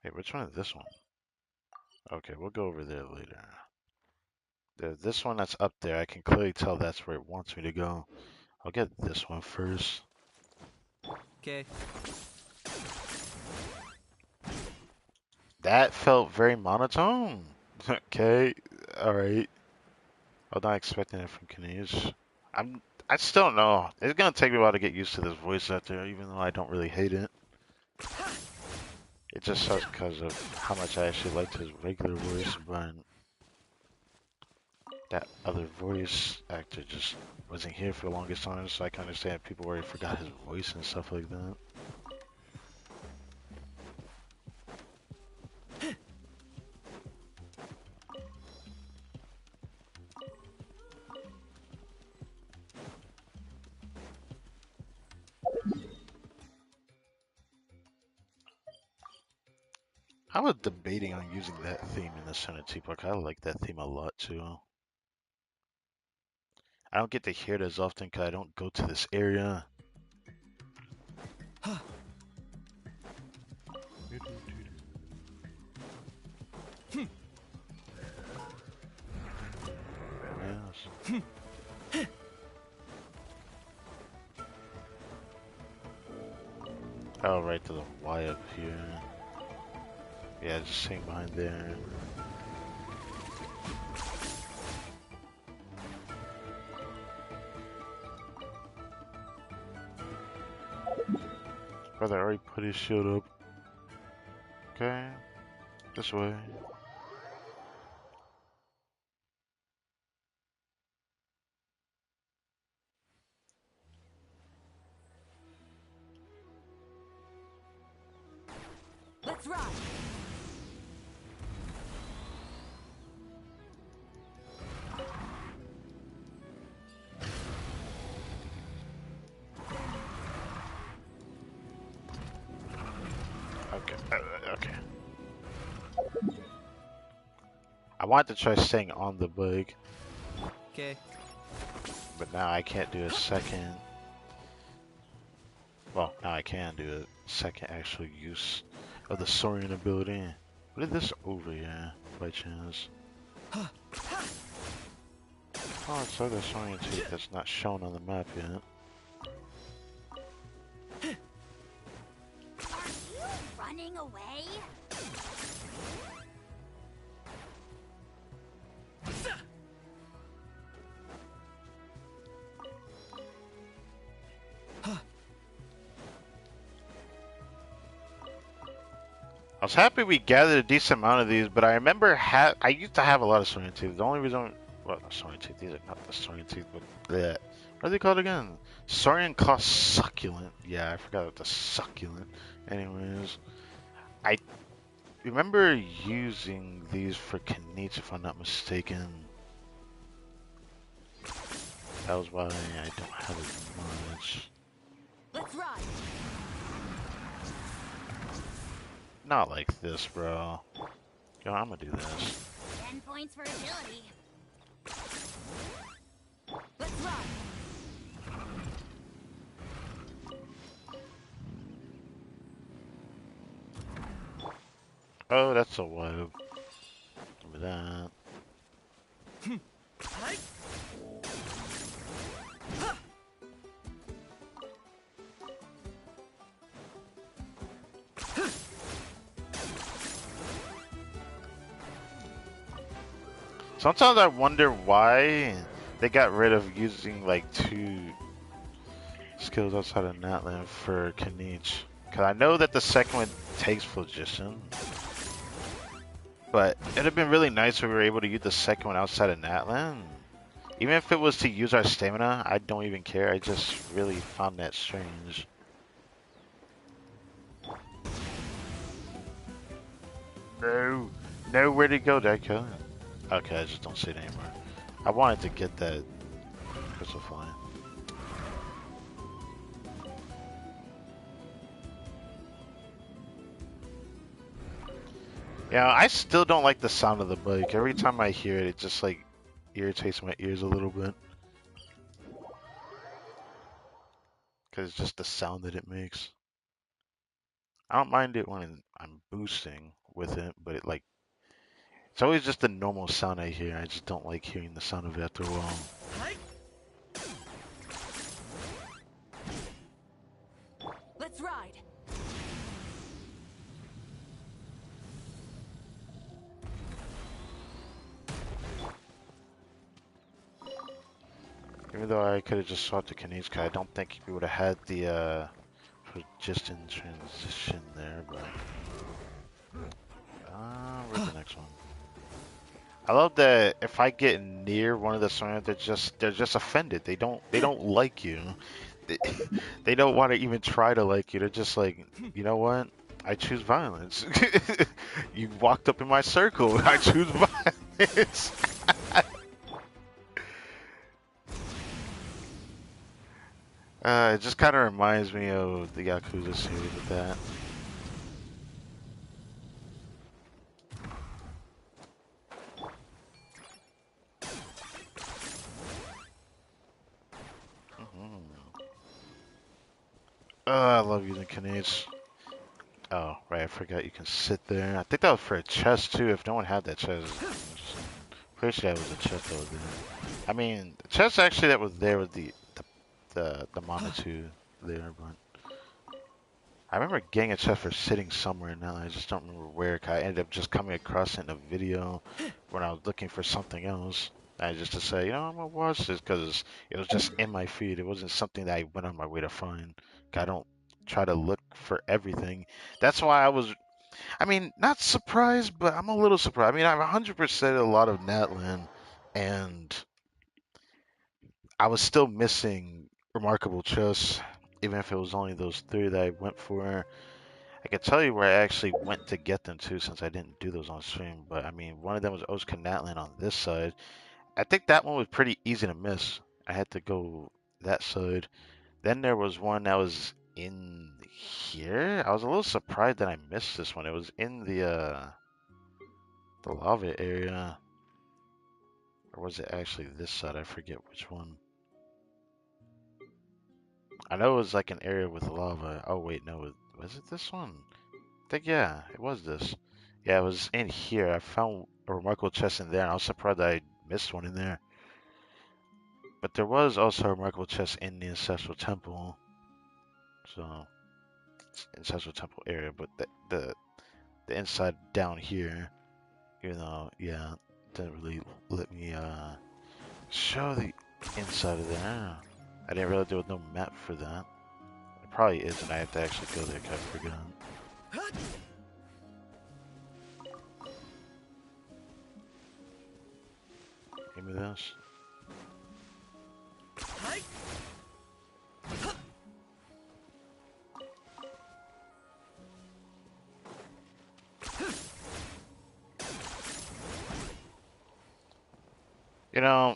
Wait, which one is this one? Okay, we'll go over there later. This one that's up there, I can clearly tell that's where it wants me to go. I'll get this one first. Okay. That felt very monotone. Okay, alright. I was not expecting it from Kanish. I still don't know. It's gonna take me a while to get used to this voice actor, even though I don't really hate it. It just sucks because of how much I actually liked his regular voice, but that other voice actor just wasn't here for the longest time, so I can understand people already forgot his voice and stuff like that. I was debating on using that theme in the Serenity Park. I like that theme a lot too. I don't get to hear it as often because I don't go to this area. Yes. Oh, right to the Y up here. Yeah, just sitting behind there. Brother already put his shield up. Okay, this way. Let's ride. Okay, okay. I wanted to try staying on the bike. Okay. But now I can't do a second. Well, now I can do a second actual use of the soaring ability. What is this over here, by chance? Oh, it's like a soaring tooth that's not shown on the map yet. Are you running away? I was happy we gathered a decent amount of these, but I remember I used to have a lot of soaring teeth. The only reason, well, not soaring teeth. These are not the soaring teeth, but that. What are they called again? Saurian cost succulent. Yeah, I forgot about the succulent. Anyways, I remember using these for Kanich, if I'm not mistaken. That was why I don't have as much. Let's ride. Not like this, bro. Yo, I'm gonna do this. 10 points for agility. Let's ride. Oh, that's a web. Give me that. Sometimes I wonder why they got rid of using like 2 skills outside of Natlan for Kanich. Cause I know that the second one takes phlogiston. But it'd have been really nice if we were able to use the second one outside of Natlan. Even if it was to use our stamina, I don't even care. I just really found that strange. No. No, where'd it go? Did I kill it? Okay, I just don't see it anymore. I wanted to get that crystal fly. Yeah, I still don't like the sound of the bike. Every time I hear it, it just like irritates my ears a little bit. Because it's just the sound that it makes. I don't mind it when I'm boosting with it, but it like It's always just the normal sound I hear. I just don't like hearing the sound of it after a while. Let's ride. Even though I could have just swapped to Kanishka, I don't think we would have had the just in transition there, but where's the next one? I love that if I get near one of the Sonya, they're just offended. They don't like you. They don't want to even try to like you. They're just like, you know what? I choose violence. You walked up in my circle. I choose violence. It just kind of reminds me of the Yakuza series with that. I love using Kanage. Oh, right, I forgot you can sit there. I think that was for a chest too. If no one had that chest, pretty sure that was a chest that was there. I mean, the chest actually that was there was the Manitou there, but I remember getting a chest for sitting somewhere now. I just don't remember where. I ended up just coming across it in a video when I was looking for something else. I just to say, you know, I'm gonna watch this because it was just in my feed. It wasn't something that I went on my way to find. I don't try to look for everything. That's why I was, I mean, not surprised, but I'm a little surprised. I mean, I've 100% a lot of Natlan, and I was still missing Remarkable Chess, even if it was only those three that I went for. I can tell you where I actually went to get them too, since I didn't do those on stream. But I mean, one of them was Oscar Natlan on this side. I think that one was pretty easy to miss. I had to go that side. Then there was one that was in here. I was a little surprised that I missed this one. It was in the lava area. Or was it actually this side? I forget which one. I know it was like an area with lava. Oh wait, no, was it this one? I think yeah, it was this. Yeah, it was in here. I found a remarkable chest in there, and I was surprised that I missed one in there. But there was also a remarkable chest in the Ancestral Temple. So, Ancestral Temple area, but the inside down here, even though, yeah, didn't really let me show the inside of there. I didn't realize there was no map for that. It probably is, and I have to actually go there because I forgot. Give me this. You know,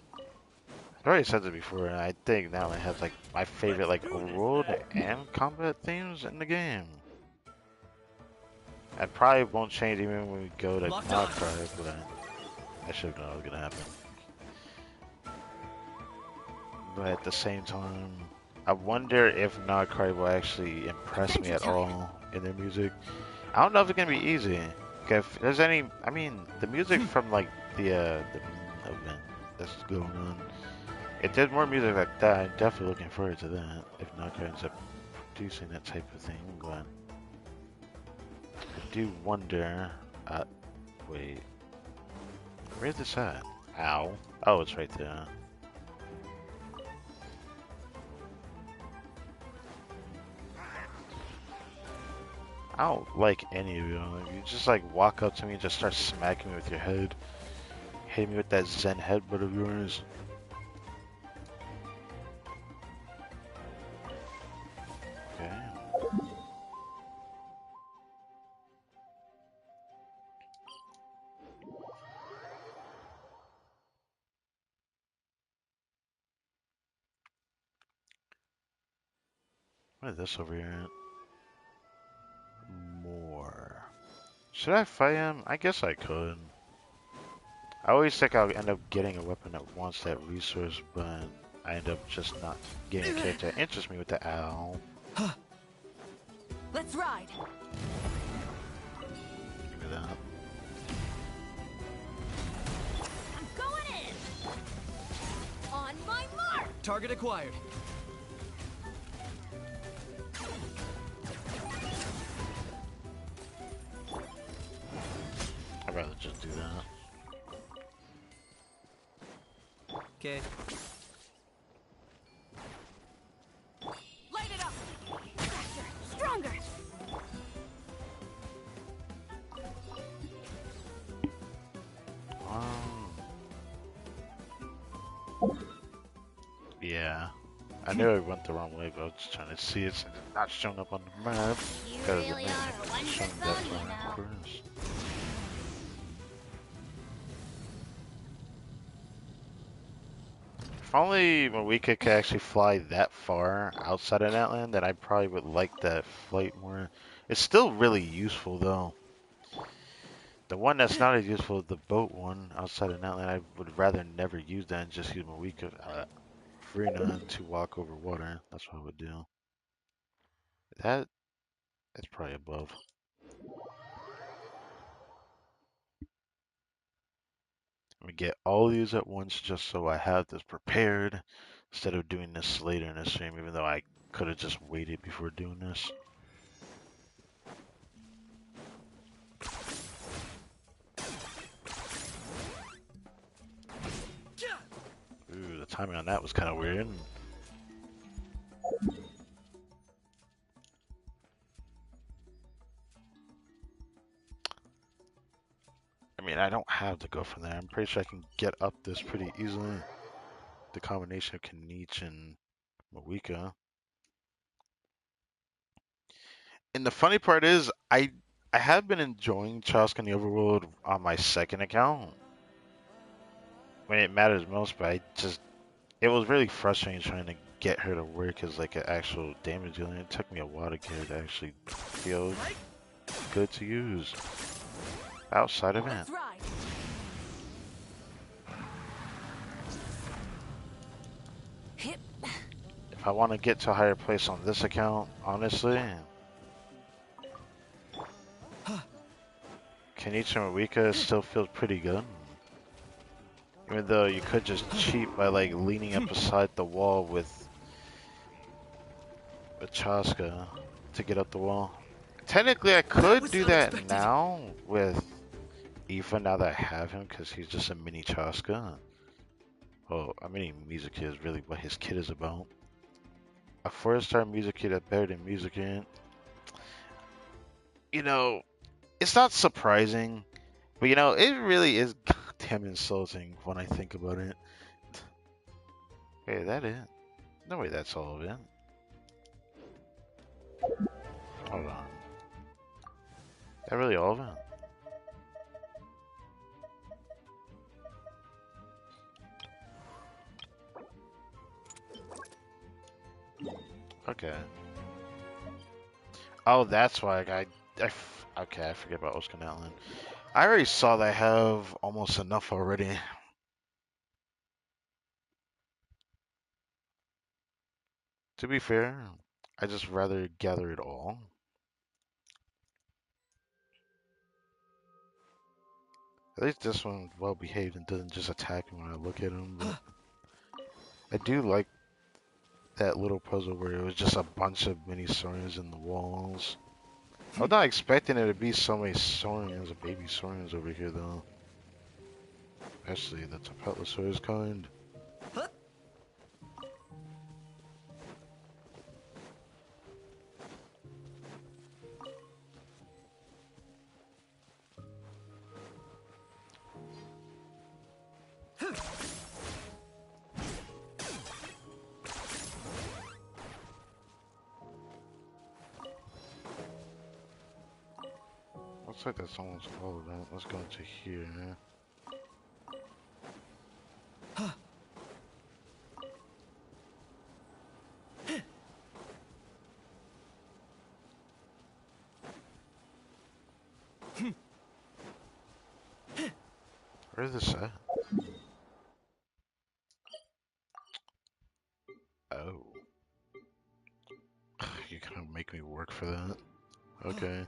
I've already said it before, and I think now it has like my favorite like world and combat themes in the game. I probably won't change even when we go to Nogcry, but I should know what's gonna happen. But at the same time, I wonder if Nogcry will actually impress me at all in their music. I don't know if it's gonna be easy. If there's any, I mean, the music from like the event that's going on. If there's more music like that, I'm definitely looking forward to that. If Nogcry ends up producing that type of thing, but I do wonder. Wait, where's this at? Ow! Oh, it's right there. I don't like any of you. If you just like walk up to me and just start smacking me with your head, hit me with that Zen headbutt of yours. Okay. What is this over here? More. Should I fight him? I guess I could. I always think I'll end up getting a weapon that wants that resource, but I end up just not getting a character that interests me with the owl. Let's ride. Give me that. My mark! Target acquired. I'd rather just do that. Okay. Light it up! Faster! Stronger! Yeah. I knew I went the wrong way, but I was just trying to see it since it's not showing up on the map. You Gotta really admit, are a showing wonderful, that you far, know. of course. If only Moika could actually fly that far outside of Natland, then I probably would like that flight more. It's still really useful, though. The one that's not as useful is the boat one outside of Natland. I would rather never use that and just use Moika Farina to walk over water. That's what I would do. That's probably above. Let me get all these at once just so I have this prepared instead of doing this later in the stream, even though I could have just waited before doing this. Ooh, the timing on that was kind of weird. I mean, I don't have to go from there. I'm pretty sure I can get up this pretty easily. The combination of Kanich and Moika. And the funny part is, I have been enjoying Chaska in the Overworld on my second account when it matters most, but it was really frustrating trying to get her to work as like an actual damage dealer. It took me a while to get her to actually feel good to use outside of it. If I want to get to a higher place on this account, honestly, Kenichi Marika still feels pretty good. Even though you could just cheat by like leaning up beside the wall with Chaska to get up the wall. Technically, I could do that now with Aoife now that I have him because he's just a mini Chaska. Oh, a mini music kid is really what his kid is about. A 4-star music kid that's better than music kid. You know, it's not surprising, but you know, it really is goddamn insulting when I think about it. Wait, is that it? No way, that's all of it. Hold on. Is that really all of it? Okay. Oh, that's why okay, I forget about Oscar Natlan. I already saw that I have almost enough already. To be fair, I just rather gather it all. At least this one's well behaved and doesn't just attack me when I look at him. But I do like that little puzzle where it was just a bunch of mini Saurians in the walls. I was not expecting there to be so many Saurians, or baby Saurians over here though. Especially the Tapetlosaurus kind. Looks like that's almost all of that. Let's go into here. Where is this at? Oh. You're gonna make me work for that? Okay.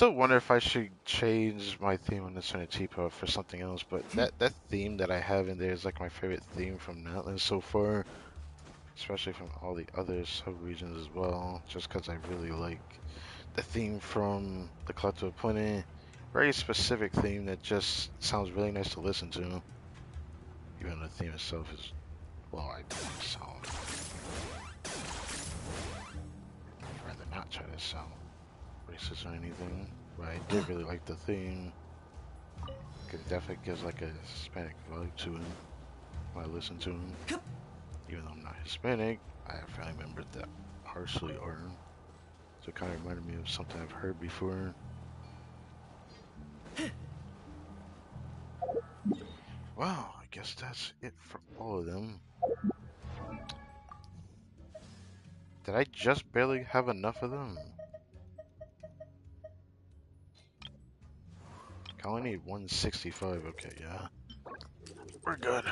still wonder if I should change my theme on this Teapot for something else, but that theme that I have in there is like my favorite theme from Natlan so far, especially from all the other sub-regions as well, just because I really like the theme from the Collective of Plenty. Very specific theme that just sounds really nice to listen to, even though the theme itself is, well, I don't sound. I'd rather not try to sound racist or anything, but I did really like the theme. It definitely gives like a Hispanic vibe to it when I listen to him. Even though I'm not Hispanic, I have family members that partially are. So it kind of reminded me of something I've heard before. Wow, I guess that's it for all of them. Did I just barely have enough of them? I only need 165. Okay, yeah. We're good.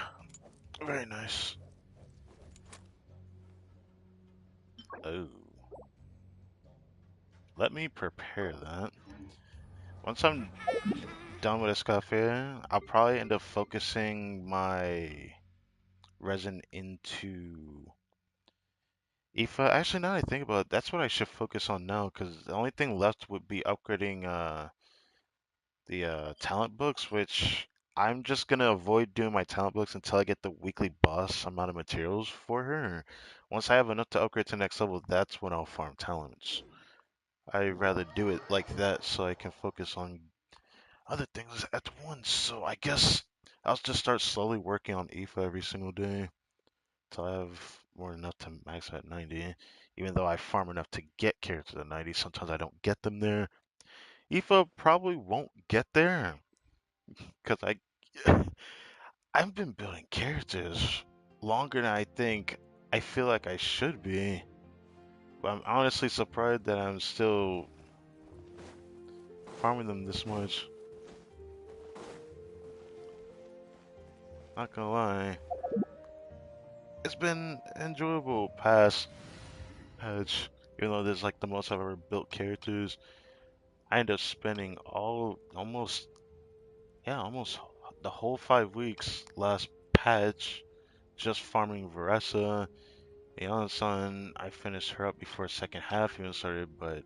Very nice. Oh. Let me prepare that. Once I'm done with this cafe, I'll probably end up focusing my resin into Aoife. Actually, now that I think about it, that's what I should focus on now, because the only thing left would be upgrading the talent books, which I'm just gonna avoid doing my talent books until I get the weekly boss amount of materials for her. Once I have enough to upgrade to next level, that's when I'll farm talents. I'd rather do it like that so I can focus on other things at once. So I guess I'll just start slowly working on Aoife every single day till I have more than enough to max at 90. Even though I farm enough to get characters at 90, sometimes I don't get them there. Aoife probably won't get there because I've been building characters longer than I think I feel like I should be. But I'm honestly surprised that I'm still farming them this much. Not gonna lie. It's been enjoyable past patch. Even though this is like the most I've ever built characters, I end up spending almost the whole 5 weeks last patch just farming Varessa. Sun, I finished her up before second half even started, but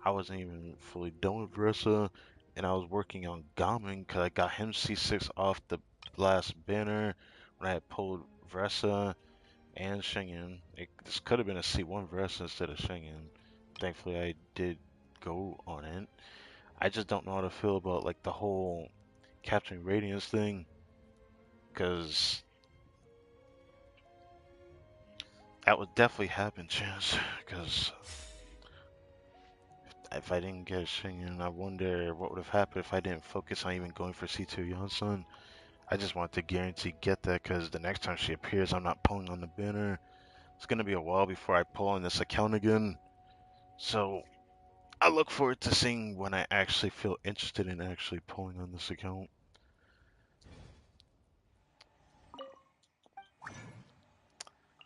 I wasn't even fully done with Varessa, and I was working on Gamin because I got him C6 off the last banner when I had pulled Varessa and Shengen. This could have been a C1 Varessa instead of Shengen. Thankfully, I did go on it. I just don't know how to feel about like the whole capturing Radiance thing, because that would definitely happen, chance. Because if I didn't get Shengen, I wonder what would have happened if I didn't focus on even going for C2 Yonsun. I just want to guarantee get that because the next time she appears, I'm not pulling on the banner. It's gonna be a while before I pull on this account again. So I look forward to seeing when I actually feel interested in actually pulling on this account.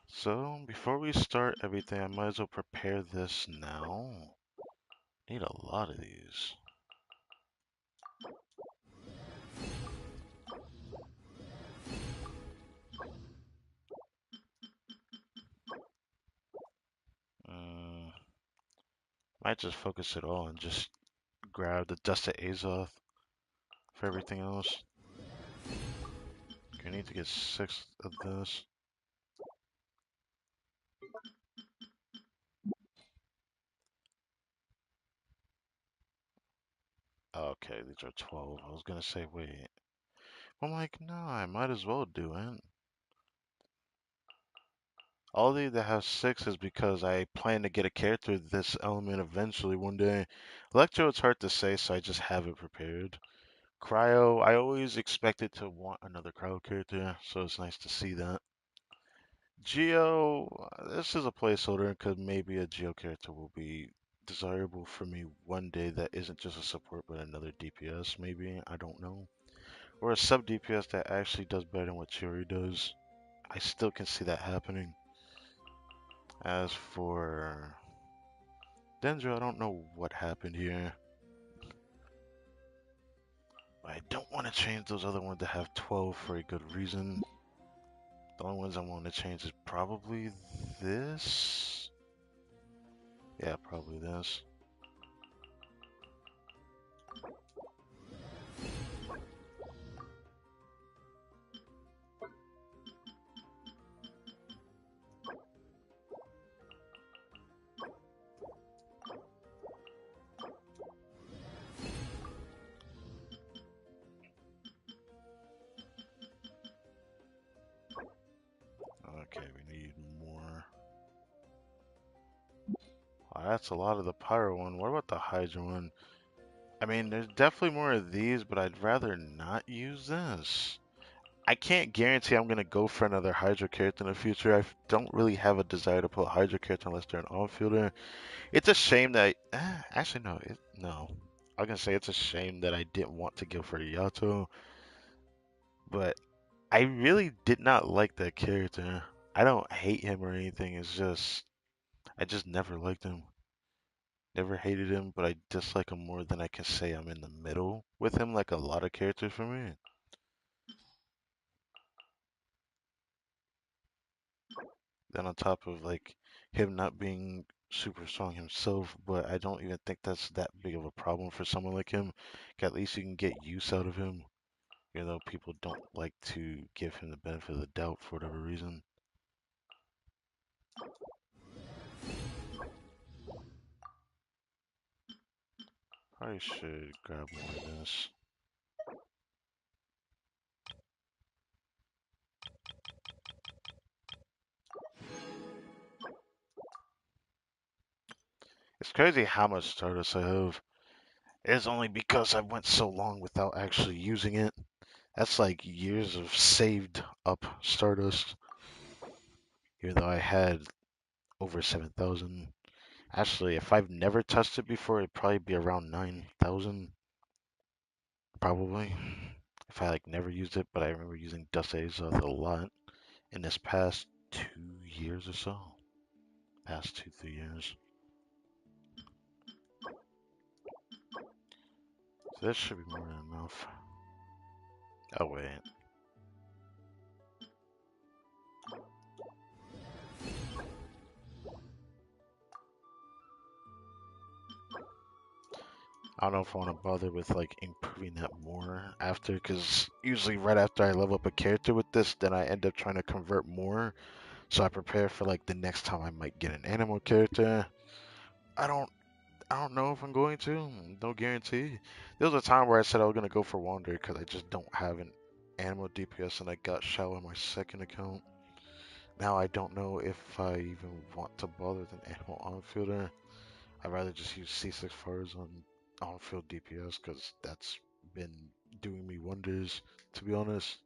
So before we start everything, I might as well prepare this now. Need a lot of these. Might just focus it all and just grab the Dust of Azoth for everything else. I need to get 6 of this. Okay, these are 12. I was gonna say, wait. I'm like, no, I might as well do it. All these that have 6 is because I plan to get a character this element eventually one day. Electro, it's hard to say, so I just have it prepared. Cryo, I always expected to want another Cryo character, so it's nice to see that. Geo, this is a placeholder because maybe a Geo character will be desirable for me one day that isn't just a support but another DPS, maybe. I don't know. Or a sub DPS that actually does better than what Chiri does. I still can see that happening. As for Dendro, I don't know what happened here. I don't want to change those other ones that have 12 for a good reason. The only ones I want to change is probably this. Yeah, probably this. Okay, we need more. Oh, that's a lot of the Pyro one. What about the Hydra one? I mean, there's definitely more of these, but I'd rather not use this. I can't guarantee I'm gonna go for another Hydra character in the future. I don't really have a desire to pull a Hydra character unless they're an on-fielder. It's a shame that actually no. I was gonna say it's a shame that I didn't want to go for Yato, but I really did not like that character. I don't hate him or anything. It's just I just never liked him. Never hated him, but I dislike him more than I can say I'm in the middle with him, like a lot of characters for me. Then on top of like him not being super strong himself, but I don't even think that's that big of a problem for someone like him. At least you can get use out of him, even though people don't like to give him the benefit of the doubt for whatever reason. Probably should grab more of this. It's crazy how much Stardust I have. It's only because I went so long without actually using it. That's like years of saved up Stardust. Even though I had over 7,000. Actually, if I've never touched it before, it'd probably be around 9,000. Probably. If I like never used it, but I remember using Dust Azoth a lot in this past 2 years or so. Past 2, 3 years. So this should be more than enough. Oh wait. I don't know if I want to bother with like improving that more after, because usually right after I level up a character with this, then I end up trying to convert more. So I prepare for like the next time I might get an animal character. I don't I don't know if I'm going to. No guarantee. There was a time where I said I was gonna go for Wander because I just don't have an animal DPS and I got Shell on my second account. Now I don't know if I even want to bother with an animal on-fielder. I'd rather just use C6 Fars on field DPS because that's been doing me wonders, to be honest.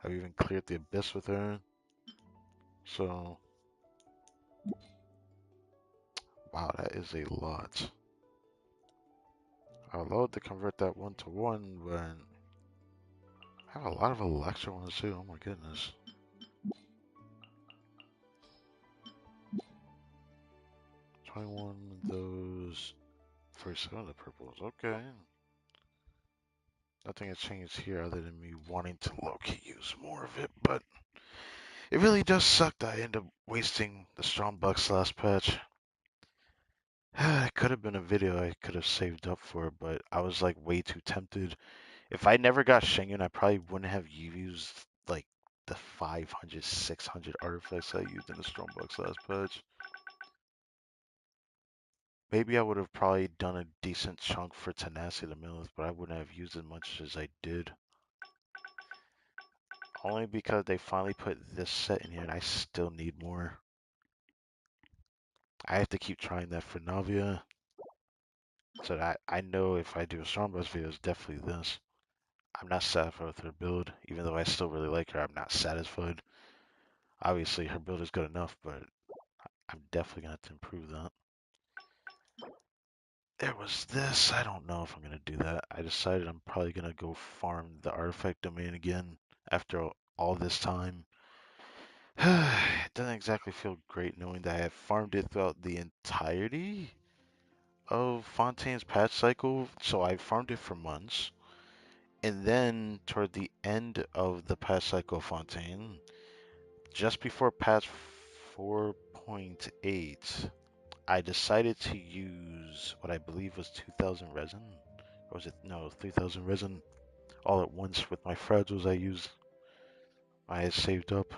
I've even cleared the Abyss with her. So, wow, that is a lot. I would love to convert that 1-to-1, but I have a lot of Electro ones too. Oh my goodness. 21 of those. 47 of the purples. Okay. Nothing has changed here other than me wanting to low-key use more of it, but it really does suck that I end up wasting the strong bucks last patch. It could have been a video I could have saved up for, but I was like way too tempted. If I never got Shengun, I probably wouldn't have used like the 500, 600 artifacts I used in the strong bucks last patch. Maybe I would have probably done a decent chunk for Tenacity the Millers, but I wouldn't have used as much as I did. Only because they finally put this set in here and I still need more. I have to keep trying that for Navia. So that I know if I do a Strong Bus video, it's definitely this. I'm not satisfied with her build. Even though I still really like her, I'm not satisfied. Obviously, her build is good enough, but I'm definitely going to have to improve that. There was this. I don't know if I'm going to do that. I decided I'm probably going to go farm the artifact domain again after all this time. It doesn't exactly feel great knowing that I have farmed it throughout the entirety of Fontaine's patch cycle. So I farmed it for months. And then toward the end of the patch cycle, Fontaine, just before patch 4.8, I decided to use what I believe was 2,000 resin. Or was it? No, 3,000 resin all at once with my fragiles I had saved up.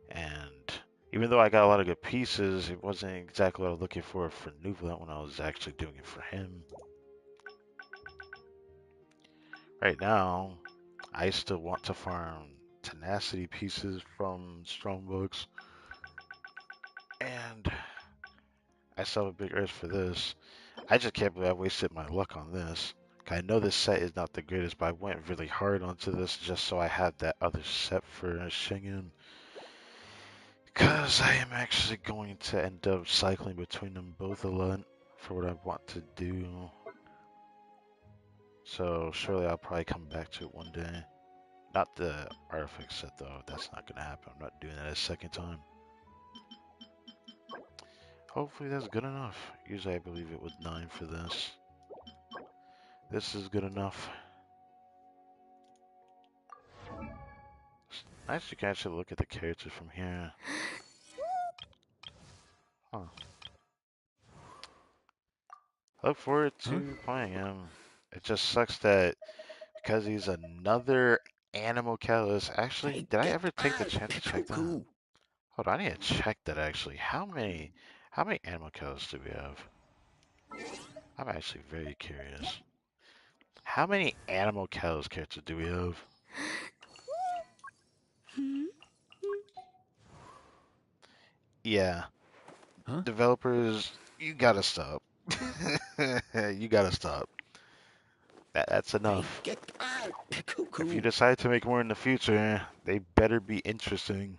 And even though I got a lot of good pieces, it wasn't exactly what I was looking for Nuvlet when I was actually doing it for him. Right now, I still want to farm tenacity pieces from Strongbooks, and I still have a big urge for this. I just can't believe I wasted my luck on this. I know this set is not the greatest, but I went really hard onto this just so I had that other set for Shingen. Because I am actually going to end up cycling between them both a lot for what I want to do. So surely I'll probably come back to it one day. Not the artifact set though, that's not going to happen. I'm not doing that a second time. Hopefully that's good enough. Usually I believe it was 9 for this. This is good enough. Nice, you can actually look at the characters from here. Huh. I look forward to playing him. It just sucks that because he's another animal catalyst. Actually, did I ever take the chance to check that? Hold on, I need to check that actually. How many animal catalysts do we have? I'm actually very curious. How many animal catalyst characters do we have? Yeah. Developers, you gotta stop. You gotta stop. That's enough. If you decide to make more in the future, they better be interesting.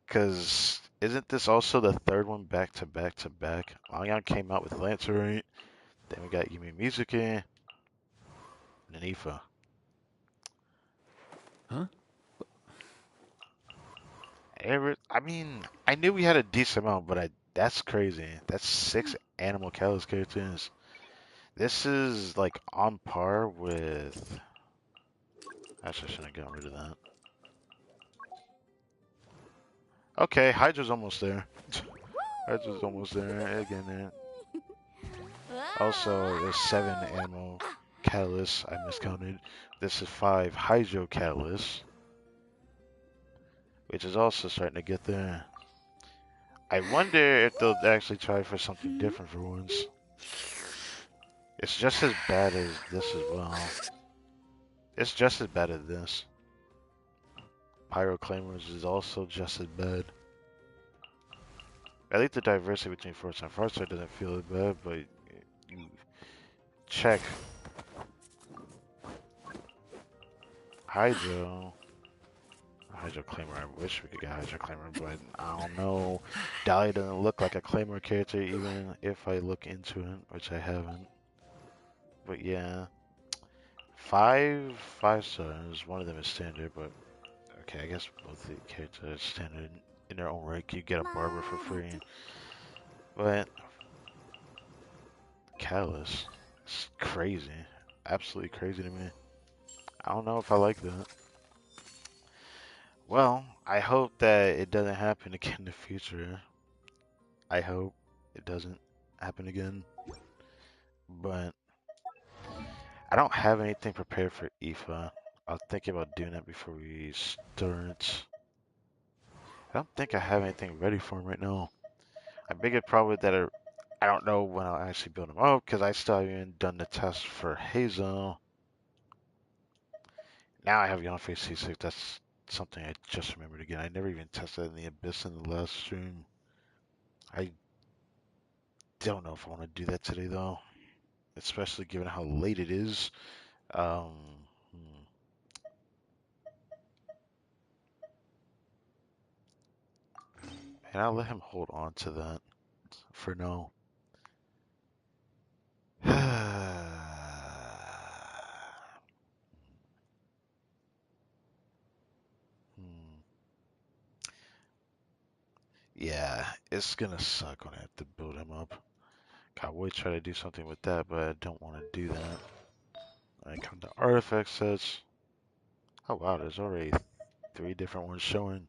Because isn't this also the third one back to back to back? Lyon came out with Lancer, right? Then we got Yumi Mizuki and then Ifa. Huh? I mean, I knew we had a decent amount, but that's crazy. That's 6 Animal Catalyst characters. This is like on par with. Actually, I shouldn't have gotten rid of that. Okay, Hydra's almost there. Hydra's almost there. Again, there. Also, there's 7 Animal Catalysts. I miscounted. This is 5 Hydro Catalysts, which is also starting to get there. I wonder if they'll actually try for something different for once. It's just as bad as this as well. It's just as bad as this. Pyro Claymores is also just as bad. I think the diversity between Force and Farsight doesn't feel as bad, but you check Hydro Claymore. I wish we could get Hydro Claymore, but I don't know. Dahlia doesn't look like a Claymore character even if I look into it, which I haven't. But yeah. 5 stars. One of them is standard, but okay, I guess both the characters are standard in their own right. You get a barber for free. But Callus, it's crazy. Absolutely crazy to me. I don't know if I like that. Well, I hope that it doesn't happen again in the future. I hope it doesn't happen again. But I don't have anything prepared for Aoife. I was thinking about doing that before we start. I don't think I have anything ready for him right now. My biggest problem is that I don't know when I'll actually build him up because I still haven't done the test for Hazel. Now I have Yonfei C6. That's something I just remembered again. I never even tested in the Abyss in the last stream. I don't know if I want to do that today though, especially given how late it is. Um, and I'll let him hold on to that for now. Yeah, it's gonna suck when I have to build him up. I would try to do something with that, but I don't want to do that. I come to artifact sets. Oh wow, there's already 3 different ones showing.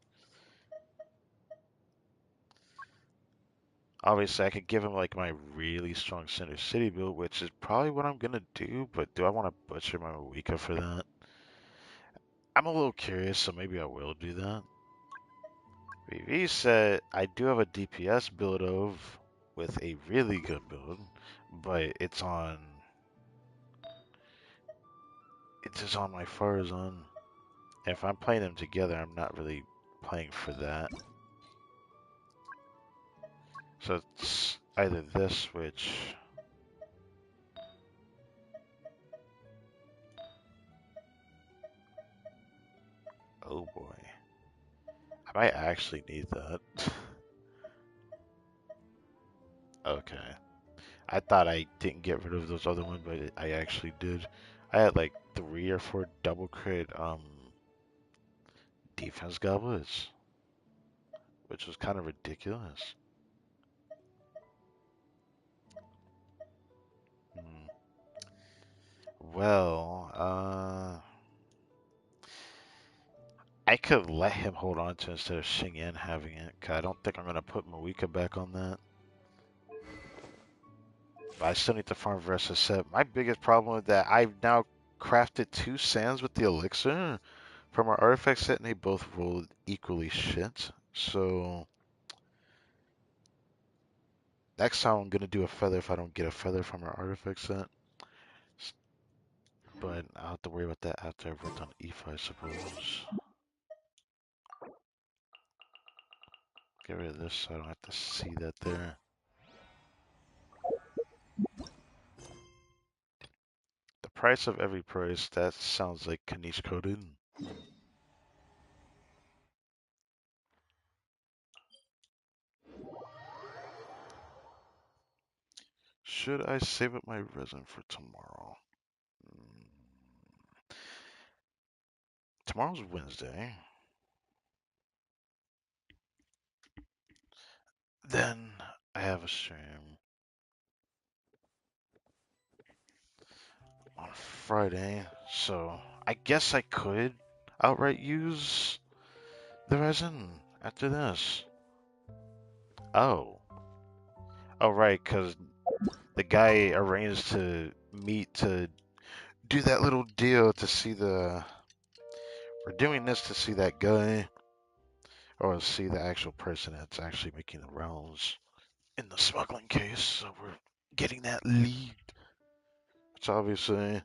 Obviously, I could give him like my really strong Center City build, which is probably what I'm gonna do, but do I want to butcher my Moika for that? I'm a little curious, so maybe I will do that. VV said I do have a DPS build of with a really good build, but it's just on my Farazan. If I'm playing them together, I'm not really playing for that. So it's either this, which oh boy, I might actually need that. Okay. I thought I didn't get rid of those other ones, but I actually did. I had like 3 or 4 double crit defense goblets, which was kind of ridiculous. Hmm. Well, I could let him hold on to it instead of Xing Yan having it, because I don't think I'm going to put Moika back on that. But I still need to farm versus set. My biggest problem with that, I've now crafted 2 sands with the elixir from our artifact set, and they both rolled equally shit. So next time I'm gonna do a feather if I don't get a feather from our artifact set. But I'll have to worry about that after I've worked on Aoife, I suppose. Get rid of this so I don't have to see that there. The price of every price, that sounds like Kanish coded. Should I save up my resin for tomorrow? Tomorrow's Wednesday. Then I have a stream on Friday, so I guess I could outright use the resin after this. Oh. Oh, right, because the guy arranged to meet to do that little deal to see the... We're doing this to see that guy, or see the actual person that's actually making the rounds in the smuggling case, so we're getting that lead. Which obviously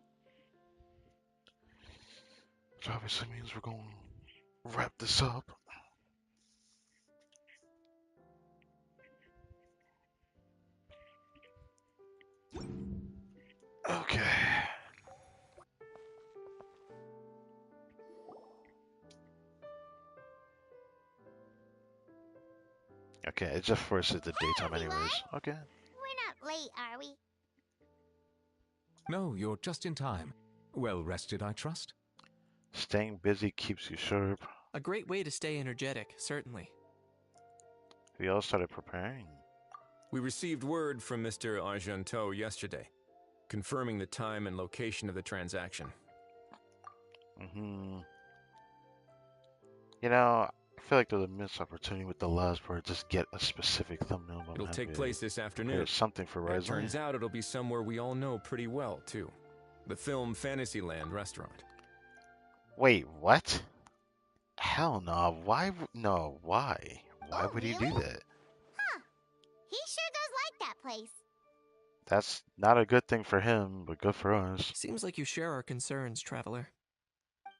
means we're going to wrap this up. Okay. Okay, it just forces the daytime anyways. Okay. We're not late, are we? No, you're just in time. Well rested, I trust? Staying busy keeps you sharp. A great way to stay energetic, certainly. We all started preparing. We received word from Mr. Argenteau yesterday, confirming the time and location of the transaction. You know, I feel like there's a missed opportunity with the last part. Just get a specific thumbnail. It'll take place this afternoon. Something for Rise. It turns out it'll be somewhere we all know pretty well, too. The film Fantasyland restaurant. Wait, what? Hell no. Why? No, why? Why would he do that? Huh. He sure does like that place. That's not a good thing for him, but good for us. Seems like you share our concerns, Traveler.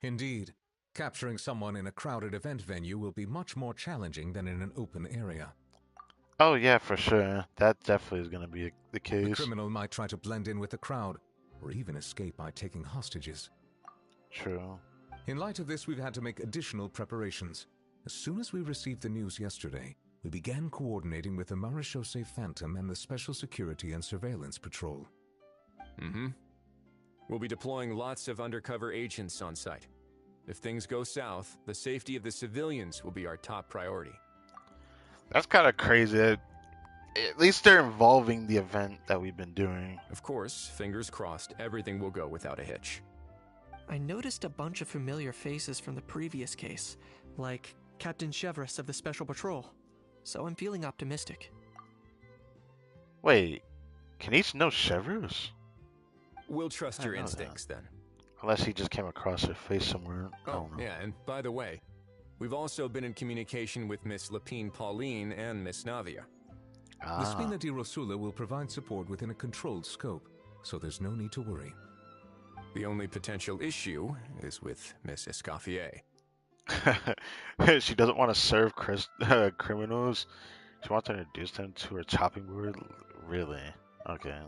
Indeed. Capturing someone in a crowded event venue will be much more challenging than in an open area. Oh yeah, for sure. That definitely is going to be the case. The criminal might try to blend in with the crowd, or even escape by taking hostages. True. In light of this, we've had to make additional preparations. As soon as we received the news yesterday, we began coordinating with the Marechaussee Phantom and the Special Security and Surveillance Patrol. We'll be deploying lots of undercover agents on site. If things go south, the safety of the civilians will be our top priority. That's kind of crazy. At least they're involving the event that we've been doing. Of course, fingers crossed, everything will go without a hitch. I noticed a bunch of familiar faces from the previous case, like Captain Chevrolet of the Special Patrol, so I'm feeling optimistic. Wait, can each know Chevrolet? We'll trust your instincts then. Unless he just came across her face somewhere. Oh, yeah, and by the way, we've also been in communication with Miss Lapine Pauline and Miss Navia. The Spina di Rosula will provide support within a controlled scope, so there's no need to worry. The only potential issue is with Miss Escoffier. She doesn't want to serve criminals. She wants to introduce them to her chopping board. Really? Okay.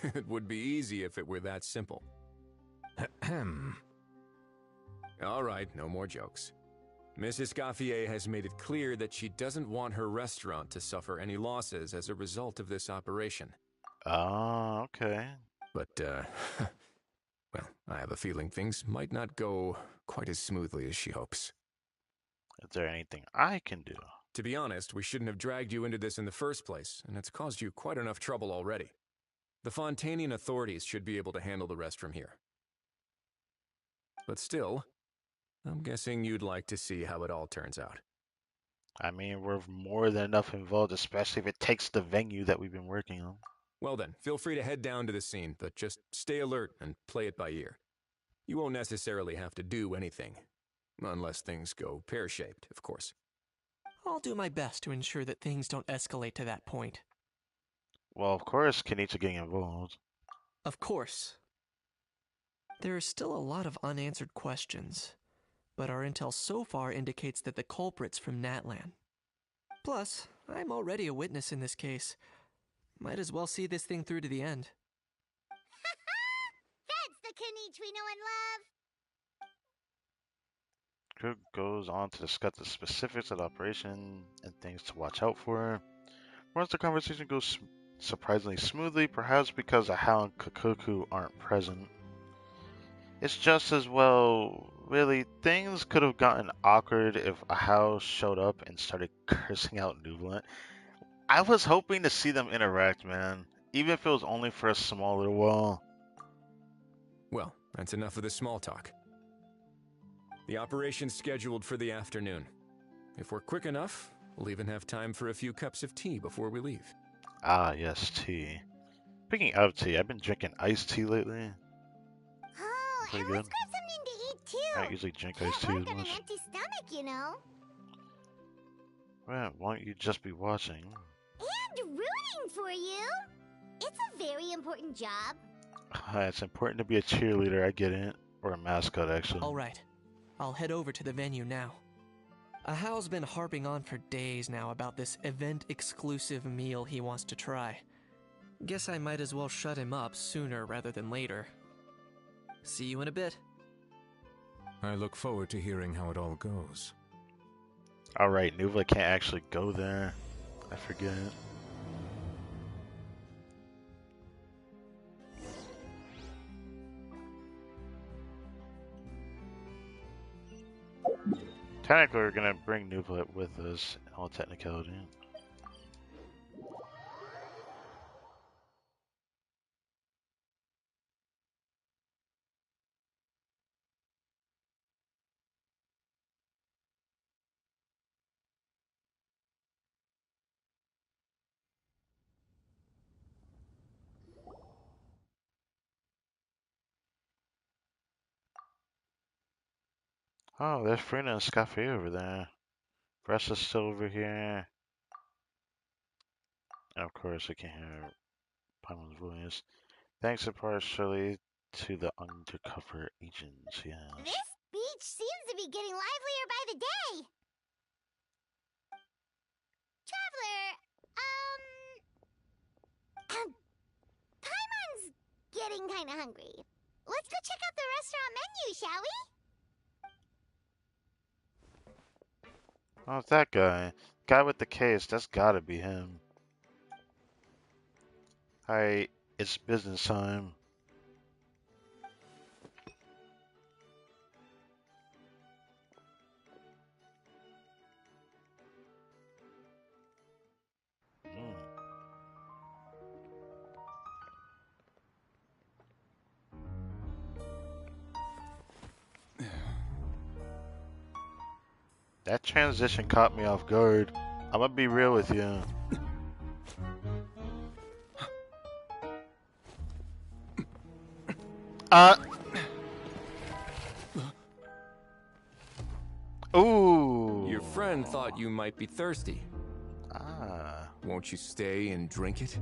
It would be easy if it were that simple. All right, no more jokes. Miss Escoffier has made it clear that she doesn't want her restaurant to suffer any losses as a result of this operation. Oh, okay. But, well, I have a feeling things might not go quite as smoothly as she hopes. Is there anything I can do? To be honest, we shouldn't have dragged you into this in the first place, and it's caused you quite enough trouble already. The Fontanian authorities should be able to handle the rest from here. But still, I'm guessing you'd like to see how it all turns out. I mean, we're more than enough involved, especially if it takes the venue that we've been working on. Well then, feel free to head down to the scene, but just stay alert and play it by ear. You won't necessarily have to do anything. Unless things go pear-shaped, of course. I'll do my best to ensure that things don't escalate to that point. Well, of course, Kenichi getting involved. Of course. There are still a lot of unanswered questions, but our intel so far indicates that the culprit's from Natlan. Plus, I'm already a witness in this case. Might as well see this thing through to the end. That's the Kenichi we know and love! Cook goes on to discuss the specifics of the operation and things to watch out for. Once the conversation goes surprisingly smoothly, perhaps because Ahau and Kakuku aren't present. It's just as well, really, things could have gotten awkward if Ahau showed up and started cursing out Nuvolant. I was hoping to see them interact, man, even if it was only for a small little while. Well, that's enough of the small talk. The operation's scheduled for the afternoon. If we're quick enough, we'll even have time for a few cups of tea before we leave. Ah, yes, tea. Speaking of tea, I've been drinking iced tea lately. Oh, pretty and good. let's grab something to eat too. I don't usually drink iced tea as Can't work on much. an empty stomach, you know. Well, why don't you just be watching? And rooting for you. It's a very important job. It's important to be a cheerleader, I get it. Or a mascot, actually. Alright, I'll head over to the venue now. Ahau's been harping on for days now about this event-exclusive meal he wants to try. Guess I might as well shut him up sooner rather than later. See you in a bit. I look forward to hearing how it all goes. Alright, Nuvola can't actually go there. I forget. Technically, we're gonna bring Nuvola with us in all technicality. Oh, there's Frina and Scafe over there. Breast is still over here. And of course, I can hear Paimon's voice. Thanks partially to the undercover agents, yes. This beach seems to be getting livelier by the day. Traveler, Paimon's getting kind of hungry. Let's go check out the restaurant menu, shall we? Oh, it's that guy. Guy with the case, that's gotta be him. Hi, it's business time. That transition caught me off guard. I'm gonna be real with you. Ooh. Your friend thought you might be thirsty. Ah. Won't you stay and drink it?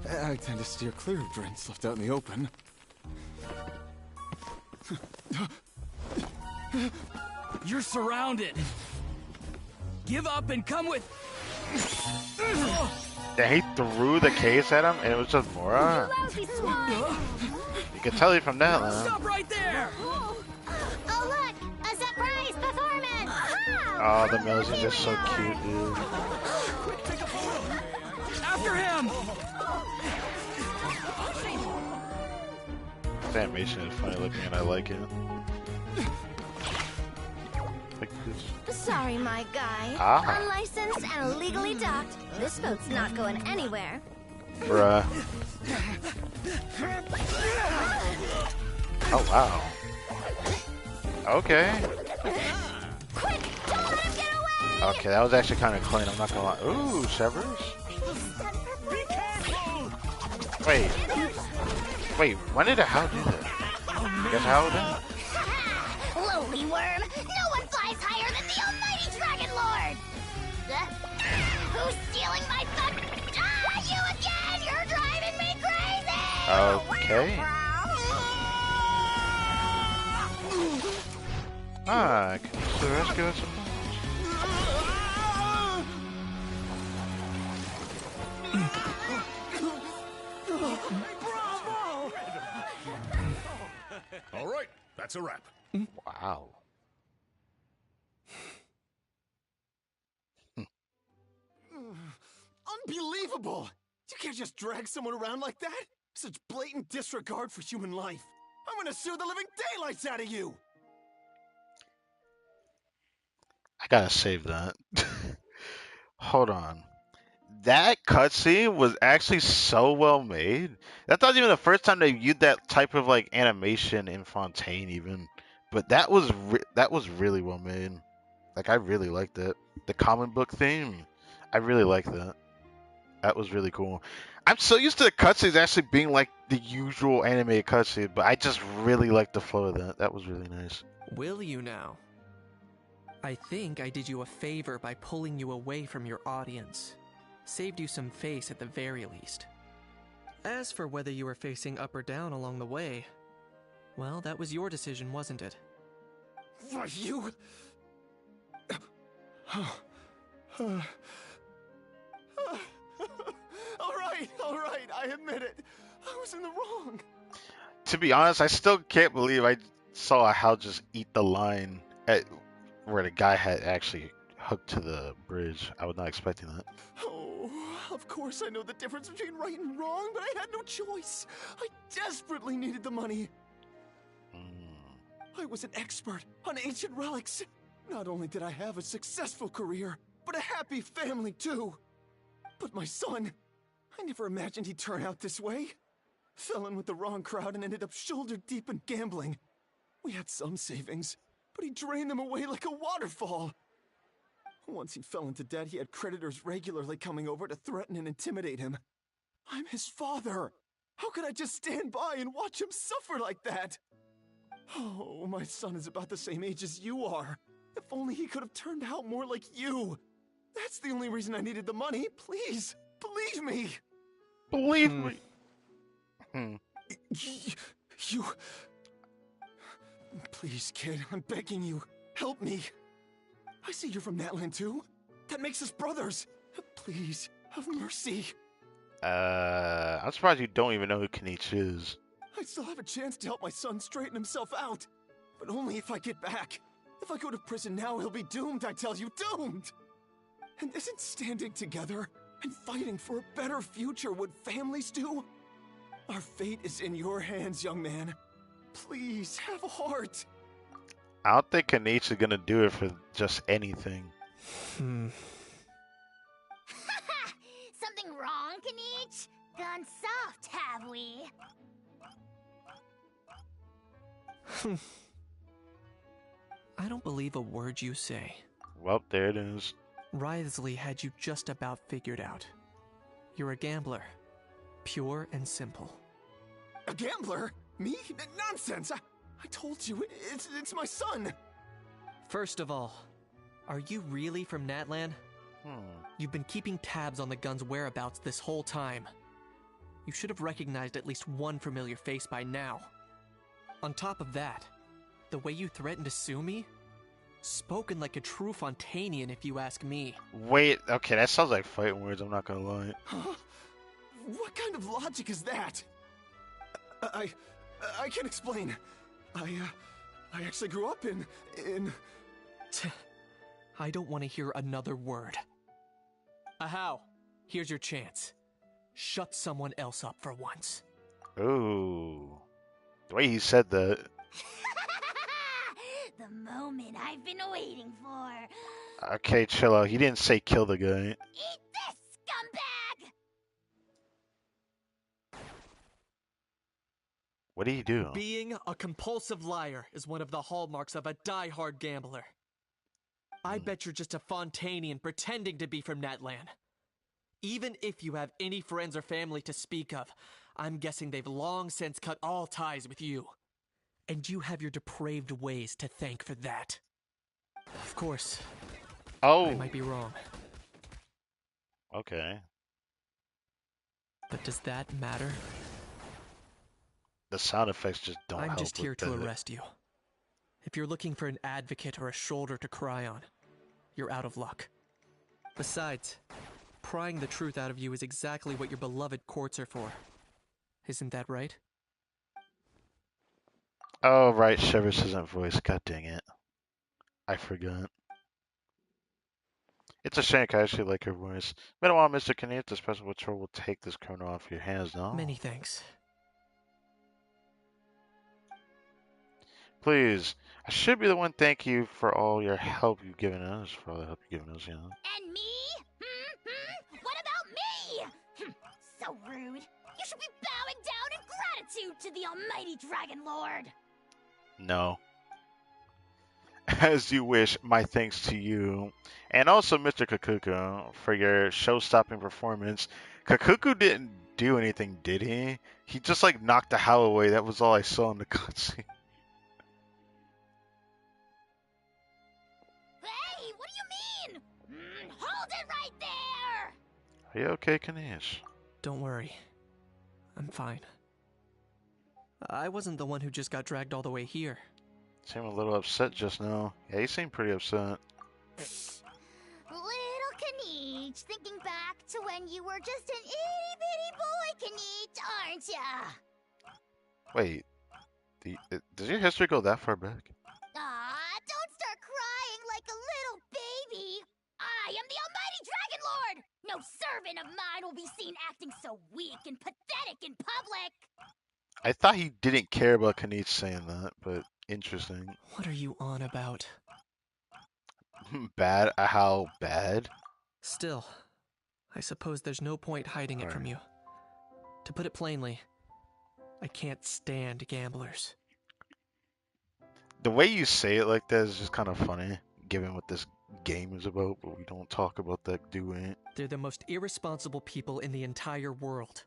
I tend to steer clear of drinks left out in the open. You're surrounded. Give up and come with. He threw the case at him, and it was just Mora. You can tell you from that, man. Stop right there! Oh, look! A surprise performance! Oh, the music is so cute, dude. After him! This animation is funny looking, and I like it. Like this. Sorry, my guy. Ah. Unlicensed and illegally docked. This boat's not going anywhere. Bruh. Oh, wow. Okay. Quick! Don't let him get away! Okay, that was actually kind of clean, I'm not gonna lie. Ooh, Severs? Wait. Wait, when did a How do that? I guess How did? Lowly worm! No one flies higher than the almighty Dragon Lord! Who's stealing my fun? Ah, you again! You're driving me crazy! Okay. Ah, can you still rescue us? All right, that's a wrap. Wow. Unbelievable! You can't just drag someone around like that! Such blatant disregard for human life! I'm gonna sue the living daylights out of you! I gotta save that. Hold on. That cutscene was actually so well made. That's not even the first time they used that type of like animation in Fontaine, even. But that was really well made. Like I really liked it. The comic book theme, I really liked that. That was really cool. I'm so used to the cutscenes actually being like the usual animated cutscene, but I just really liked the flow of that. That was really nice. Will you now? I think I did you a favor by pulling you away from your audience. Saved you some face at the very least. As for whether you were facing up or down along the way, well, that was your decision, wasn't it? Why, you... All right, I admit it. I was in the wrong. To be honest, I still can't believe I saw Hal just eat the line at where the guy had actually hooked to the bridge. I was not expecting that. Oh, of course I know the difference between right and wrong, but I had no choice. I desperately needed the money. I was an expert on ancient relics. Not only did I have a successful career, but a happy family too. But my son, I never imagined he'd turn out this way. Fell in with the wrong crowd and ended up shoulder deep in gambling. We had some savings, but he drained them away like a waterfall. Once he fell into debt, he had creditors regularly coming over to threaten and intimidate him. I'm his father. How could I just stand by and watch him suffer like that? Oh, my son is about the same age as you are. If only he could have turned out more like you. That's the only reason I needed the money. Please, believe me. Believe me. You... Please, kid, I'm begging you. Help me. I see you're from Natland too. That makes us brothers. Please, have mercy. I'm surprised you don't even know who Kenichi is. I still have a chance to help my son straighten himself out. But only if I get back. If I go to prison now, he'll be doomed, I tell you, doomed! And isn't standing together and fighting for a better future what families do? Our fate is in your hands, young man. Please, have a heart. I don't think Kenichi's gonna do it for just anything. Something wrong, Kanich? Gone soft, have we? I don't believe a word you say. Well, there it is. Wriothesley had you just about figured out. You're a gambler. Pure and simple. A gambler? Me? Nonsense! I told you, it's my son! First of all, are you really from Natlan? You've been keeping tabs on the gun's whereabouts this whole time. You should have recognized at least one familiar face by now. On top of that, the way you threatened to sue me? Spoken like a true Fontanian, if you ask me. Wait, okay, that sounds like fighting words, I'm not gonna lie. Huh? What kind of logic is that? I can't explain. I actually grew up in... I don't want to hear another word. Ahau, here's your chance. Shut someone else up for once. Ooh. The way he said that. The moment I've been waiting for. Okay, chill out. He didn't say kill the guy. Eat this, scumbag! What did he do? Being a compulsive liar is one of the hallmarks of a die-hard gambler. I bet you're just a Fontanian pretending to be from Natlan. Even if you have any friends or family to speak of, I'm guessing they've long since cut all ties with you. And you have your depraved ways to thank for that. Of course. Oh. I might be wrong. Okay. But does that matter? The sound effects just don't help. I'm just here to with arrest you. If you're looking for an advocate or a shoulder to cry on, you're out of luck. Besides, prying the truth out of you is exactly what your beloved courts are for. Isn't that right? Oh, right, Severus isn't voice. God dang it. I forgot. It's a shame, 'cause I actually like her voice. Meanwhile, Mr. Kenneth, the special patrol will take this chrono off your hands now. Many thanks. Please, I should be the one thank you for all your help you've given us. For all the help you've given us, you know. And me? What about me? So rude. You should be bowing down in gratitude to the almighty Dragon Lord. No. As you wish, my thanks to you. And also Mr. Kakuku for your show-stopping performance. Kakuku didn't do anything, did he? He just like knocked the hell away. That was all I saw in the cutscene. Hey, what do you mean? Hold it right there! Are you okay, Kanish? Don't worry. I'm fine. I wasn't the one who just got dragged all the way here. Seemed a little upset just now. Yeah, you seemed pretty upset. Little Kanish, thinking back to when you were just an itty-bitty boy, Kanish, aren't ya? Wait, does your history go that far back? Don't start crying like a little baby. I am the almighty Dragon Lord! No servant of mine will be seen acting so weak and pathetic in public! I thought he didn't care about Kanish saying that, but interesting. What are you on about? Bad? How bad? Still, I suppose there's no point hiding it from you. To put it plainly, I can't stand gamblers. The way you say it like that is just kind of funny, given what this game is about, but we don't talk about that, do we? They're the most irresponsible people in the entire world.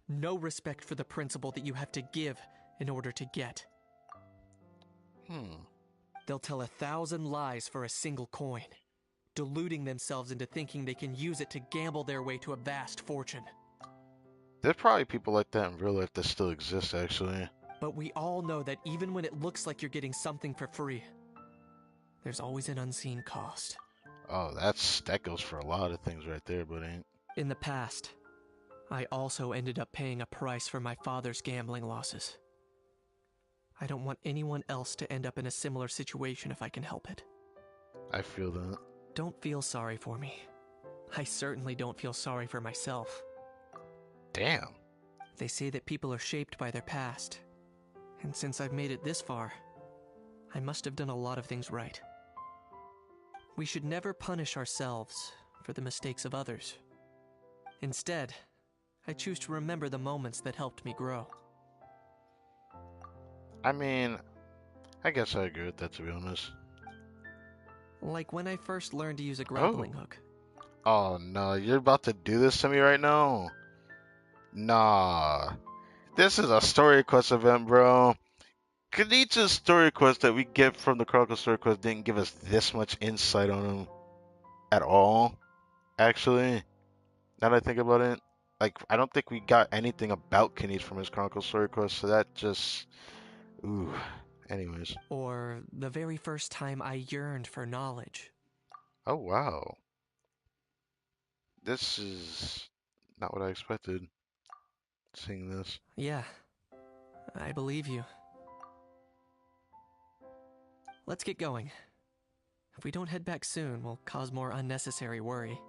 No respect for the principle that you have to give in order to get. They'll tell 1,000 lies for a single coin, deluding themselves into thinking they can use it to gamble their way to a vast fortune. There's probably people like that in real life that still exist, actually. But we all know that even when it looks like you're getting something for free, there's always an unseen cost. Oh, that goes for a lot of things right there, buddy. In the past, I also ended up paying a price for my father's gambling losses. I don't want anyone else to end up in a similar situation if I can help it. I feel that. Don't feel sorry for me. I certainly don't feel sorry for myself. Damn. They say that people are shaped by their past. And since I've made it this far, I must have done a lot of things right. We should never punish ourselves for the mistakes of others. Instead, I choose to remember the moments that helped me grow. I mean, I guess I agree with that, to be honest. Like when I first learned to use a grappling hook. Oh no, you're about to do this to me right now? Nah. This is a story quest event, bro. Kenichi's story quest that we get from the Chronicle story quest didn't give us this much insight on him at all, actually. Now that I think about it, like, I don't think we got anything about Kenichi from his Chronicle story quest, so that just... Ooh. Anyways. Or the very first time I yearned for knowledge. Oh, wow. This is not what I expected, seeing this. Yeah, I believe you. Let's get going. If we don't head back soon, we'll cause more unnecessary worry.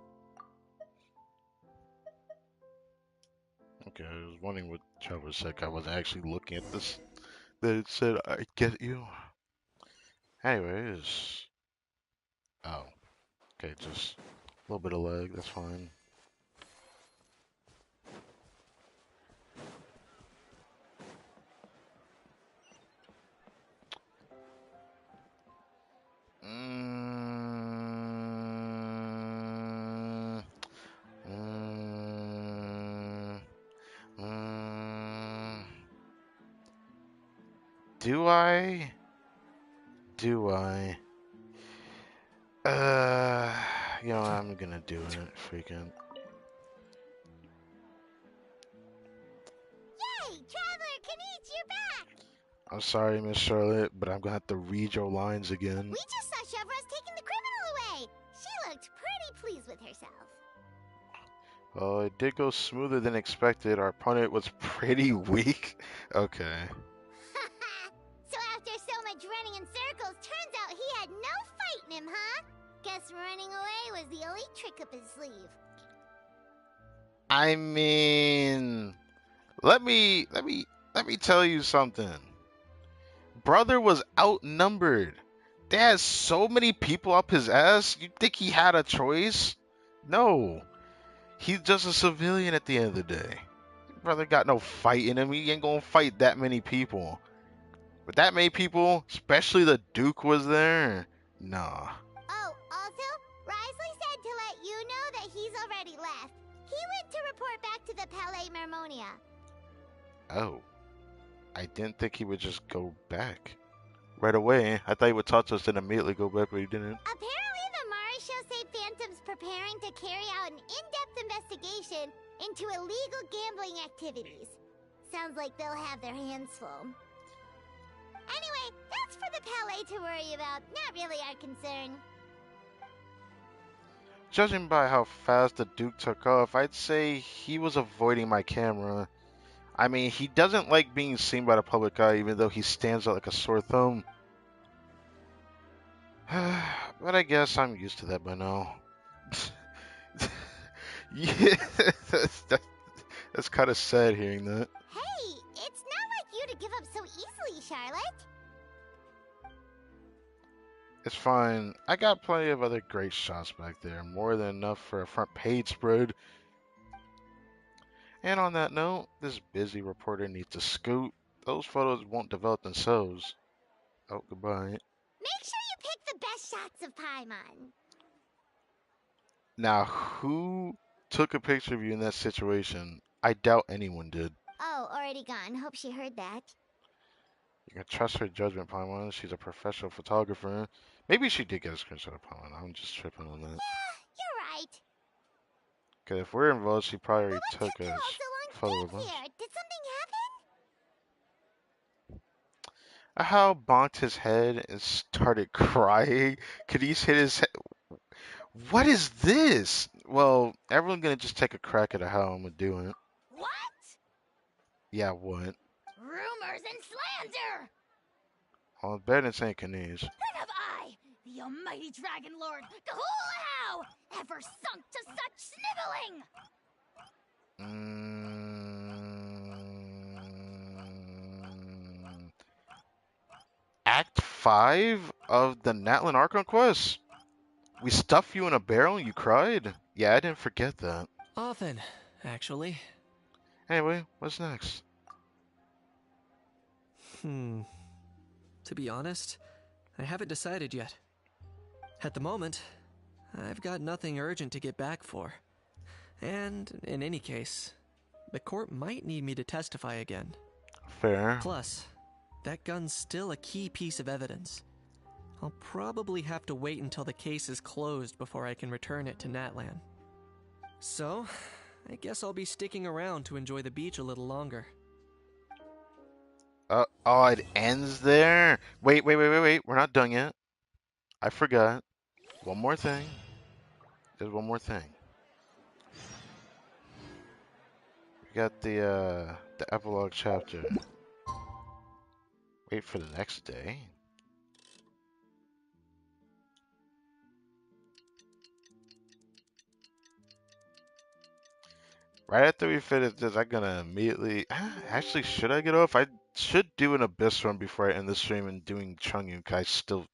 Okay, I was wondering what Trevor was saying. I wasn't actually looking at this. That it said, I get you. Anyways. Oh. Okay, just a little bit of lag, that's fine. Do I? You know, I'm gonna do it, freaking. Yay! Traveler, Kenichi, you're back! I'm sorry, Miss Charlotte, but I'm gonna have to read your lines again. We just saw Chevro's taking the criminal away! She looked pretty pleased with herself. Well, it did go smoother than expected. Our opponent was pretty weak. Okay. So after so much running in circles, turns out he had no fight in him, huh? Guess running away was the only trick up his sleeve. I mean, let me tell you something. Brother was outnumbered. They had so many people up his ass. You think he had a choice? No. He's just a civilian at the end of the day. Brother got no fight in him. He ain't gonna fight that many people. But that many people, especially the Duke was there. Nah. Oh, also, Risley said to let you know that he's already left. He went to report back to the Palais Mermonia. Oh. I didn't think he would just go back right away. I thought he would talk to us and immediately go back, but he didn't. Apparently, the Marishose Phantom's preparing to carry out an in-depth investigation into illegal gambling activities. Sounds like they'll have their hands full. Anyway, that's for the Palais to worry about, not really our concern. Judging by how fast the Duke took off, I'd say he was avoiding my camera. I mean, he doesn't like being seen by the public eye, even though he stands out like a sore thumb. But I guess I'm used to that by now. Yeah, that's kind of sad hearing that. Hey, it's not like you to give up so easily, Charlotte. It's fine. I got plenty of other great shots back there. More than enough for a front page spread. And on that note, this busy reporter needs to scoot. Those photos won't develop themselves. Oh, goodbye. Make sure you pick the best shots of Paimon. Now, who took a picture of you in that situation? I doubt anyone did. Oh, already gone. Hope she heard that. You can trust her judgment, Paimon. She's a professional photographer. Maybe she did get a screenshot of Paimon. I'm just tripping on that. Yeah, you're right. Because if we're involved, she probably already But what took took you a all so photo long of to us. get here? Did something happen? How bonked his head and started crying. Khalees hit his head. What is this? Well, everyone's gonna just take a crack at how I'm gonna do it. What? Yeah, what? Rumors and slander! Well, it's better than saying Khalees. When have I, the almighty Dragon Lord, Kahulahau, ever sunk to such sniveling? Act 5 of the Natlin Archon quest? We stuffed you in a barrel and you cried? Yeah, I didn't forget that. Often, actually. Anyway, what's next? to be honest, I haven't decided yet. At the moment, I've got nothing urgent to get back for. And in any case, the court might need me to testify again. Fair. Plus, that gun's still a key piece of evidence. I'll probably have to wait until the case is closed before I can return it to Natlan. So, I guess I'll be sticking around to enjoy the beach a little longer. Oh, it ends there? Wait. We're not done yet. I forgot. One more thing. There's one more thing. We got the epilogue chapter. Wait for the next day. Right after we finish this, I'm gonna immediately... Actually, should I get off? I should do an Abyss run before I end the stream and doing Chungyun, because I still...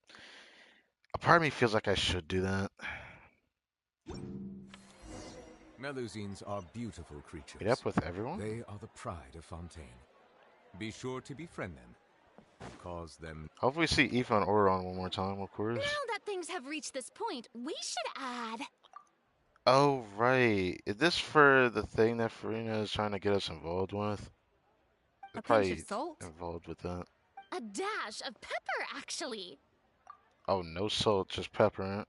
A part of me feels like I should do that. Melusines are beautiful creatures. Meet up with everyone? They are the pride of Fontaine. Be sure to befriend them. Cause them... Hopefully we see Aoife and Oron one more time, of course. Now that things have reached this point, we should add... Oh, right. Is this for the thing that Farina is trying to get us involved with? A Probably pinch of salt? involved with that. a dash of pepper, actually. Oh, no salt, just pepper in it.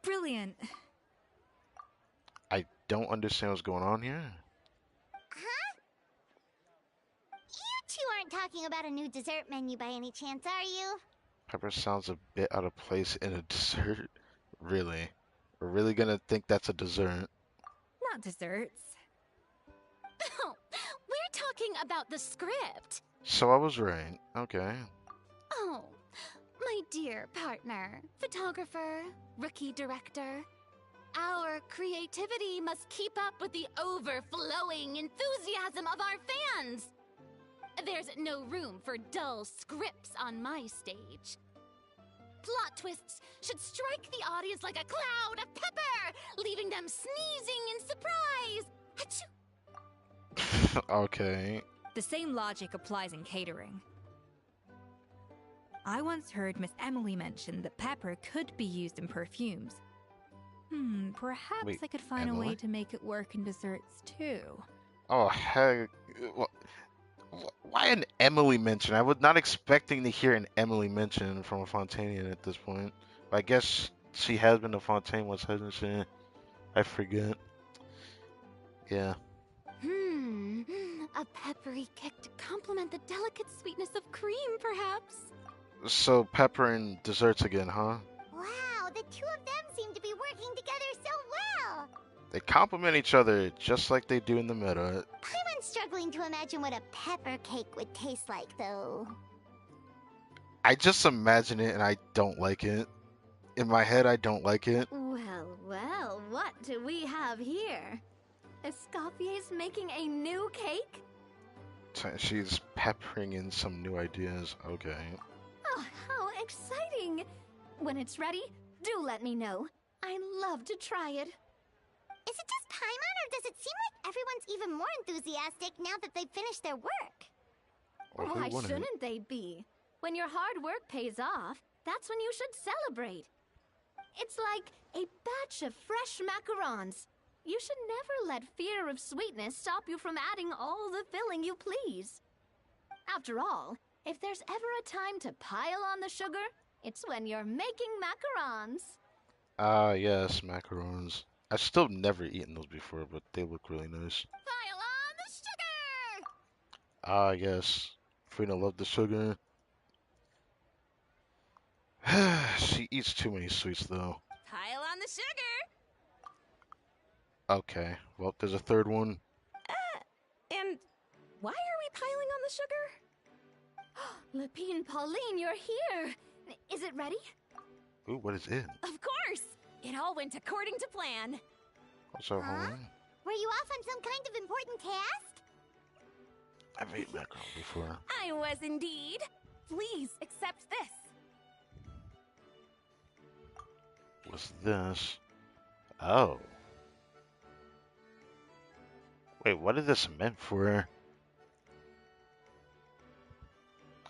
Brilliant. I don't understand what's going on here. Huh? You two aren't talking about a new dessert menu by any chance, are you? Pepper sounds a bit out of place in a dessert. Really? We're really gonna think that's a dessert? Not desserts. We're talking about the script. So I was right. Okay. Oh, my dear partner, photographer, rookie director. Our creativity must keep up with the overflowing enthusiasm of our fans. There's no room for dull scripts on my stage. Plot twists should strike the audience like a cloud of pepper, leaving them sneezing in surprise. Achoo! Okay. The same logic applies in catering. I once heard Miss Emily mention that pepper could be used in perfumes. Perhaps Wait, I could find Emily? a way to make it work in desserts too. Oh, heck. Why an Emily mention? I was not expecting to hear an Emily mention from a Fontanian at this point. But I guess she has been a Fontaine once, hasn't she? I forget. Yeah. A peppery kick to complement the delicate sweetness of cream, perhaps. So pepper and desserts again, huh? Wow, the two of them seem to be working together so well. They complement each other just like they do in the meta. I'm struggling to imagine what a pepper cake would taste like, though. I just imagine it and I don't like it. In my head, I don't like it. Well, what do we have here? Escoffier's making a new cake? She's peppering in some new ideas. Okay. Oh, how exciting! When it's ready, do let me know. I'd love to try it. Is it just Paimon, or does it seem like everyone's even more enthusiastic now that they've finished their work? Or who Why wouldn't? shouldn't they be? When your hard work pays off, that's when you should celebrate. It's like a batch of fresh macarons. You should never let fear of sweetness stop you from adding all the filling you please. After all, if there's ever a time to pile on the sugar, it's when you're making macarons. Ah, yes, macarons. I've still never eaten those before, but they look really nice. Pile on the sugar! Ah, yes. Frina loved the sugar. She eats too many sweets, though. Pile on the sugar! Okay, well, there's a third one. And why are we piling on the sugar? Lepine Pauline, you're here! Is it ready? Ooh, what is it? Of course! It all went according to plan. What's up, homie? Were you off on some kind of important task? I've ate macaroni before. I was indeed. Please accept this. What's this? Oh. Wait, what is this meant for?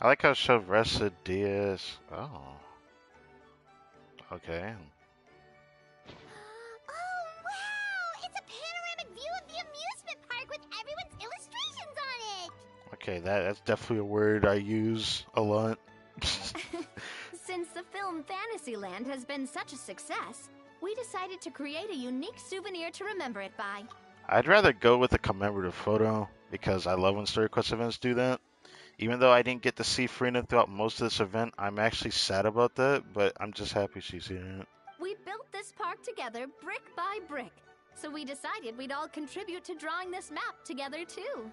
I like how Chevrested Diaz. Oh. Okay. Oh, wow! It's a panoramic view of the amusement park with everyone's illustrations on it! Okay, that's definitely a word I use a lot. Since the film Fantasyland has been such a success, we decided to create a unique souvenir to remember it by. I'd rather go with a commemorative photo because I love when Story Quest events do that. Even though I didn't get to see Frina throughout most of this event, I'm actually sad about that, but I'm just happy she's here. We built this park together brick by brick, so we decided we'd all contribute to drawing this map together too.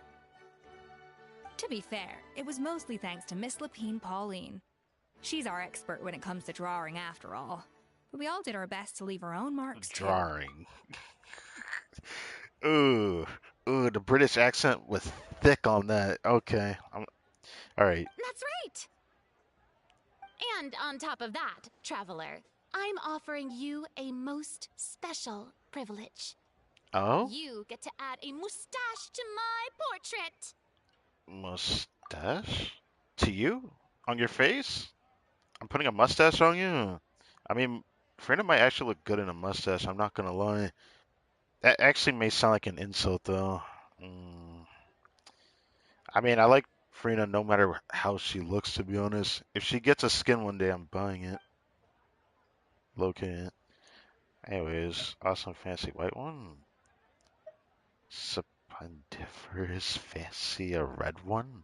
To be fair, it was mostly thanks to Miss Lapine Pauline. She's our expert when it comes to drawing after all. But we all did our best to leave our own marks too. Drawing. Ooh, the British accent was thick on that. Okay, all right. That's right! And on top of that, Traveler, I'm offering you a most special privilege. Oh? You get to add a mustache to my portrait! Mustache? To you? On your face? I'm putting a mustache on you? I mean, Frina might actually look good in a mustache, I'm not gonna lie. That actually may sound like an insult, though. I mean, I like Frina no matter how she looks, to be honest. If she gets a skin one day, I'm buying it. Locating it. Anyways, awesome fancy white one. Splendiferous fancy a red one?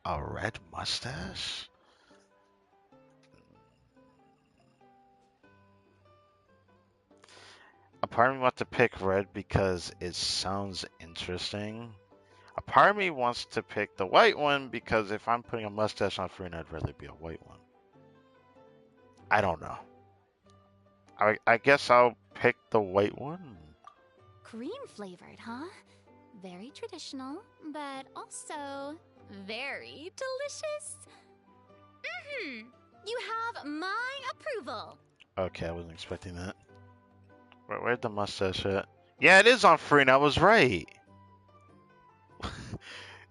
A red mustache? A part of me wants to pick red because it sounds interesting. A part of me wants to pick the white one because if I'm putting a mustache on Frina, I'd rather be a white one. I don't know. I guess I'll pick the white one. Cream flavored, huh? Very traditional, but also very delicious. You have my approval. Okay, I wasn't expecting that. Where'd the mustache at? Yeah, it is on Frina. I was right.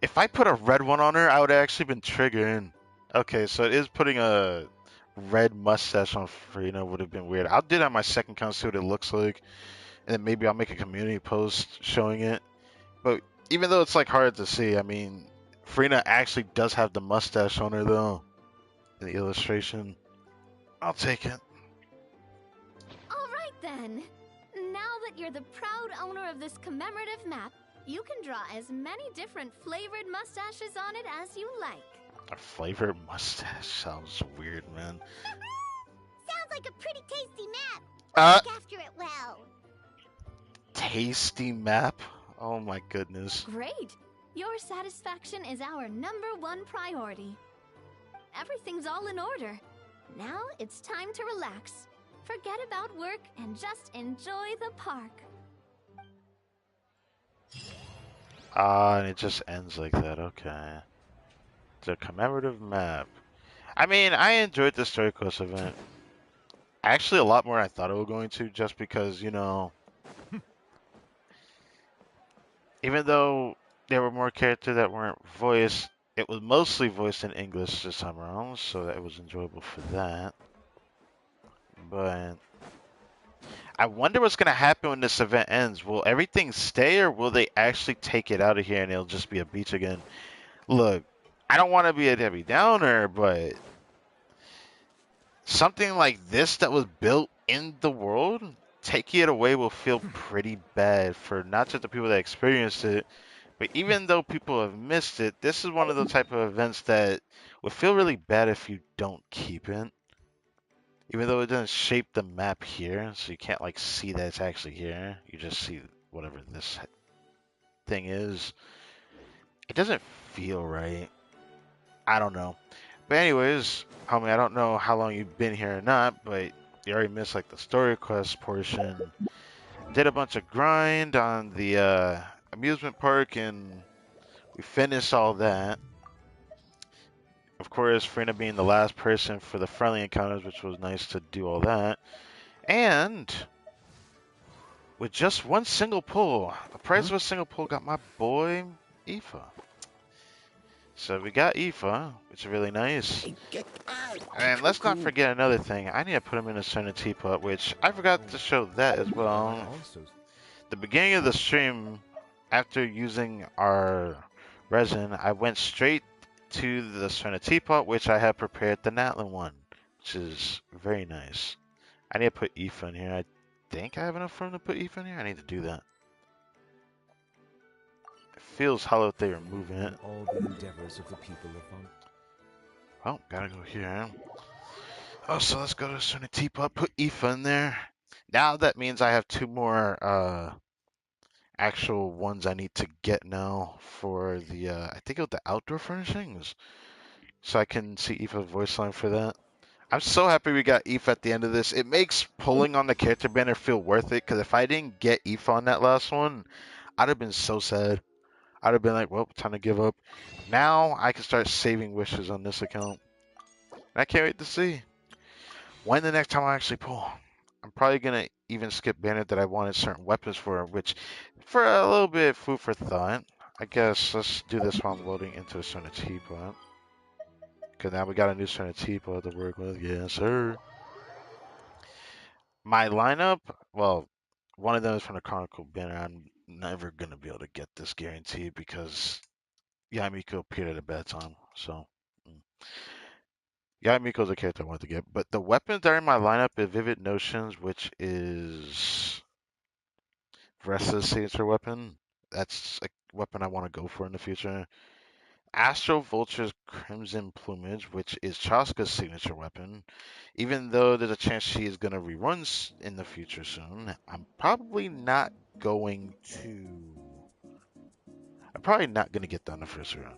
If I put a red one on her, I would have actually been triggered. Okay, so it is putting a red mustache on Frina would have been weird. I'll do that on my second count, see what it looks like. And then maybe I'll make a community post showing it. But even though it's like hard to see, I mean, Frina actually does have the mustache on her though. In the illustration. I'll take it. Alright then. Now that you're the proud owner of this commemorative map, you can draw as many different flavored mustaches on it as you like. A flavored mustache sounds weird, man. Sounds like a pretty tasty map. Look after it well. Tasty map? Oh my goodness. Great. Your satisfaction is our #1 priority. Everything's all in order. Now it's time to relax. Forget about work and just enjoy the park. And it just ends like that. Okay. It's a commemorative map. I mean, I enjoyed the Story Quest event. Actually, a lot more than I thought it was going to, just because, you know, even though there were more characters that weren't voiced, it was mostly voiced in English this time around, so that it was enjoyable for that. But I wonder what's going to happen when this event ends. Will everything stay, or will they actually take it out of here and it'll just be a beach again? Look, I don't want to be a Debbie Downer, but something like this that was built in the world, taking it away will feel pretty bad for not just the people that experienced it, but even though people have missed it, this is one of those type of events that would feel really bad if you don't keep it. Even though it doesn't shape the map here, so you can't like see that it's actually here. You just see whatever this thing is. It doesn't feel right. I don't know. But anyways, homie, I don't know how long you've been here or not, but you already missed like the story quest portion. Did a bunch of grind on the amusement park, and we finished all that. Of course, Frina being the last person for the friendly encounters, which was nice to do all that. And with just one single pull, the price of a single pull got my boy Aoife. So we got Aoife, which is really nice. And let's not forget another thing. I need to put him in a certain teapot, which I forgot to show that as well. The beginning of the stream, after using our resin, I went straight to the certain teapot, which I have prepared the Natlin one, which is very nice. I need to put Aoife in here. I think I have enough room to put Aoife in here. I need to do that. It feels hollow if they are moving it. All the endeavors of the people of Oh, gotta go here. Oh, so let's go to a certain teapot, put Aoife in there. Now that means I have 2 more actual ones I need to get now for the I think of the outdoor furnishings. So I can see Aoife's voice line for that. I'm so happy we got Aoife at the end of this. It makes pulling on the character banner feel worth it, because if I didn't get Aoife on that last one, I'd have been so sad. I'd have been like, well, time to give up. Now I can start saving wishes on this account. And I can't wait to see when the next time I actually pull. I'm probably going to even skip banner that I wanted certain weapons for, which for a little bit of food for thought. I guess let's do this while I'm loading into a certain teapot. Because now we got a new certain teapot to work with. Yes, sir. My lineup, well, one of them is from the Chronicle banner. I'm never going to be able to get this guaranteed because Yamiko appeared at a bad time. So, Yamiko's a character I wanted to get. But the weapons that are in my lineup is Vivid Notions, which is Vressa's signature weapon. That's a weapon I want to go for in the future. Astro Vulture's Crimson Plumage, which is Chaska's signature weapon. Even though there's a chance she is going to rerun in the future soon, I'm probably not going to get that on the first run.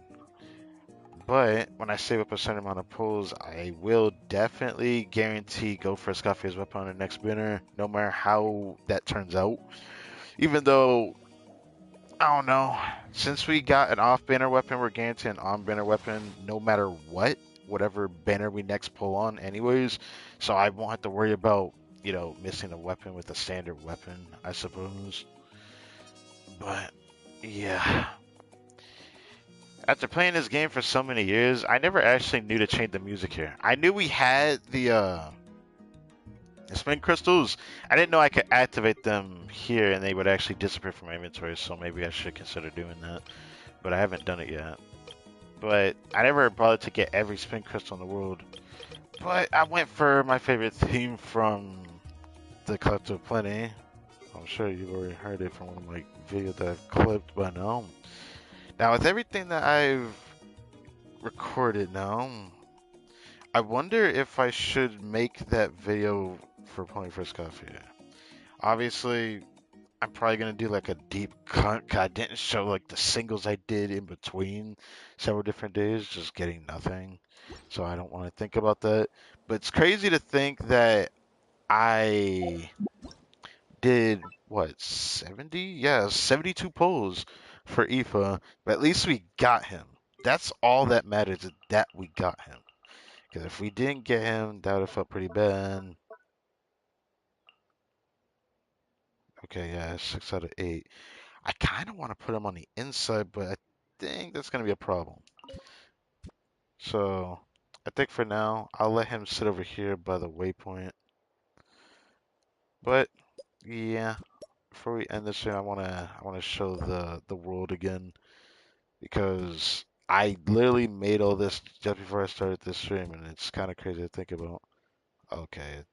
But when I save up a certain amount of pulls, I will definitely guarantee go for a Scarface weapon on the next banner, no matter how that turns out. Even though, I don't know, since we got an off-banner weapon, we're guaranteed an on-banner weapon no matter what, whatever banner we next pull on anyways. So I won't have to worry about, missing a weapon with a standard weapon, I suppose. But, yeah. After playing this game for so many years, I never actually knew to change the music here. I knew we had the spin crystals. I didn't know I could activate them here and they would actually disappear from my inventory, so maybe I should consider doing that. But I haven't done it yet. But I never bothered to get every spin crystal in the world. But I went for my favorite theme from the Collective Plenty. I'm sure you've already heard it from one of my videos that I've clipped by now. Now, with everything that I've recorded now, I wonder if I should make that video for playing First Coffee. Obviously, I'm probably going to do like a deep cut, 'cause I didn't show like the singles I did in between several different days, just getting nothing. So I don't want to think about that. But it's crazy to think that I did, what, 70? Yeah, 72 pulls for Aoife, but at least we got him. That's all that matters, is that we got him. Because if we didn't get him, that would have felt pretty bad. Okay, yeah, 6 out of 8. I kind of want to put him on the inside, but I think that's going to be a problem. So I think for now, I'll let him sit over here by the waypoint. But yeah, before we end this stream, I wanna show the world again, because I literally made all this just before I started this stream, and it's kind of crazy to think about. Okay,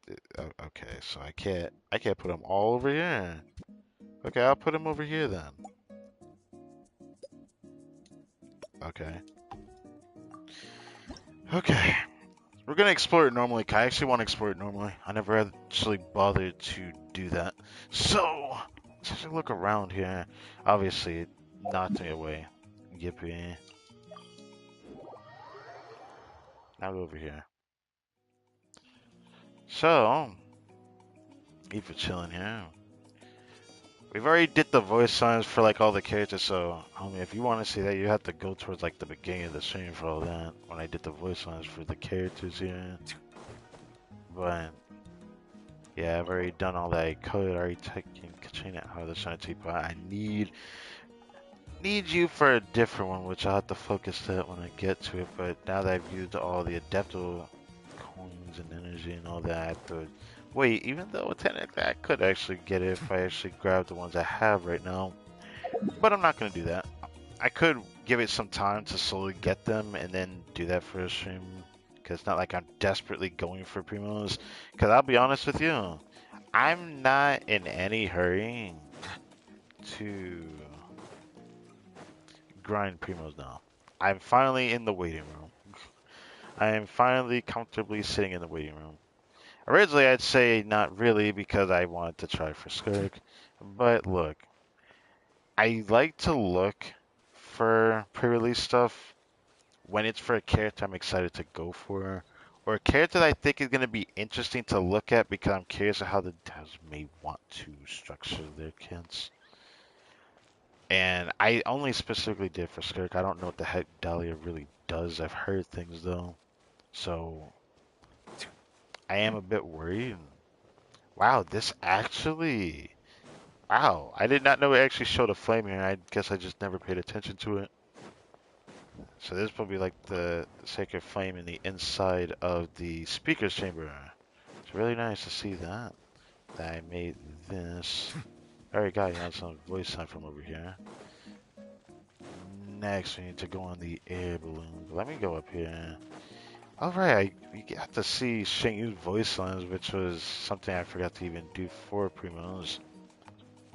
okay, so I can't put him all over here. Okay, I'll put him over here then. Okay. Okay. We're gonna explore it normally. I actually want to explore it normally. I never actually bothered to do that. So, let's just look around here. Obviously, it knocked me away. Yippee. Now go over here. So, Aoife chilling here. We've already did the voice signs for like all the characters, so homie, if you want to see that, you have to go towards like the beginning of the stream for all that. When I did the voice signs for the characters here. But yeah, I've already done all that. I could already taken Katrina out of the Shiny Teapot. I need need you for a different one, which I'll have to focus that when I get to it. But now that I've used all the Adepto coins and energy and all that, I have to wait. Even though technically I could actually get it if I actually grab the ones I have right now. But I'm not going to do that. I could give it some time to slowly get them and then do that for a stream. Because it's not like I'm desperately going for primos. Because I'll be honest with you, I'm not in any hurry to grind primos now. I'm finally in the waiting room. I am finally comfortably sitting in the waiting room. Originally, I'd say not really because I wanted to try for Skirk. But look, I like to look for pre-release stuff when it's for a character I'm excited to go for, or a character that I think is going to be interesting to look at because I'm curious of how the devs may want to structure their kits. And I only specifically did for Skirk. I don't know what the heck Dahlia really does. I've heard things though. So I am a bit worried. Wow, this actually... Wow, I did not know it actually showed a flame here. I guess I just never paid attention to it. So this will be like the sacred flame in the inside of the speaker's chamber. It's really nice to see that. That I made this. I already got some voice sign from over here. Next, we need to go on the air balloon. Let me go up here. Alright, we got to see Shingyu's voice lines, which was something I forgot to even do for Primos.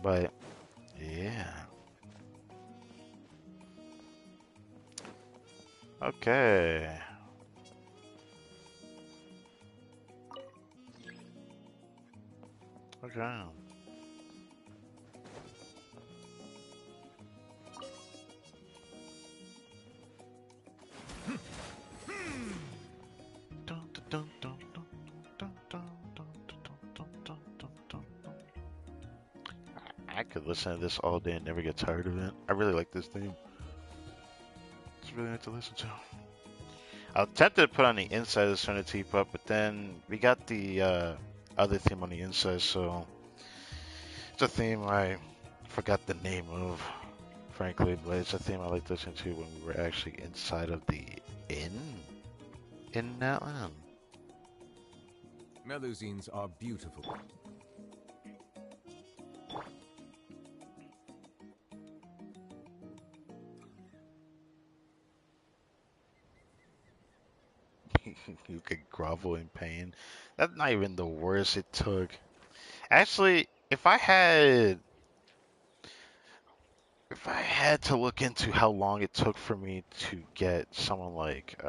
But, yeah. Okay. Okay. I could listen to this all day and never get tired of it. I really like this theme. It's really nice to listen to. I was tempted to put on the inside of the Serenity Pup, but then we got the other theme on the inside, so it's a theme I forgot the name of, frankly, but it's a theme I like listening to when we were actually inside of the inn in Natlan. Melusines are beautiful. You could grovel in pain. That's not even the worst it took. Actually, if I had to look into how long it took for me to get someone like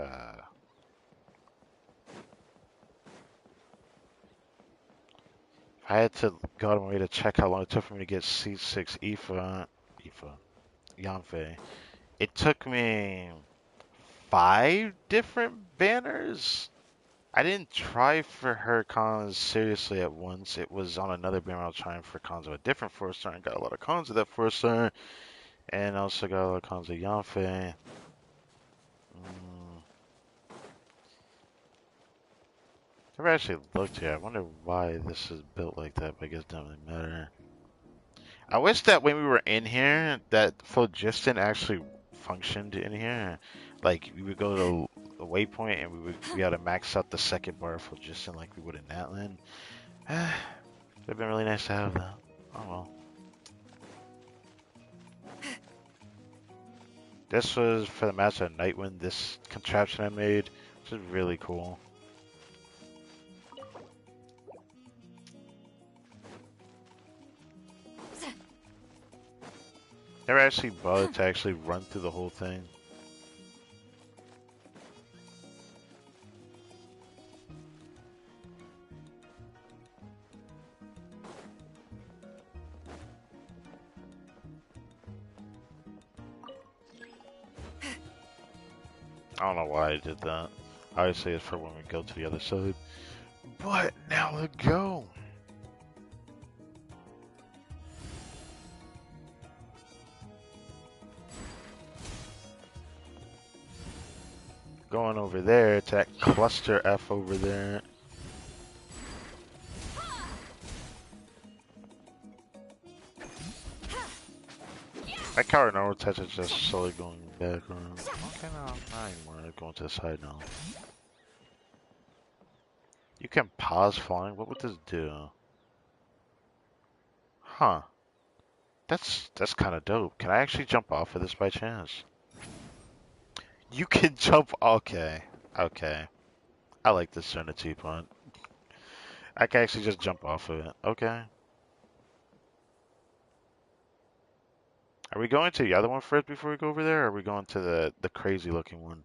I had to go out of my way to check how long it took for me to get C6 Yanfei. It took me 5 different banners. I didn't try for her cons seriously at once. It was on another banner I was trying for cons of a different 4-star and got a lot of cons of that 4-star. And also got a lot of cons of Yanfei. Never actually looked here. I wonder why this is built like that, but I guess it doesn't really matter. I wish that when we were in here, that phlogiston actually functioned in here. Like, we would go to the waypoint and we would be able to max out the second bar of phlogiston like we would in Natlan. It would have been really nice to have that. Oh well. This was for the Master of Nightwind, this contraption I made, which is really cool. Never actually bothered to actually run through the whole thing. I don't know why I did that. Obviously it's for when we go to the other side. But now let's go. Going over there to that cluster F over there. That coward normal touch is just slowly going back around. Okay, no, not anymore. Going to the side now. You can pause flying. What would this do? Huh. That's kind of dope. Can I actually jump off of this by chance? You can jump. Okay. Okay. I like this Serenity Punt. I can actually just jump off of it. Okay. Are we going to the other one first before we go over there, or are we going to the crazy looking one?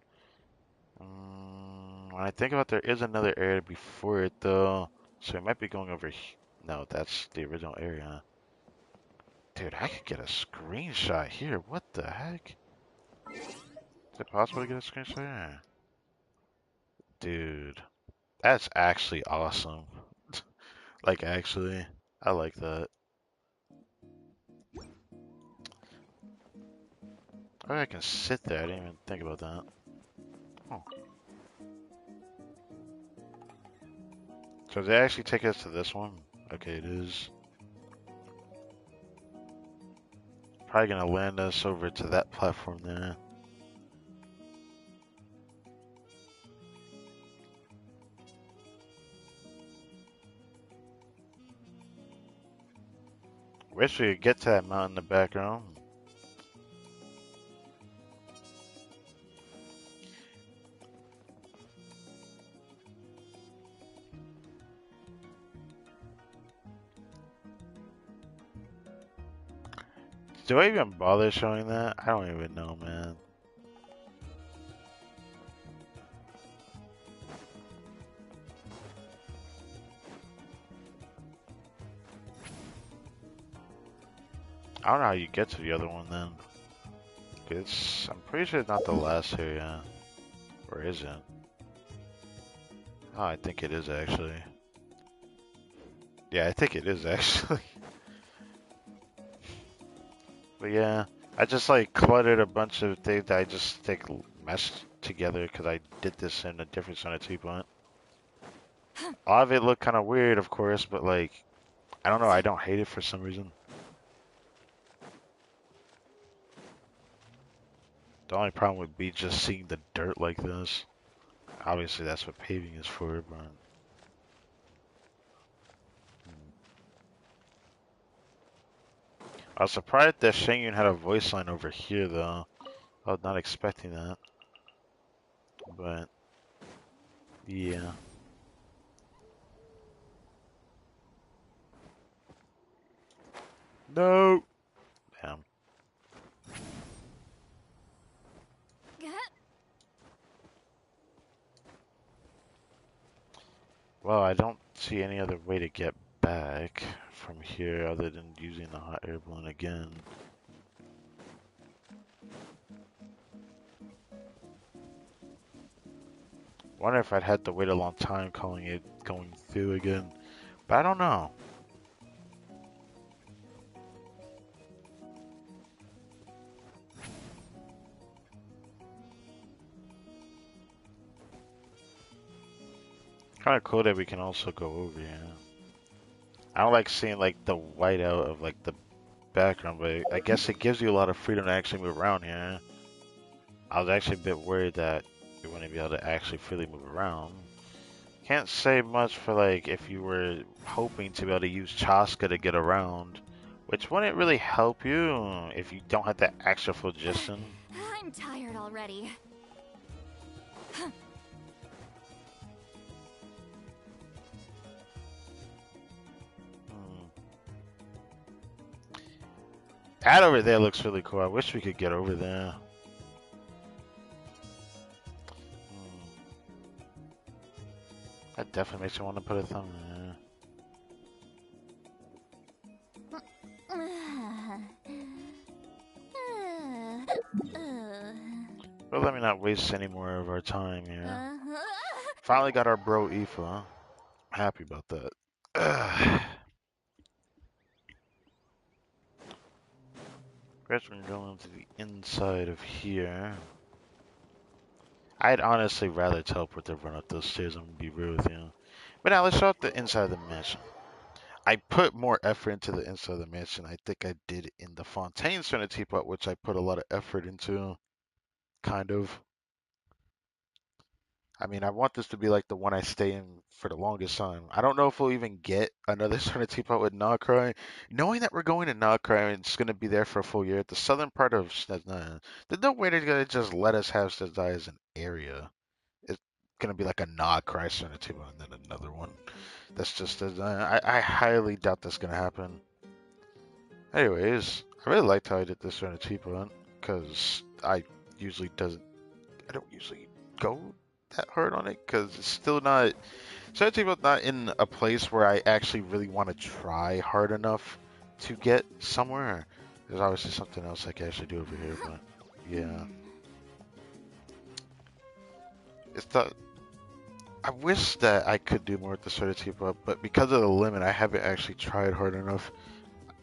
When I think about, there is another area before it though, so we might be going over here. No, that's the original area. Dude, I could get a screenshot here. What the heck? Is it possible to get a screenshot here? Dude, that's actually awesome. Like, actually, I like that. Oh, I can sit there. I didn't even think about that. Oh. So they actually take us to this one? Okay, it is. Probably gonna land us over to that platform there. Wish we could get to that mountain in the background. Do I even bother showing that? I don't even know, man. I don't know how you get to the other one then. I'm pretty sure it's not the last area. Or is it? Oh, I think it is actually. Yeah, I think it is actually. But yeah, I just like cluttered a bunch of things that I just like meshed together because I did this in a different Sonic 2 plant. A lot of it looked kind of weird, of course, but like, I don't know, I don't hate it for some reason. The only problem would be just seeing the dirt like this. Obviously, that's what paving is for, but... I was surprised that Shengyun had a voice line over here, though. I was not expecting that. But... yeah. No! Damn. Well, I don't see any other way to get back from here other than using the hot air balloon again. Wonder if I'd had to wait a long time calling it going through again. But I don't know. Kind of cool that we can also go over here. I don't like seeing like the whiteout of like the background, but I guess it gives you a lot of freedom to actually move around here. I was actually a bit worried that you wouldn't be able to actually freely move around. Can't say much for like if you were hoping to be able to use Chaska to get around, which wouldn't really help you if you don't have that extra phlogiston. I'm tired already. That over there looks really cool. I wish we could get over there. That definitely makes me want to put a thumb in there. But let me not waste any more of our time here. Finally got our bro Aoife. Happy about that. Guess we're going to the inside of here. I'd honestly rather teleport to run up those stairs, I'm gonna be real with you. But now let's show up the inside of the mansion. I put more effort into the inside of the mansion. I think I did in the Fontaine Center teapot, which I put a lot of effort into. Kind of. I mean, I want this to be like the one I stay in for the longest time. I don't know if we'll even get another Center teapot with Nogcry. Knowing that we're going to Nogcry and it's going to be there for a full year, the southern part of Snezna, there's no way they're going to just let us have Snezna as an area. It's going to be like a Nogcry Center teapot and then another one. That's just, I highly doubt that's going to happen. Anyways, I really liked how I did this Center teapot because I don't usually go that hard on it because it's still not. Certain not in a place where I actually really want to try hard enough to get somewhere. There's obviously something else I can actually do over here, but yeah. It's the. I wish that I could do more with the Certitude, but because of the limit, I haven't actually tried hard enough.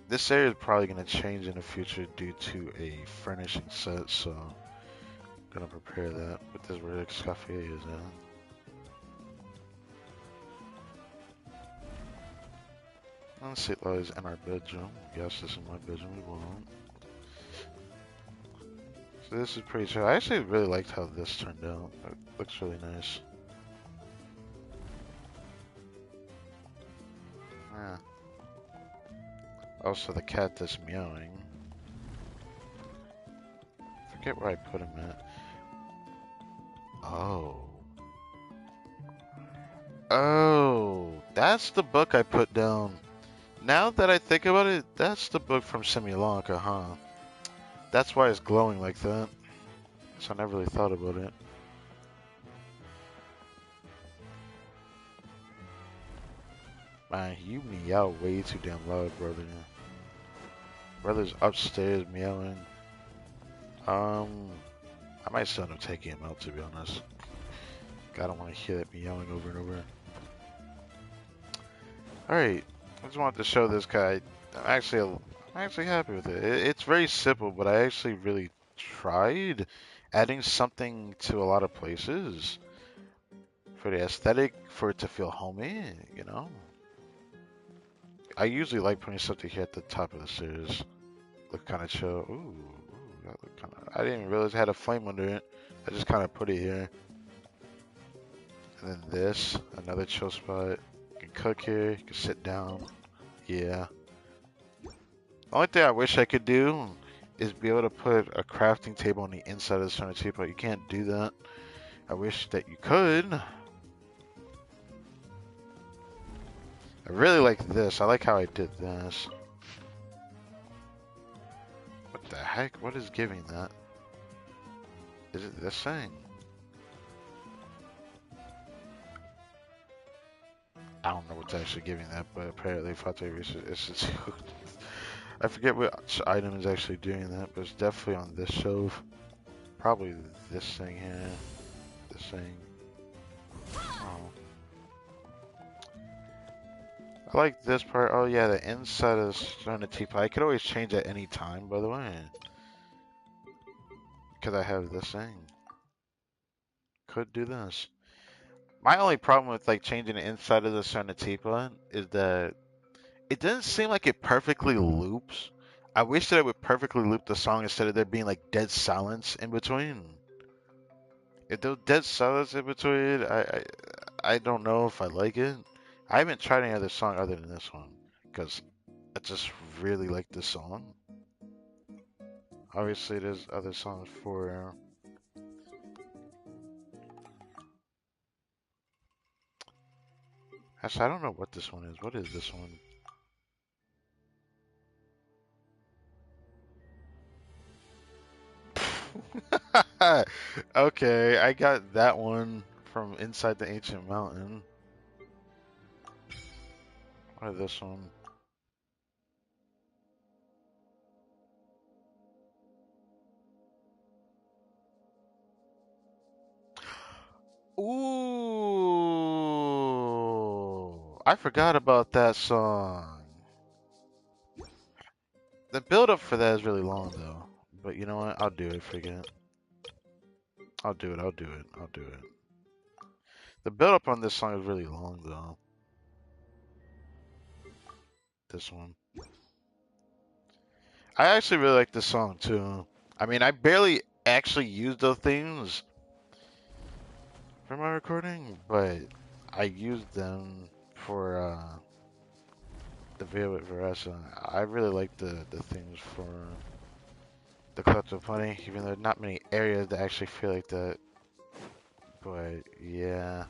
This area is probably going to change in the future due to a furnishing set, so I'm going to prepare that. But this is where the cafe is at. Sit lies in our bedroom. Yes, this is my bedroom. We won't. So this is pretty chill. I actually really liked how this turned out. It looks really nice. Yeah. Also, the cat that's meowing. Forget where I put him at. Oh. Oh, that's the book I put down. Now that I think about it, that's the book from Similanka, huh? That's why it's glowing like that. So I never really thought about it. Man, you meow way too damn loud, brother. Brother's upstairs meowing. I might still end up taking him out, to be honest. I don't want to hear that meowing over and over. Alright, I just wanted to show this guy. I'm actually happy with it. It's very simple, but I actually really tried adding something to a lot of places for the aesthetic, for it to feel homey, you know? I usually like putting something here at the top of the stairs. Look kind of chill. Ooh, that look kind of. I didn't even realize it had a flame under it. I just kind of put it here. And then this, another chill spot. You can cook here. You can sit down. Yeah. The only thing I wish I could do is be able to put a crafting table on the inside of the furniture, but you can't do that. I wish that you could. I really like this. I like how I did this. What the heck? What is giving that? Is it this thing? I don't know what's actually giving that, but apparently Fateh Research Institute. I forget which item is actually doing that, but it's definitely on this shelf. Probably this thing here. This thing. Oh. I like this part. Oh yeah, the inside of the teapot. I could always change at any time, by the way. Because I have this thing. Could do this. My only problem with like changing the inside of the Sona teapot is that it doesn't seem like it perfectly loops. I wish that it would perfectly loop the song instead of there being like dead silence in between. If there's dead silence in between, I don't know if I like it. I haven't tried any other song other than this one because I just really like this song. Obviously, there's other songs for. Actually, I don't know what this one is. What is this one? Okay, I got that one from inside the ancient mountain. What is this one? Ooh, I forgot about that song. The build up for that is really long though. But you know what? I'll do it. Forget. I'll do it. I'll do it. I'll do it. The build up on this song is really long though. this one. I actually really like this song too. I mean, I barely actually use those themes for my recording, but I used them for the video with Veressa. I really like the themes for the Collective Plenty, even though not many areas that actually feel like that. But yeah.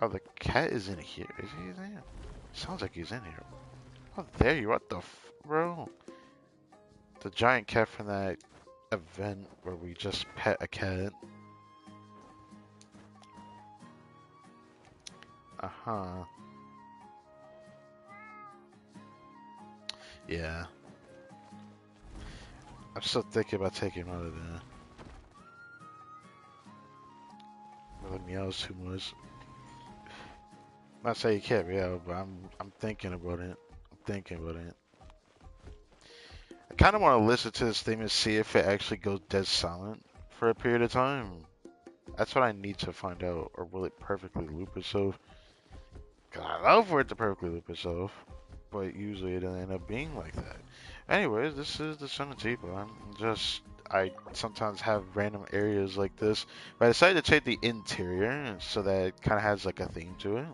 Oh, the cat is in here. Is he there? Sounds like he's in here. Oh, there you are. What the bro? The giant cat from that event where we just pet a cat. Uh-huh. Yeah. I'm still thinking about taking him out of there. Really meows too much. Not saying you can't meow, but I'm thinking about it. I'm thinking about it. I kind of want to listen to this thing and see if it actually goes dead silent for a period of time. That's what I need to find out. Or will it perfectly loop itself? Cause I love for it to perfectly loop itself, but usually it doesn't end up being like that. Anyways, this is the Sun and Tipa. I sometimes have random areas like this, but I decided to change the interior so that it kind of has like a theme to it.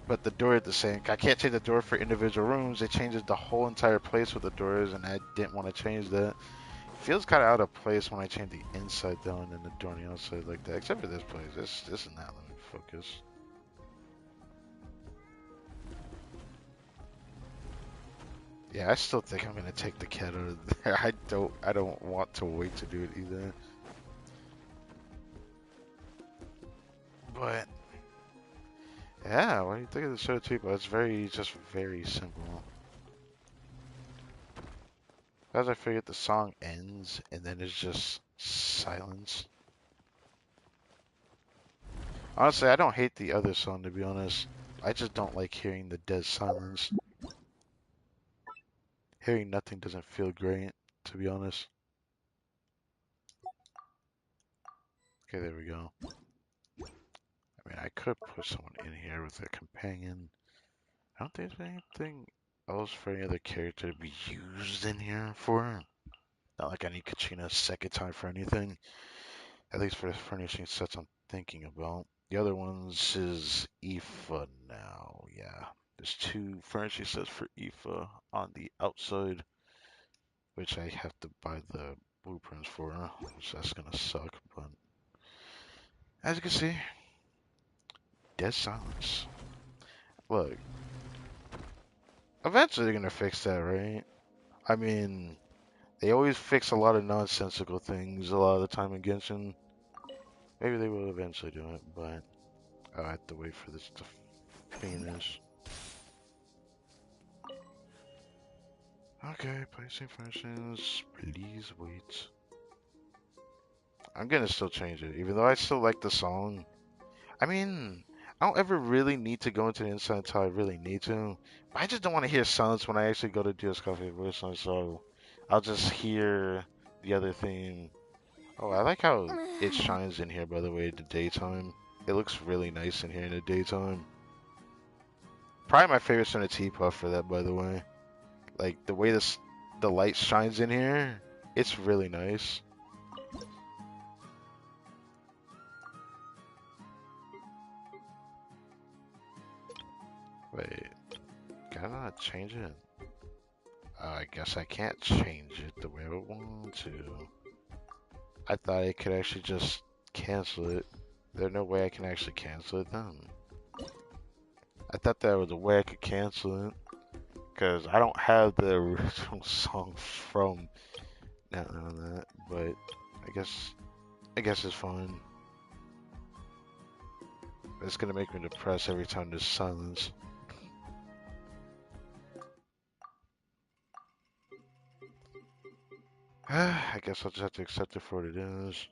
But the door is the same. I can't change the door for individual rooms. It changes the whole entire place with the doors, and I didn't want to change that. It feels kind of out of place when I change the inside down and the door on the outside like that. Except for this place. This is not. Let me focus. Yeah, I still think I'm gonna take the cat out of there. I don't want to wait to do it either. But yeah, what do you think of the show too? But it's just very simple. As I figured, the song ends and then it's just silence. Honestly, I don't hate the other song to be honest. I just don't like hearing the dead silence. Hearing nothing doesn't feel great, to be honest. Okay, there we go. I mean, I could put someone in here with a companion. I don't think there's anything else for any other character to be used in here for. Not like I need Kachina a second time for anything. At least for the furnishing sets I'm thinking about. The other ones is Aoife now. Yeah. There's 2 furnishing sets for Aoife on the outside, which I have to buy the blueprints for, which that's gonna suck, but as you can see, dead silence. Look, eventually they're gonna fix that, right? I mean, they always fix a lot of nonsensical things a lot of the time in Genshin. Maybe they will eventually do it, but I have to wait for this to finish. Okay, placing furnishings. Please wait. I'm gonna still change it, even though I still like the song. I mean, I don't ever really need to go into the inside until I really need to. I just don't want to hear silence when I actually go to DS Coffee Voice, so I'll just hear the other theme. Oh, I like how it shines in here, by the way, in the daytime. It looks really nice in here in the daytime. Probably my favorite Son of Teapot for that, by the way. Like, the way the light shines in here, it's really nice. Wait, can I not change it? I guess I can't change it the way I want to. I thought I could actually just cancel it. There's no way I can actually cancel it then. I thought there was a way I could cancel it. Because I don't have the original song from that, but I guess it's fine. It's gonna make me depressed every time there's silence. I guess I'll just have to accept it for what it is.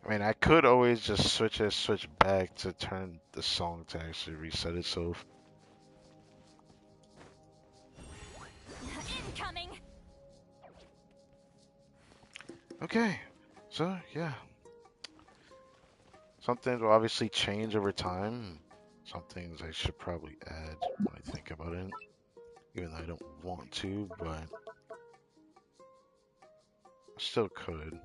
I mean, I could always just switch back to turn the song to actually reset itself. Incoming. Okay, So, yeah. Some things will obviously change over time. Some things I should probably add when I think about it. Even though I don't want to, but I still could.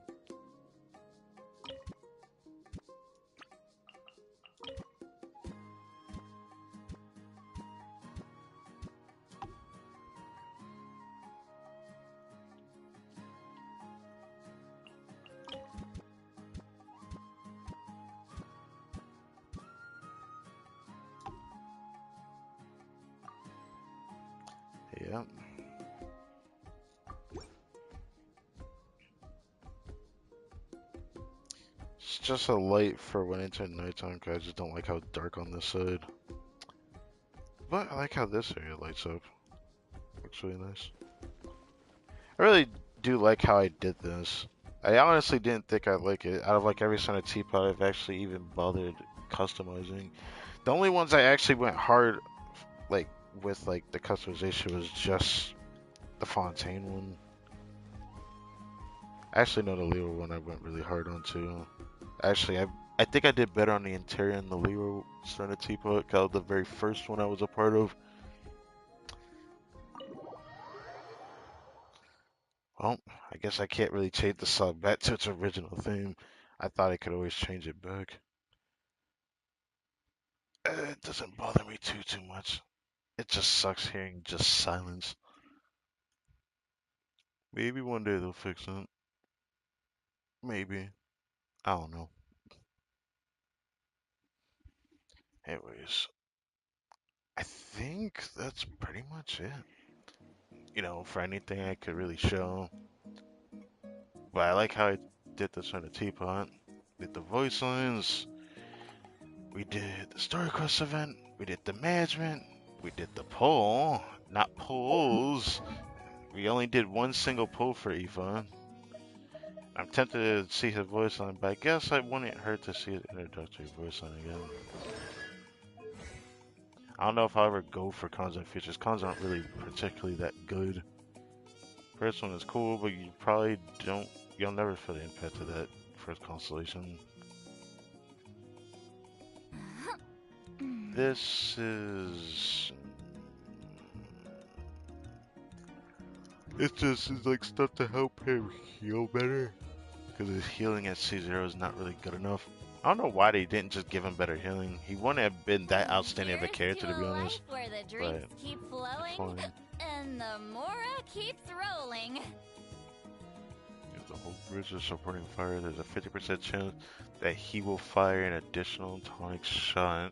Yeah. It's just a light for when it's at nighttime, because I just don't like how dark on this side. But I like how this area lights up. Looks really nice. I really do like how I did this. I honestly didn't think I'd like it. Out of like every Center teapot I've actually even bothered customizing. The only ones I actually went hard like with like the customization was just the Fontaine one. Actually, no, the Leo one I went really hard on too. Actually, I think I did better on the interior in the Leo Center teapot, cause the very first one I was a part of. Well, I guess I can't really change the song back to its original theme. I thought I could always change it back. It doesn't bother me too much. It just sucks hearing just silence. Maybe one day they'll fix it. Maybe. I don't know. Anyways, I think that's pretty much it. You know, for anything I could really show. But I like how I did this on the teapot. Did the voice lines. We did the story quest event. We did the management. We did the poll. Not polls. We only did one single poll for Eva. I'm tempted to see his voice line, but I guess I wouldn't hurt to see his introductory voice line again. I don't know if I'll ever go for cons and features. Cons aren't really particularly that good. First one is cool, but you probably you'll never feel the impact of that first constellation. This is... It just is like stuff to help him heal better. Because his healing at C0 is not really good enough. I don't know why they didn't just give him better healing. He wouldn't have been that outstanding of a character, to be honest. Where the drinks keep flowing and the Mora keeps rolling. There's a whole bridge of supporting fire. There's a 50% chance that he will fire an additional tonic shot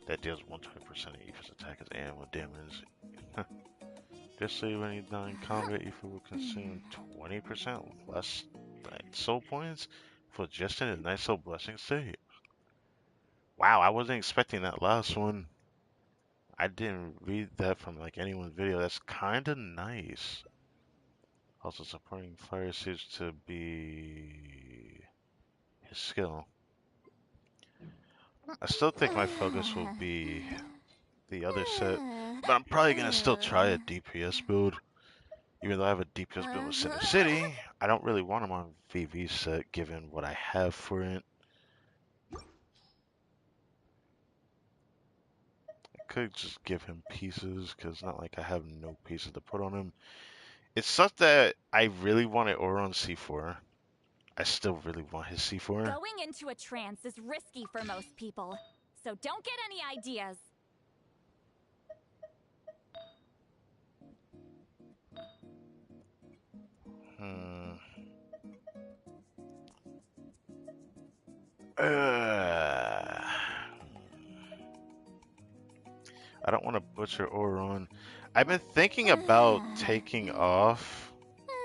that deals 120% of Aether's attack as animal damage. Just so when he's not in combat, Aether will consume 20% less soul points for just in a nice soul blessing save. Wow, I wasn't expecting that last one. I didn't read that from like anyone's video. That's kind of nice. Also, supporting fire seems to be his skill. I still think my focus will be the other set, but I'm probably gonna still try a DPS build. Even though I have a DPS build with Center City, I don't really want him on VV set given what I have for it. I could just give him pieces, because it's not like I have no pieces to put on him. It's such that I really wanted Oron C4. I still really want his C4. Going into a trance is risky for most people, so don't get any ideas. I don't want to butcher Oron. I've been thinking about taking off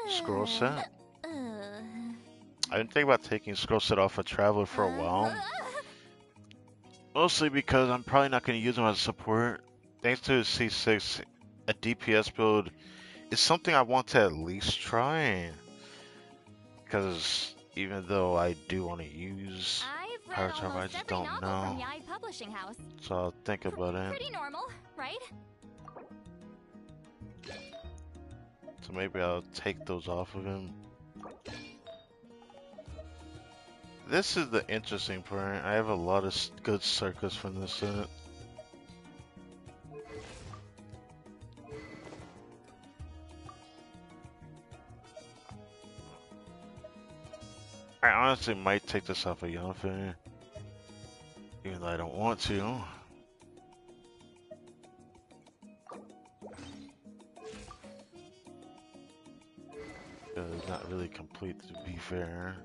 Scroll Set. I've been thinking about taking Scroll Set off a Traveler for a while. Mostly because I'm probably not going to use him as support. Thanks to C6, a DPS build is something I want to at least try. Because even though I do want to use Power Charm, I just don't know. So I'll think about it. Pretty normal, right? So maybe I'll take those off of him. This is the interesting part. I have a lot of good circus from this set. I honestly might take this off of Yanfei, even though I don't want to. It's not really complete, to be fair.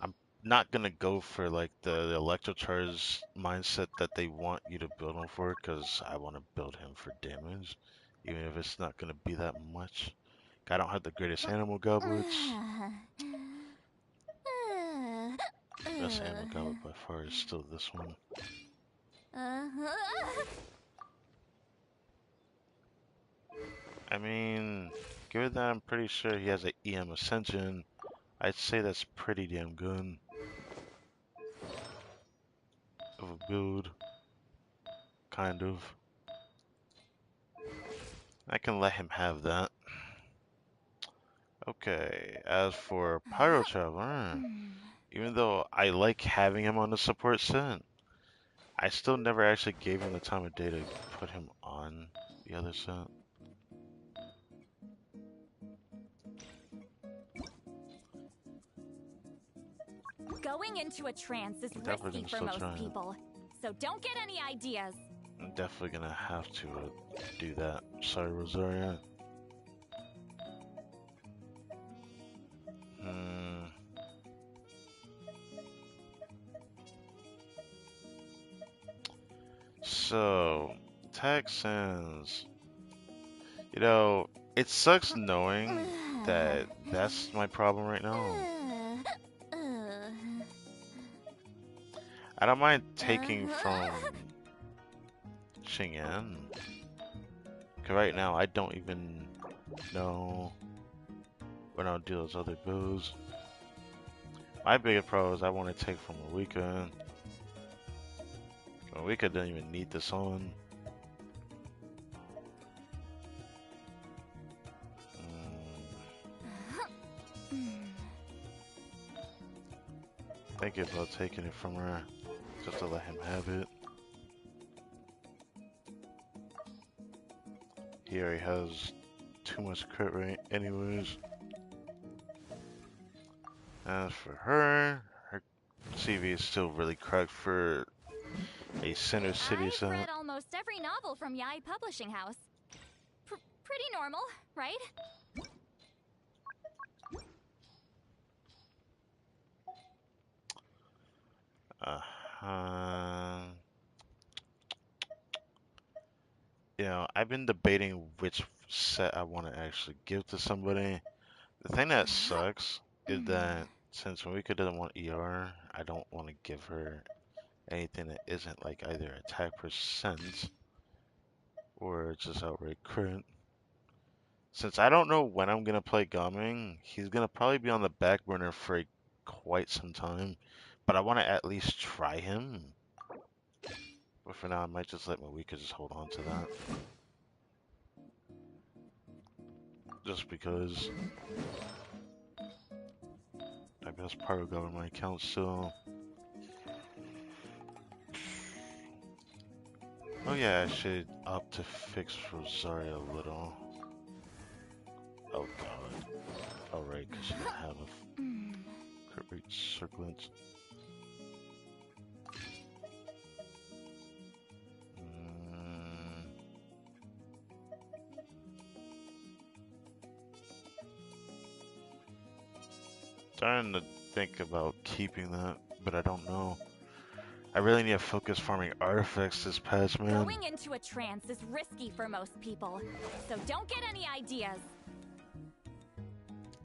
I'm not gonna go for like the Electrocharge mindset that they want you to build him for, because I want to build him for damage, even if it's not gonna be that much. I don't have the greatest animal goblets. Best animal goblet by far is still this one. I mean, given that I'm pretty sure he has an EM Ascension, I'd say that's pretty damn good of a build. Kind of. I can let him have that. Okay, as for Pyro Traveler, even though I like having him on the support set, I still never actually gave him the time of day to put him on the other set. Going into a trance is risky for most people, so don't get any ideas. I'm definitely gonna have to do that. Sorry, Rosaria. So, Texans. You know, it sucks knowing that that's my problem right now. I don't mind taking from Xing'an. Cause right now I don't even know when I'll do those other builds. My biggest problem is I want to take from Awika. Awika doesn't even need this on. Thinking about taking it from her, just to let him have it. He already has too much crit rate anyways. As for her, her CV is still really cracked for a Center City set. I've read almost every novel from Yai Publishing House. Pretty normal, right? You know, I've been debating which set I want to actually give to somebody. The thing that sucks is that since Marika doesn't want ER, I don't want to give her anything that isn't like either attack percent or just outright crit. Since I don't know when I'm gonna play Gaming, he's gonna probably be on the back burner for quite some time. But I want to at least try him. But for now, I might just let Marika just hold on to that. Just because I best Pyro Go in my account still. Oh yeah, I should opt to fix Rosaria a little. Oh god. Alright, because she doesn't have a crit rate circlet. Trying to think about keeping that, but I don't know. I really need to focus farming artifacts this patch, man. Going into a trance is risky for most people, so don't get any ideas.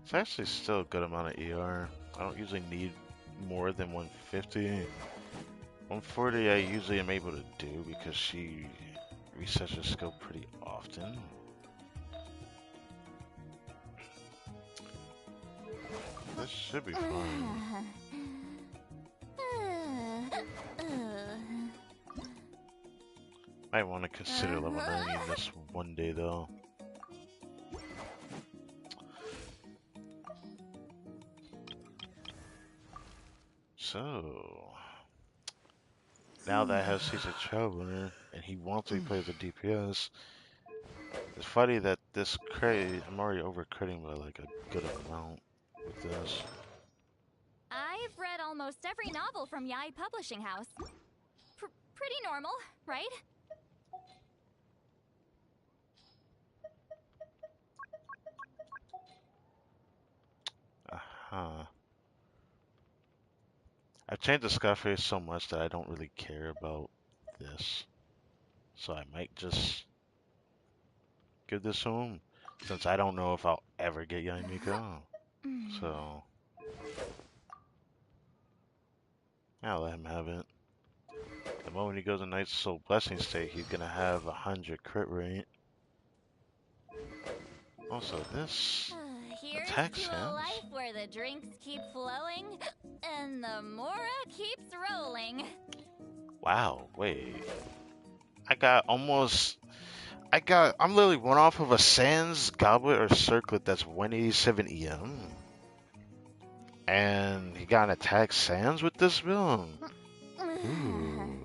It's actually still a good amount of ER. I don't usually need more than 150. 140 I usually am able to do because she resets her skill pretty often. This should be fine. Might want to consider level 90 this one day though. so now that I have Caesar Traveler and he wants to play as a DPS, it's funny that this crit, I'm already over critting by like a good amount with this. I've read almost every novel from Yai Publishing House. Pretty normal, right? Uh-huh. I've changed the Scarface so much that I don't really care about this. So I might just give this to him, since I don't know if I'll ever get Yaimika. So I'll let him have it. The moment he goes in Night Soul Blessing state, he's gonna have 100 crit rate. Also, this attack Here's to a life where the drinks keep flowing and the Mora keeps rolling. Wow, wait. I'm literally one off of a Sans Goblet or Circlet that's 187 EM. And he got an attack Sans with this build. Ooh.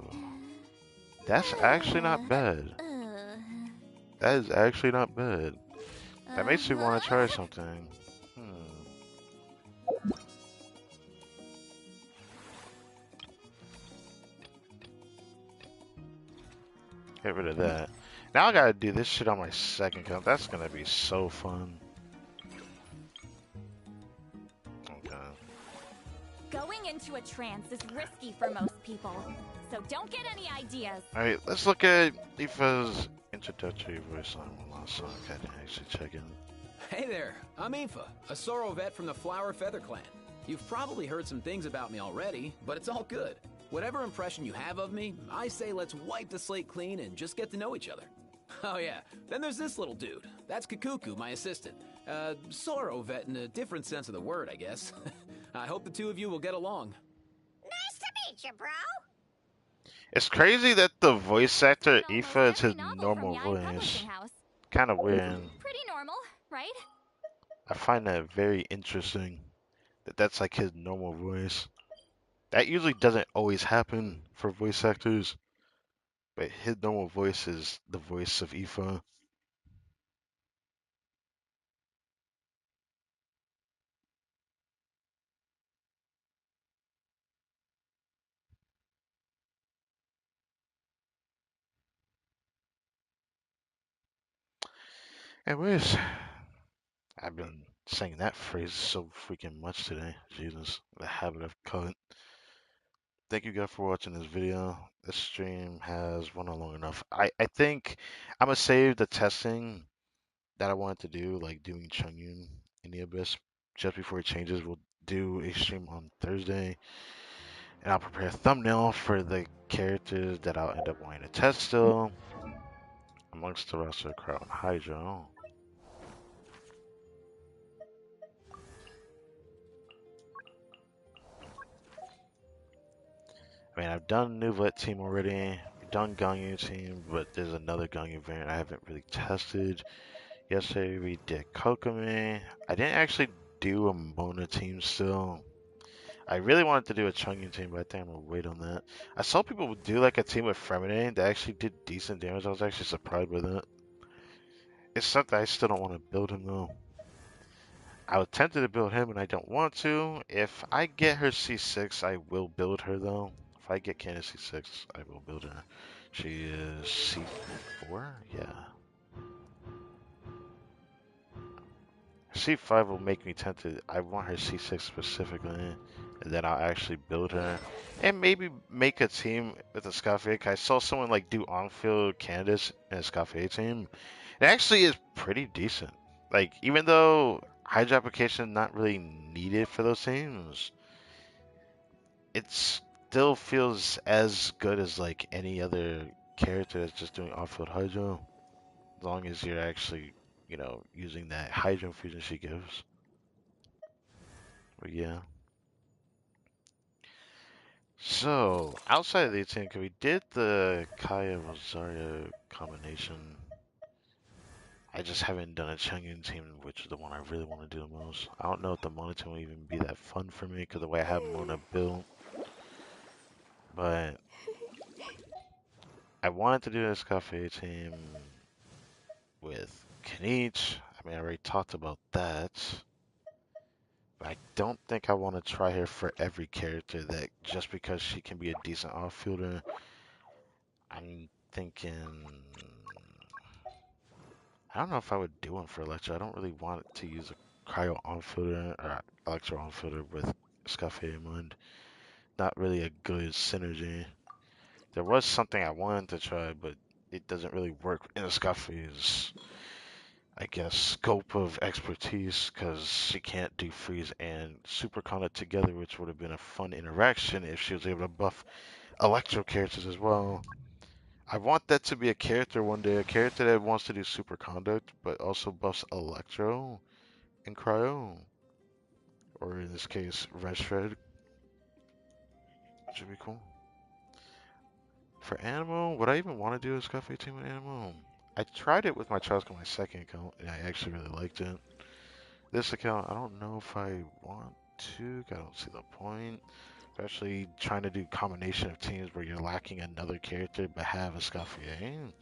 That's actually not bad. That is actually not bad. That makes me want to try something. Get rid of that. Now I gotta do this shit on my second count. That's gonna be so fun. Okay. Going into a trance is risky for most people, so don't get any ideas. Alright, let's look at Aoife's introductory voice line one last song. I didn't actually check in. Hey there, I'm Aoife, a Sorrow vet from the Flower Feather Clan. You've probably heard some things about me already, but it's all good. Whatever impression you have of me, I say let's wipe the slate clean and just get to know each other. Oh yeah, then there's this little dude. That's Kikuku, my assistant. Sorrow vet in a different sense of the word, I guess. I hope the two of you will get along. Nice to meet you, bro. It's crazy that the voice actor Aoife is his normal voice. Kind of weird. Pretty normal, right? I find that very interesting. That's like his normal voice. That usually doesn't always happen for voice actors. But his normal voice is the voice of Aoife. Anyways, I've been saying that phrase so freaking much today. Jesus, the habit of cut. Thank you guys for watching this video. This stream has run on long enough. I think I'm gonna save the testing that I wanted to do, like doing Chungyun in the Abyss, just before it changes. We'll do a stream on Thursday, and I'll prepare a thumbnail for the characters that I'll end up wanting to test still, amongst the rest of the crowd on Hydro. I mean, I've done Nouvette team already. I've done Ganyu team, but there's another Ganyu variant I haven't really tested. Yesterday we did Kokomi. I didn't actually do a Mona team still. I really wanted to do a Chungyun team, but I think I'm gonna wait on that. I saw people do like a team with Fremine that actually did decent damage. I was actually surprised by that. It's something I still don't want to build him though. I was tempted to build him and I don't want to. If I get her C6, I will build her though. If I get Candace C6, I will build her. She is C4? Yeah. C5 will make me tempted. I want her C6 specifically, and then I'll actually build her. And maybe make a team with a Scafe. I saw someone like do on-field Candace in a Scafe team. It actually is pretty decent. Like, even though Hydra application is not really needed for those teams, it still feels as good as like any other character that's just doing off-field Hydra. As long as you're actually, using that Hydra infusion she gives. But yeah. So, outside of the 18, we did the Kaya Rosario combination. I just haven't done a Chang'an team, which is the one I really want to do the most. I don't know if the Mona team will even be that fun for me, because the way I have Mona built, But I wanted to do this cafe team with Kanich. I mean, I already talked about that. But I don't think I want to try her for every character that just because she can be a decent outfielder. I'm thinking. I don't know if I would do one for Electro. I don't really want to use a cryo outfielder or Electro outfielder with Scuffy in mind. Not really a good synergy. There was something I wanted to try, but it doesn't really work in Scuffy's, I guess, scope of expertise because she can't do freeze and super conduct together, which would have been a fun interaction if she was able to buff Electro characters as well. I want that to be a character one day, a character that wants to do super conduct, but also buffs Electro and Cryo, or in this case, Reshred, which would be cool. For Animo, would I even want to do a Scuffy team with Animo? I tried it with my Childs on my second account, and I actually really liked it. This account, I don't know if I want to. I don't see the point. Especially trying to do combination of teams where you're lacking another character but have a Scuffy and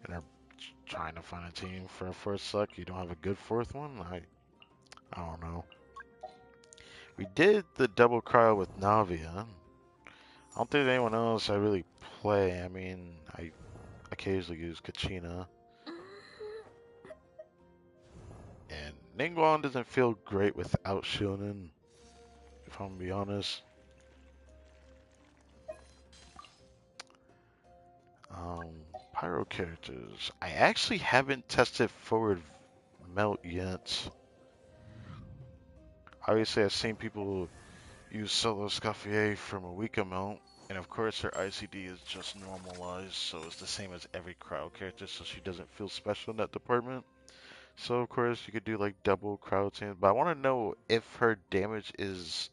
are trying to find a team for a first select. You don't have a good fourth one. I don't know. We did the double cryo with Navia. I don't think anyone else I really play. I mean, I occasionally use Kachina. And Ningguang doesn't feel great without shielding, if I'm gonna be honest. Pyro characters. I actually haven't tested forward melt yet. Obviously, I've seen people use solo Scaffier from a weaker mount, and of course her ICD is just normalized, so it's the same as every crowd character, so she doesn't feel special in that department. So of course you could do like double crowd teams, but I want to know if her damage is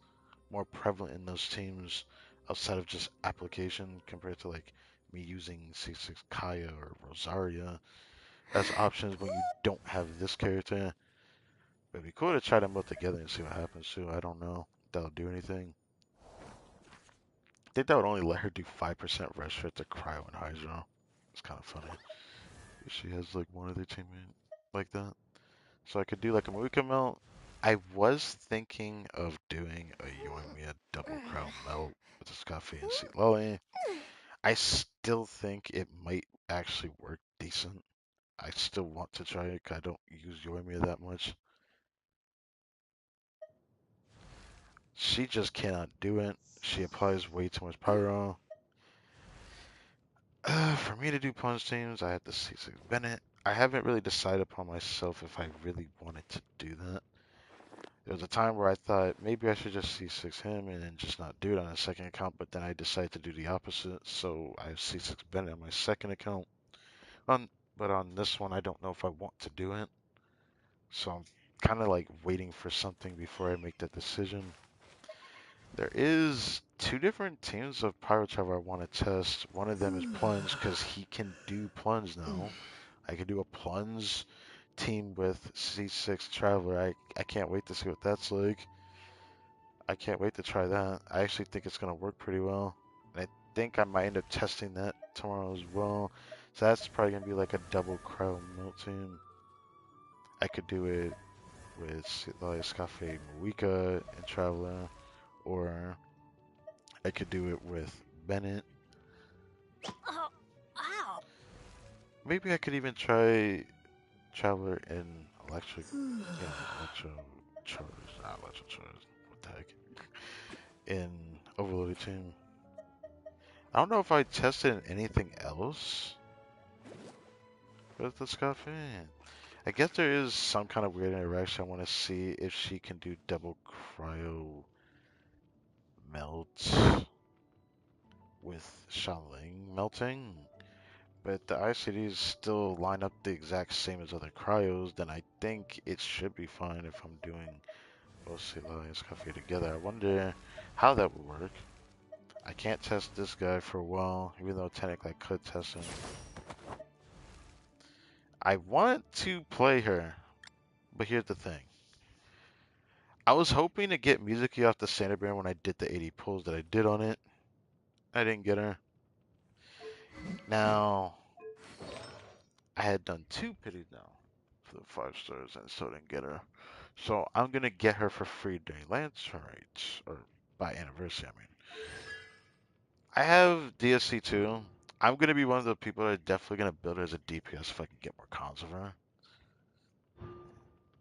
more prevalent in those teams outside of just application compared to like me using C6 Kaya or Rosaria as options when you don't have this character. It'd be cool to try them both together and see what happens too. I don't know if that'll do anything. I think that would only let her do 5% rest rate to Cryo and Hydro. It's kind of funny. She has like one other teammate like that. So I could do like a Muka melt. I was thinking of doing a Yoimiya double crowd melt with the Scaffy and Sea Lolly. I still think it might actually work decent. I still want to try it 'cause I don't use Yoimiya that much. She just cannot do it. She applies way too much pyro. For me to do plunge teams, I have to C6 Bennett. I haven't really decided upon myself if I really wanted to do that. There was a time where I thought maybe I should just C6 him and then just not do it on a second account, but then I decided to do the opposite, so I have C6 Bennett on my second account. But on this one, I don't know if I want to do it, so I'm kind of like waiting for something before I make that decision. There is two different teams of Pyro Traveler I want to test. One of them is Plunge because he can do Plunge now. I could do a Plunge team with C6 Traveler. I can't wait to see what that's like. I can't wait to try that. I actually think it's going to work pretty well. And I think I might end up testing that tomorrow as well. So that's probably going to be like a double crowd melt team. I could do it with Scafe Moika and Traveler, or I could do it with Bennett. Oh, ow. Maybe I could even try Traveler and Electric. Yeah, Electro Charge. Not Electro Charge. What the heck? In Overloaded Team. I don't know if I tested anything else with the Scafe. I guess there is some kind of weird interaction. I want to see if she can do double cryo melt with Shaling melting. But the ICDs still line up the exact same as other cryos, then I think it should be fine if I'm doing both Sila and Scafe together. I wonder how that would work. I can't test this guy for a while, even though technically I could test him. I want to play her, but here's the thing. I was hoping to get Mizuki off the Sandberg when I did the 80 pulls that I did on it, I didn't get her. Now, I had done 2 pities now for the 5 stars and still didn't get her. So I'm gonna get her for free during Lance rights, or by anniversary, I mean. I have DSC too. I'm gonna be one of the people that are definitely gonna build her as a DPS if I can get more cons of her.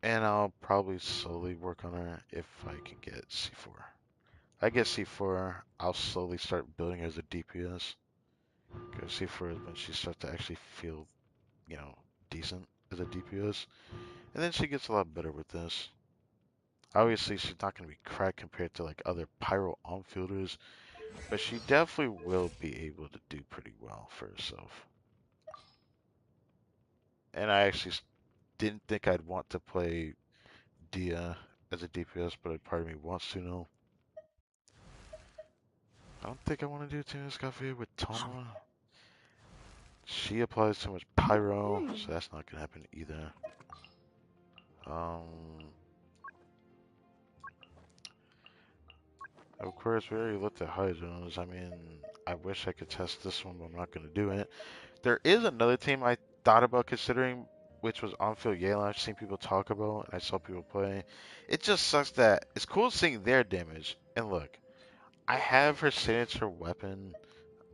And I'll probably slowly work on her if I can get C4. If I get C4, I'll slowly start building her as a DPS. Because C4 is when she starts to actually feel, decent as a DPS. And then she gets a lot better with this. Obviously, she's not going to be cracked compared to like other pyro on-fielders, but she definitely will be able to do pretty well for herself. And I actually didn't think I'd want to play Dia as a DPS, but a part of me wants to know. I don't think I want to do Team Escaffier with Toma. She applies too much pyro, so that's not gonna happen either. Of course, we already looked at high zones. I mean, I wish I could test this one, but I'm not gonna do it. There is another team I thought about considering, which was on-field Yale. I've seen people talk about, and I saw people play. It just sucks that it's cool seeing their damage. And look, I have her signature weapon.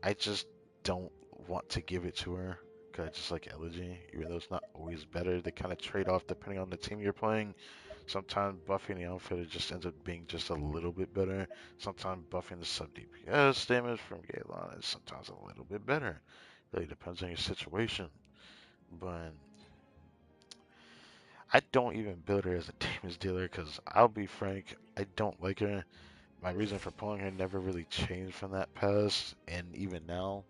I just don't want to give it to her because I just like Elegy, even though it's not always better. They kind of trade off depending on the team you're playing. Sometimes buffing the outfitter just ends up being just a little bit better. Sometimes buffing the sub DPS damage from Galen is sometimes a little bit better. Really depends on your situation. But I don't even build her as a damage dealer because I'll be frank, I don't like her. My reason for pulling her never really changed from that past, and even now,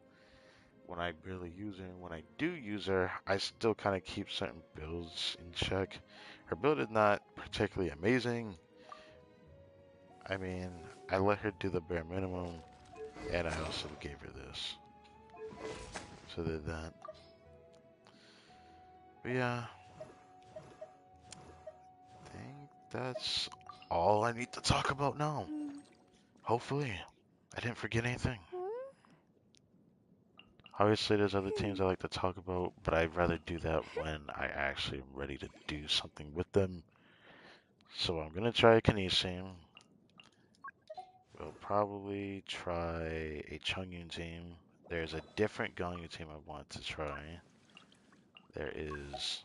when I barely use her, and when I do use her, I still kind of keep certain builds in check. Her build is not particularly amazing. I mean, I let her do the bare minimum, and I also gave her this. So did that. But yeah, I think that's all I need to talk about now. Hopefully, I didn't forget anything. Obviously, there's other teams I like to talk about, but I'd rather do that when I actually am ready to do something with them. So I'm going to try a Kinesim. We'll probably try a Chungyun team. There's a different Gangyu team I want to try. There is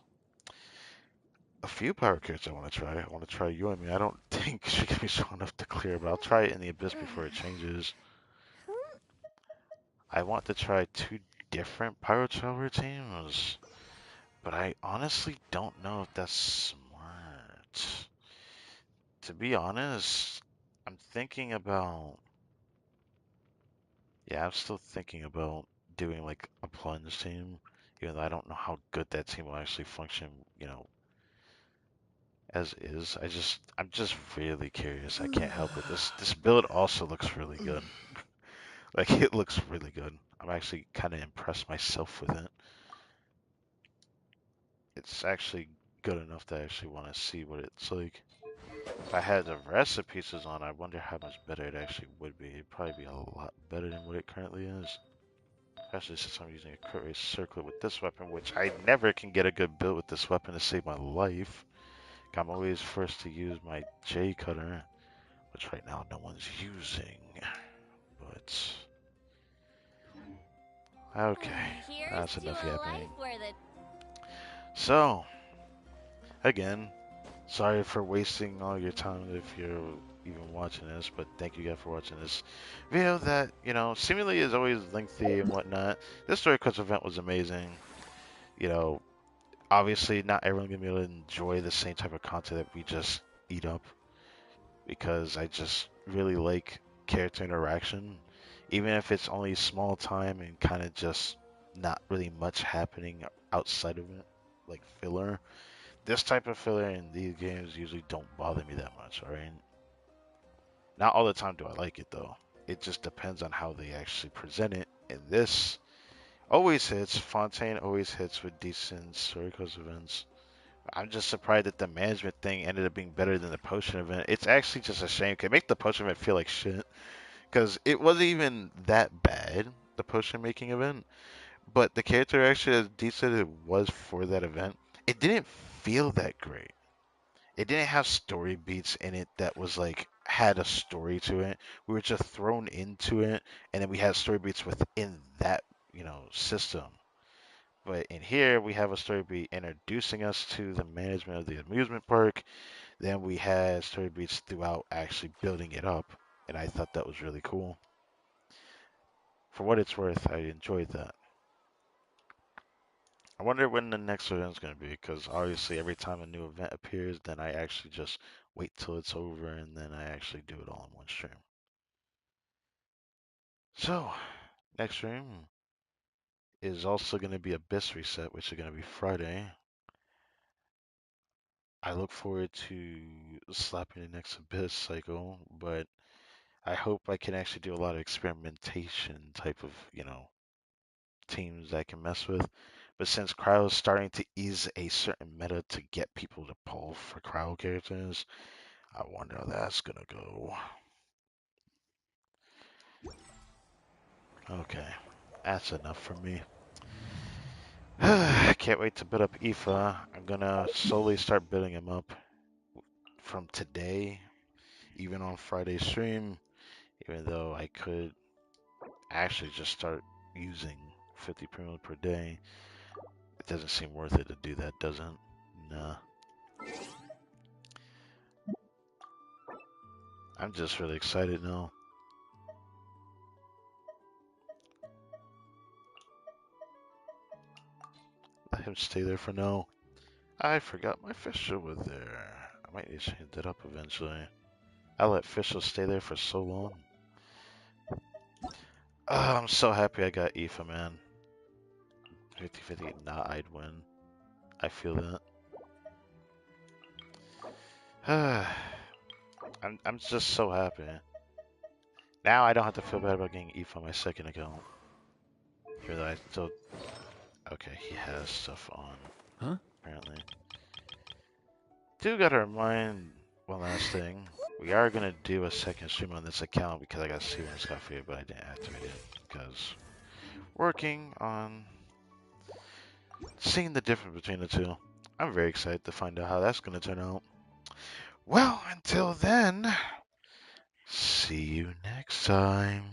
a few power cards I want to try. I want to try Yuami. I don't think she can be strong enough to clear, but I'll try it in the Abyss before it changes. I want to try 2 different Pyro Tower teams. But I honestly don't know if that's smart. To be honest, I'm thinking about... Yeah, I'm still thinking about doing like a plunge team, even though I don't know how good that team will actually function, as is. I'm just really curious. I can't help it. This build also looks really good. Like, it looks really good. I'm actually kind of impressed myself with it. It's actually good enough to actually want to see what it's like. If I had the rest of pieces on, I wonder how much better it actually would be. It'd probably be a lot better than what it currently is. Especially since I'm using a crit rate circlet with this weapon, which I never can get a good build with this weapon to save my life. I'm always first to use my J cutter, which right now no one's using. But okay, that's enough yapping. So, again, sorry for wasting all your time if you're even watching this, but thank you guys for watching this video that, seemingly is always lengthy and whatnot. This Story Quest event was amazing. Obviously not everyone's gonna be able to enjoy the same type of content that we just eat up, because I just really like character interaction, even if it's only small time and kind of just not really much happening outside of it, like filler. This type of filler in these games usually don't bother me that much, alright? Not all the time do I like it though. It just depends on how they actually present it, and this always hits. Fontaine always hits with decent Story Quest events. I'm just surprised that the management thing ended up being better than the potion event. It's actually just a shame. It make the potion event feel like shit, Because it wasn't even that bad, the potion making event, but the character actually, as Dee said it was for that event, it didn't feel that great. It didn't have story beats in it that was like had a story to it. We were just thrown into it, and then we had story beats within that, system. But in here, we have a story beat introducing us to the management of the amusement park. Then we had story beats throughout actually building it up, and I thought that was really cool. For what it's worth, I enjoyed that. I wonder when the next event is going to be, because obviously every time a new event appears, then I actually just wait till it's over, and then I actually do it all in one stream. So, next stream is also going to be Abyss Reset, which is going to be Friday. I look forward to slapping the next Abyss cycle, but I hope I can actually do a lot of experimentation type of, teams I can mess with. But since Cryo is starting to ease a certain meta to get people to pull for Cryo characters, I wonder how that's gonna go. Okay, that's enough for me. Can't wait to build up Aoife. I'm gonna slowly start building him up from today, even on Friday's stream, even though I could actually just start using 50 primos per day. It doesn't seem worth it to do that, does it? Nah. I'm just really excited now. Let him stay there for now. I forgot my fish over there. I might need to change that up eventually. I let Fischl stay there for so long. Oh, I'm so happy I got Aoife, man. 50-50, nah, I'd win. I feel that. I'm just so happy. Now I don't have to feel bad about getting Aoife on my second account. Here that I still... Okay, he has stuff on. Huh? Apparently. Do gotta remind one last thing. We are gonna do a second stream on this account because I got Seaworm's Coffee, but I didn't activate it because working on seeing the difference between the two. I'm very excited to find out how that's gonna turn out. Well, until then, see you next time.